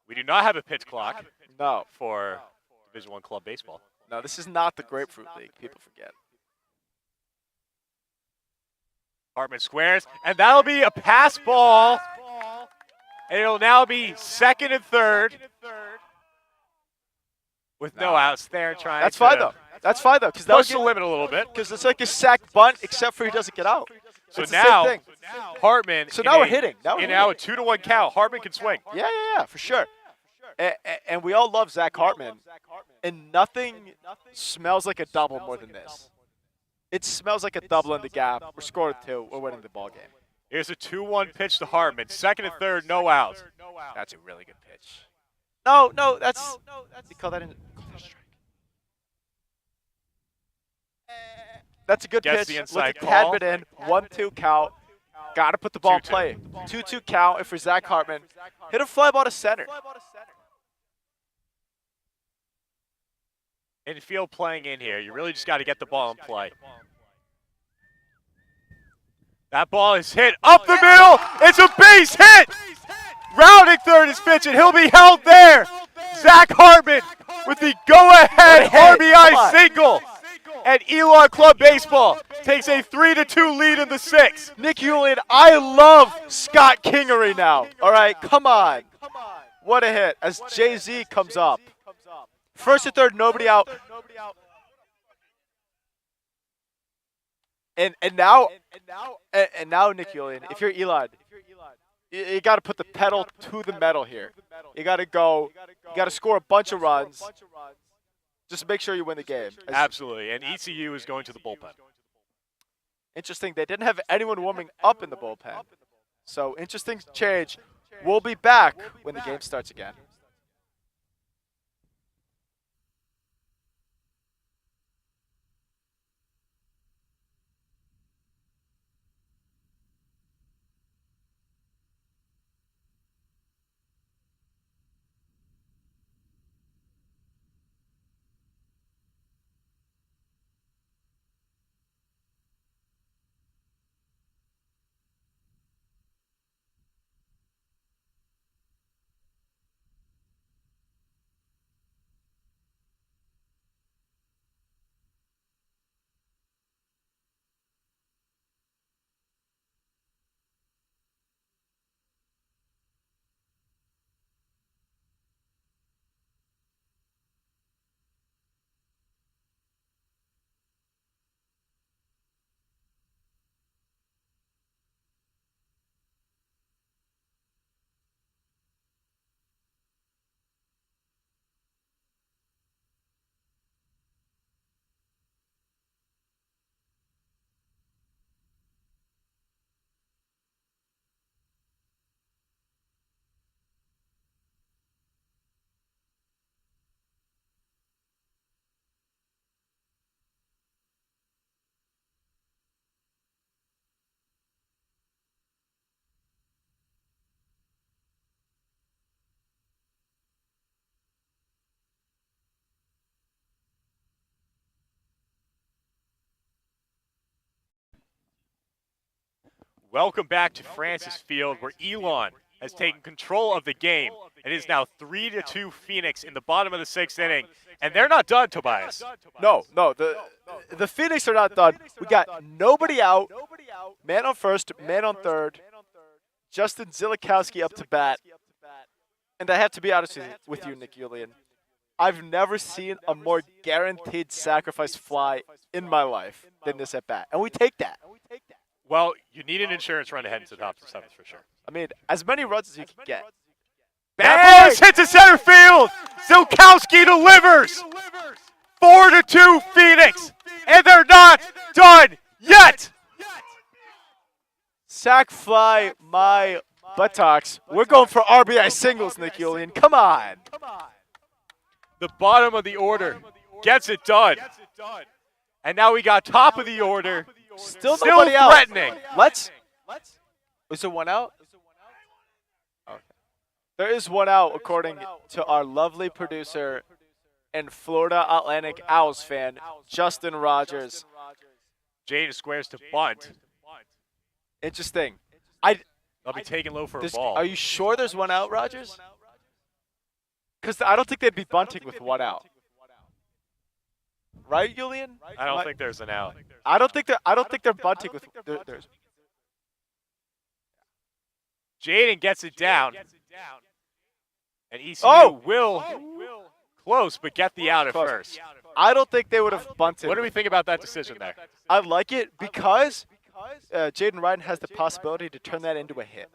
We do not have a pitch clock No. for Division I Club Baseball. No, this is not the Grapefruit League. People forget. Hartman squares, and that'll be a pass ball. And it'll now be second and third. With no outs there, trying That's to fine, though. That's fine, though, because push the limit a little bit. it's like a sack bunt, except for he doesn't get out. So It's now, the same thing. Hartman. So in now we're a- hitting. Now we're in now a hitting. 2-1 count. Hartman can swing. Yeah, for sure. And we all love Zach Hartman, and nothing smells like a double more than this. It smells like a double in the gap. We're scoring 2. We're winning the ball game. Here's a 2-1 pitch to Hartman. Second and third, no outs. That's a really good pitch. No, that's you call that a strike. That's a good Gets pitch. the inside Look at call. Cadman in. 1-2 count. Got to put the ball in 2-2. play. 2-2 count for Zach Hartman. Hit a fly ball to center. Infield playing in here. You really just got to get the ball in play. That ball is hit up the middle. It's a base hit. Rounding third is pitching. He'll be held there. Zach Hartman with the go-ahead What a hit. Come RBI on. single. And Elon Club Baseball takes a 3-2 lead in the 6th. Nick Julian, I love Scott Kingery now. All right, come on. What a hit as Jay-Z comes up. First and third, nobody out. And now Nick Julian, if you're Elon, you got to put the pedal to the metal here. You got to go. You got to score a bunch of runs. Just make sure you win the game. Absolutely. And ECU is going to the bullpen. Interesting, they didn't have anyone warming up in the bullpen. So interesting change. We'll be back when the game starts again. Welcome back to Francis Field, where Elon has taken control of the game. It is now 3-2 Phoenix in the bottom of the 6th inning, and they're not done, Tobias. No, the Phoenix are not done. We got nobody out. Man on first, man on third. Justin Zilikowski up to bat. And I have to be honest with you, Nick Julian. I've never seen a more guaranteed sacrifice fly in my life than this at bat. And we take that. Well, you need an insurance run to head into the top of the 7th for sure. I mean, as many runs as you can get. That ball is hit to center field. Zilikowski delivers. 4-2 Phoenix. And they're not done yet. Sack fly my buttocks. We're going for RBI singles, Nick Julian. Come on. The bottom of the order gets it done. And now we got top of the order. Still nobody out. Threatening. Let's. Is there one out? Okay. There is one out, according to our lovely producer and Florida Atlantic Owls fan, Justin Rogers. Jaden squares to bunt. Interesting. I'll be taking low for a ball. Are you sure there's one out, Rogers? Because I don't think they'd be bunting with one out. Right, Julian? I don't think there's an out. I don't think they're bunting with. There's. Jaden gets it down. And ECU will close, but get the out at first. I don't think they would have bunted. What do we think about that decision there? I like it because Jaden Ryan has the possibility to turn that into a hit.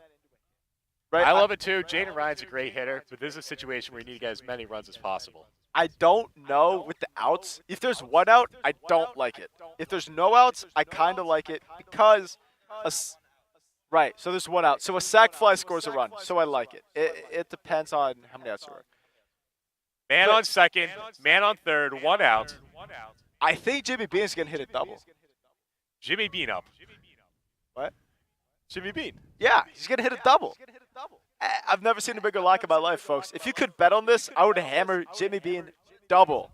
Right? I love it too. Jaden Ryan's a great hitter, but this is a situation where you need to get as many runs as possible. I don't know with the outs. If there's one out, I don't like it. If there's no outs, I kind of like it because right, so there's one out. So a sac fly scores a run, so I like it. It depends on how many outs there are. Man on second, man on third, one out. I think Jimmy Bean's going to hit a double. Jimmy Bean up. What? Jimmy Bean. Yeah, he's going to hit a double. I've never seen a bigger lock in my life, folks. If you could bet on this, I would hammer Jimmy Bean double.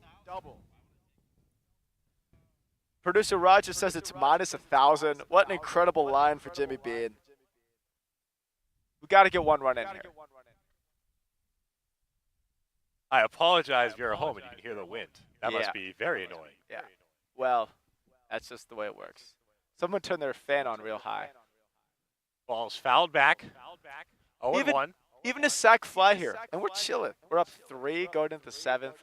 Producer Roger says it's minus 1,000. What an incredible line for Jimmy Bean. We got to get one run in here. I apologize if you're at home and you can hear the wind. That must Yeah. be very annoying. Yeah. Well, that's just the way it works. Someone turn their fan on real high. Ball's fouled back. 0-1. Even a sac fly here, and we're chilling. We're up 3 going into the 7th.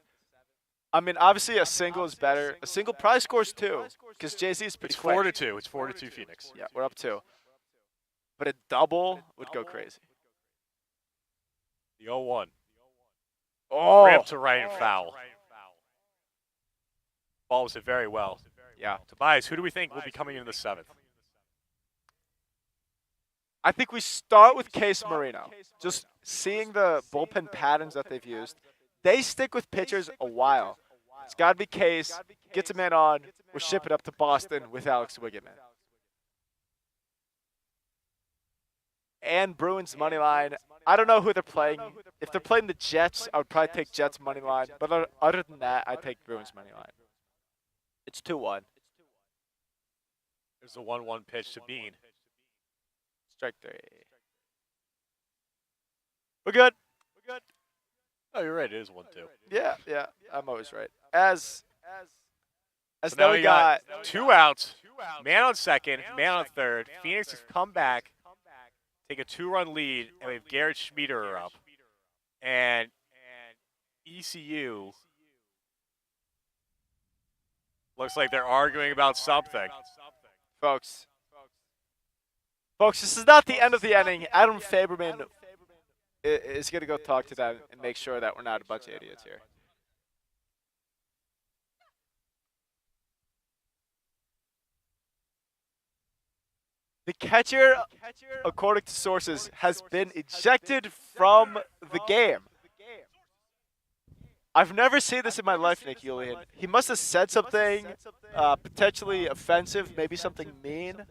I mean, obviously a single is better. A single probably scores 2 because JZ's pretty It's quick. 4-2. It's 4-2 Phoenix. Yeah, we're up 2. But a double would go crazy. The 0-1. Oh, Rip to right and foul. Ball was hit very well. yeah. Tobias, who do we think will be coming into the 7th? I think we start with Case Marino. Just seeing the bullpen patterns that they've used. They stick with pitchers a while. It's got to be Case. Gets a man on. We'll ship it up to Boston with Alex Wiggman. And Bruins money line. I don't know who they're playing. If they're playing the Jets, I would probably take Jets money line. But other than that, I'd take Bruins money line. It's 2-1. There's a 1-1 pitch to Bean. Strike 3. We're good. Oh, you're right. It is 1-2. Yeah. I'm always right. As So now now we got 2 outs. Man on second, man on third. Phoenix has come back, take a 2-run lead, and we have Garrett Schmiederer up. And ECU looks like they're arguing about something. folks, this is not the end of the inning. Adam Faberman is going to go talk to them and make sure that we're not a bunch of idiots here. The catcher, according to sources, has been ejected from the game. I've never seen this in my life, Nick Julian. He must have said something potentially offensive, maybe something mean.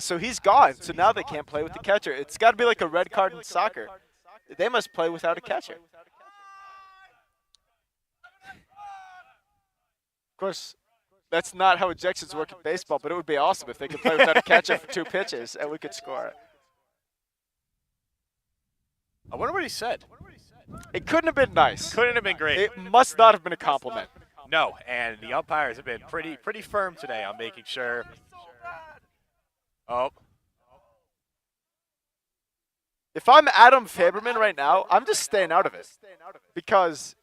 So he's gone. So now they can't play with the catcher. It's got to be like a red card in soccer. They must play without a catcher. Of course, That's not how ejections work in baseball, but it would be awesome if they could play without a catcher for 2 pitches and we could score. I wonder what he said. It couldn't have been nice. Couldn't have been great. It must not have been a compliment. No, and the umpires have been pretty firm today on making sure. Oh. If I'm Adam Faberman right now, I'm just staying out of it. Because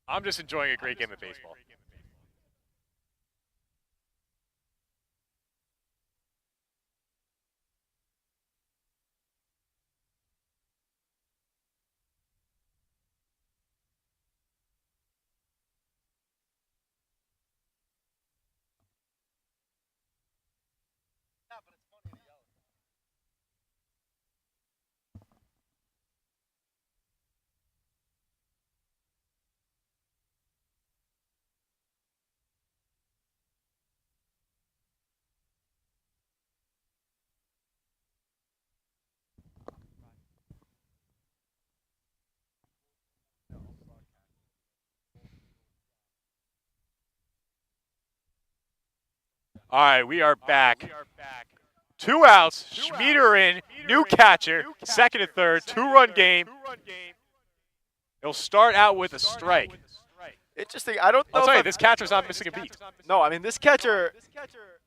I'm just enjoying a great game of baseball. All right, we are back. 2 outs, Schmieder in, new catcher, second and third, 2-run game. He'll start out with a strike. interesting. I don't know. I'll tell you, this catcher's not missing a beat. No, I mean, this catcher,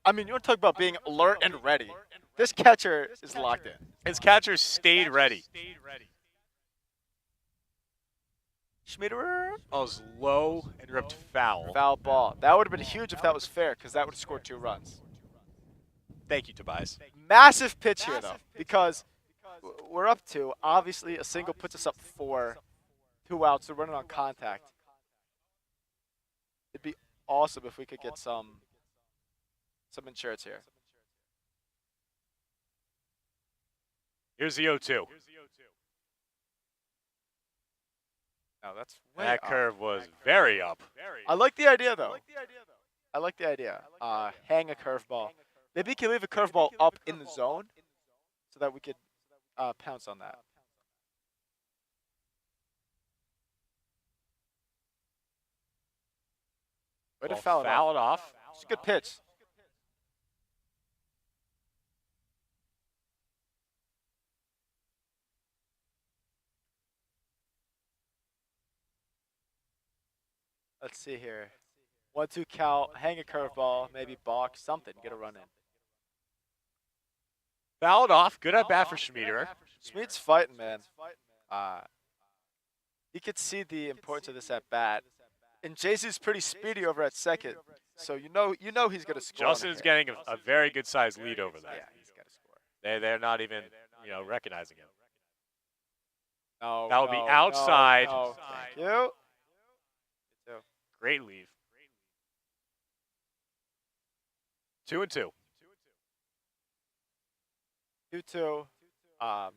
I mean, you want to talk about being alert and ready. This catcher is locked in. His catcher stayed ready. Schmieder. Oh, it was low and ripped foul. Foul ball. That would have been huge if that was fair, because that would have scored 2 runs. Thank you, Tobias. Massive pitch here, though, because we're up 2. Obviously, a single puts us up 4. 2 outs. They're running on contact. It'd be awesome if we could get some insurance here. Here's the 0-2. No, that's way That up. curve was very up. I like the idea, though. I like the idea. Hang a curveball. Maybe you can leave a curveball up in the zone so that we could pounce on that. Way to foul it off. It's a good pitch. Let's see here. 1-2 count, hang a curveball, maybe balk, something, get a run in. Fouled off. Good at bat for Schmieder. Schmid's fighting, man. You could see the importance of this at bat. And JC's pretty speedy over at second, so you know he's gonna score. Justin's getting a very good sized lead over that. Yeah, he's gotta score. They're not even recognizing him. No, That'll be outside. No. Thank you. Great leave. 2-2. 2-2. Got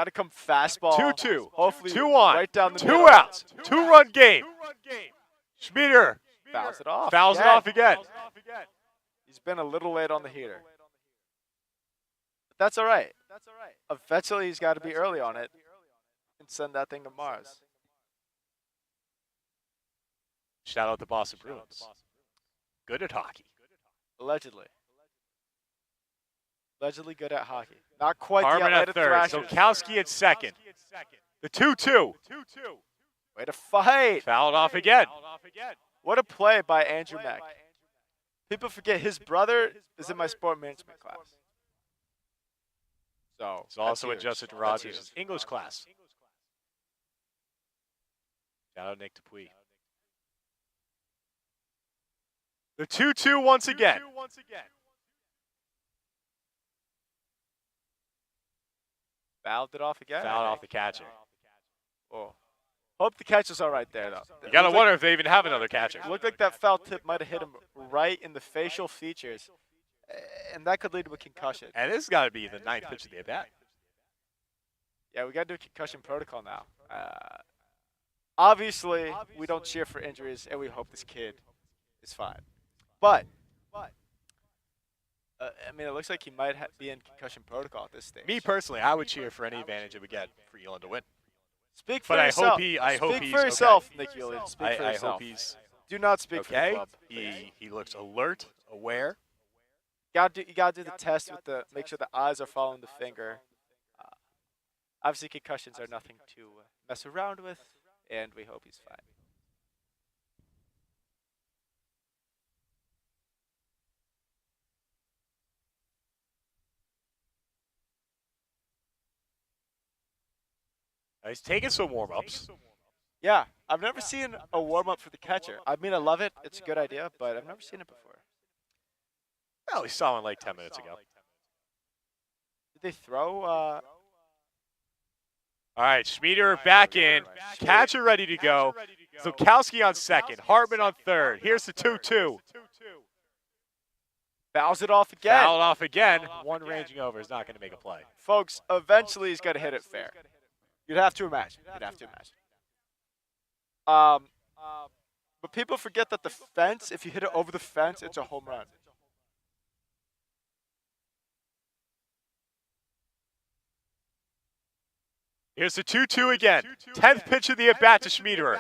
to come fastball. 2-2. Hopefully, 2-1. right down the 2 middle. outs. 2-run game. Schmieder Fouls it off. fouls it off again. He's been a little late on the heater. But that's all right. Eventually, he's got to be early on it and send that thing to Mars. Shout out to Boston Bruins. Good at hockey. Allegedly. Allegedly good at hockey. Not quite Harmon the at third. Zolkowski at second. The 2-2. Way to fight. Fouled off again. What a play by Andrew Mack. People forget his brother is in my sport management class. So It's also that's huge. adjusted to That's Rogers' huge. English class. Shout out Nick Dupuis. The 2-2 once again. Fouled it off again. Fouled off the catcher. Oh. Hope the catcher's all right there, though. You got to wonder if they even have another catcher. Looked like that foul tip might have hit him right in the facial features, and that could lead to a concussion. And this has got to be the 9th pitch of the at-bat. Yeah, we got to do a concussion protocol now. Obviously, we don't cheer for injuries, and we hope this kid is fine. But I mean, it looks like he might be in concussion protocol at this stage. Me personally, I would cheer for any advantage it would get for Elon to win. Speak for But yourself. I hope speak he's for yourself, okay. Nick Elon. Speak for I yourself. hope he's Do not speak okay. for the club. He looks alert, aware. You gotta do the test with make sure the eyes are following the finger. Obviously, concussions are nothing to mess around with, and we hope he's fine. He's taking some warm-ups. Yeah, I've never seen a warm-up for the catcher. I mean, I love it. It's a good idea, but I've never seen it before. Well, we saw one like 10 minutes ago. Did they throw? All right, Schmieder back in. Catcher ready to go. Zukowski on second. Hartman on third. Here's the 2-2. Fouls it off again. Fouled off again. One ranging over is not going to make a play. Folks, eventually he's going to hit it fair. You'd have to imagine. But people forget that the fence, if you hit it over the fence, it's a home run. Here's the 2-2 again. 10th pitch of the at-bat to Schmieder.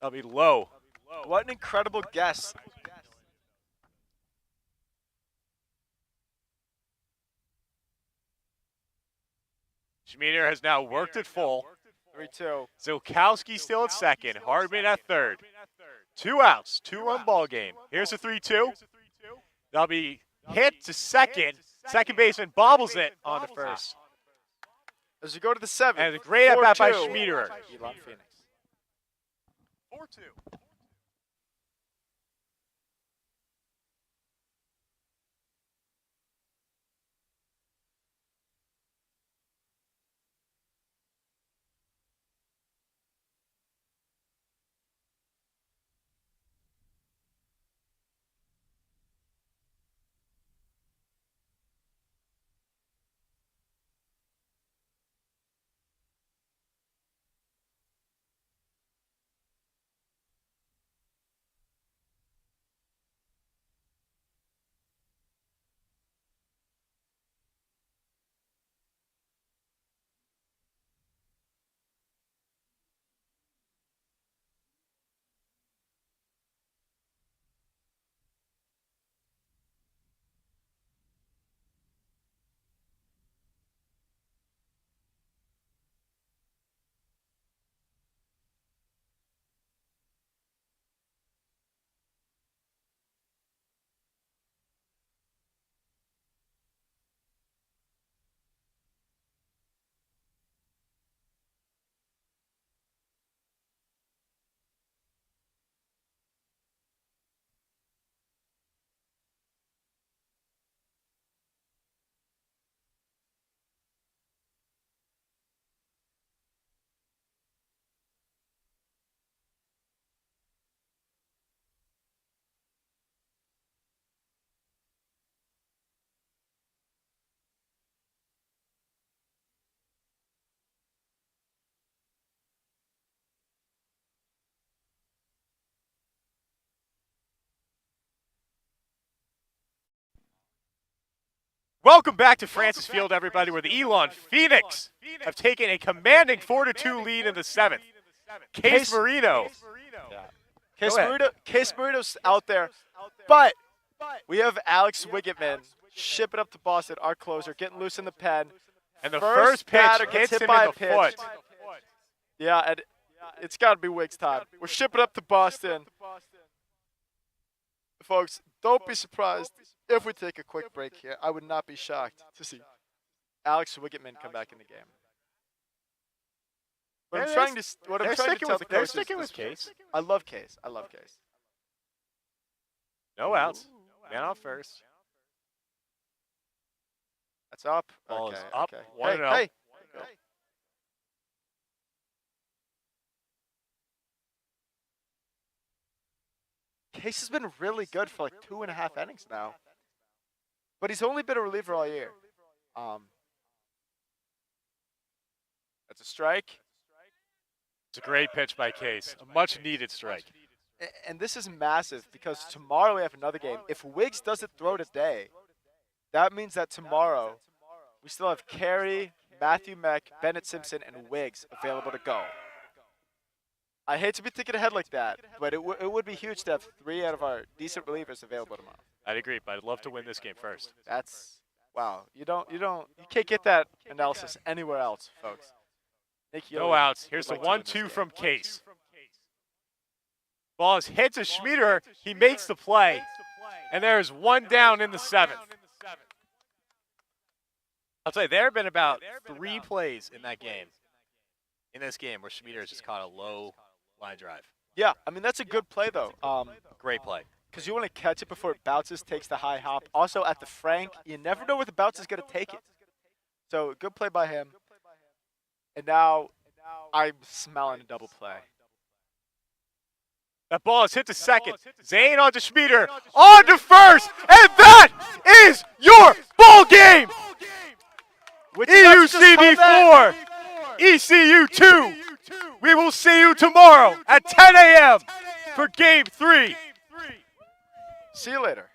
That'll be low. What an incredible guess. Schmieder has now worked it full. 3-2. Zukowski still at second. Hardman at third. 2 outs. 2-run ball game. Here's the 3-2. That'll be hit to second. Second baseman bobbles it on to first. As we go to the 7th. And a great at-bat by Schmieder. Elon Phoenix. 4-2. Welcome back to Francis Field, everybody, where the Elon Phoenix have taken a commanding 4-2 lead in the 7th. Case Marino. Case Marino's out there, but we have Alex Wiggitman shipping up to Boston, our closer, getting loose in the pen. And the first pitch gets hits hit him by in the foot. Yeah, and it's got to be Wiggs' time. We're shipping up to Boston. Folks, don't be surprised if we take a quick break here. I would not be shocked to see Alex Wiggitman come back in the game. What I'm trying to tell the They're coaches sticking with Case. I love Case. No outs. Man on first. That's up. Ball okay, is up. Okay. 1-0. Hey. Case has been really good for like 2.5 innings now. But he's only been a reliever all year. That's a strike. It's a great pitch by Case. A much-needed strike. And this is massive because tomorrow we have another game. If Wiggs doesn't throw today, that means that tomorrow we still have Carey, Matthew Meck, Bennett Simpson, and Wiggs available to go. I hate to be thinking ahead like that, but it would be huge to have 3 out of our decent relievers available tomorrow. I'd agree, but I'd love to win this game first. That's wow. You can't get that analysis anywhere else, folks. No outs. Here's the 1-2 from Case. Ball is hit to Schmieder. He makes the play, and there's 1 down in the 7th. I'll tell you, there have been about 3 plays in this game where Schmieder has just caught a low line drive. Yeah, I mean, that's a good play, though. Great play. Because you want to catch it before it bounces, takes the high hop. Also, at the Frank, you never know where the bounce is going to take it. So, good play by him. And now, I'm smelling a double play. That ball is hit to second. Zane onto Schmieder, on to first, and that is your ball game! EUCB 4, ECU 2. We will see you tomorrow at 10 a.m. for Game 3. See you later.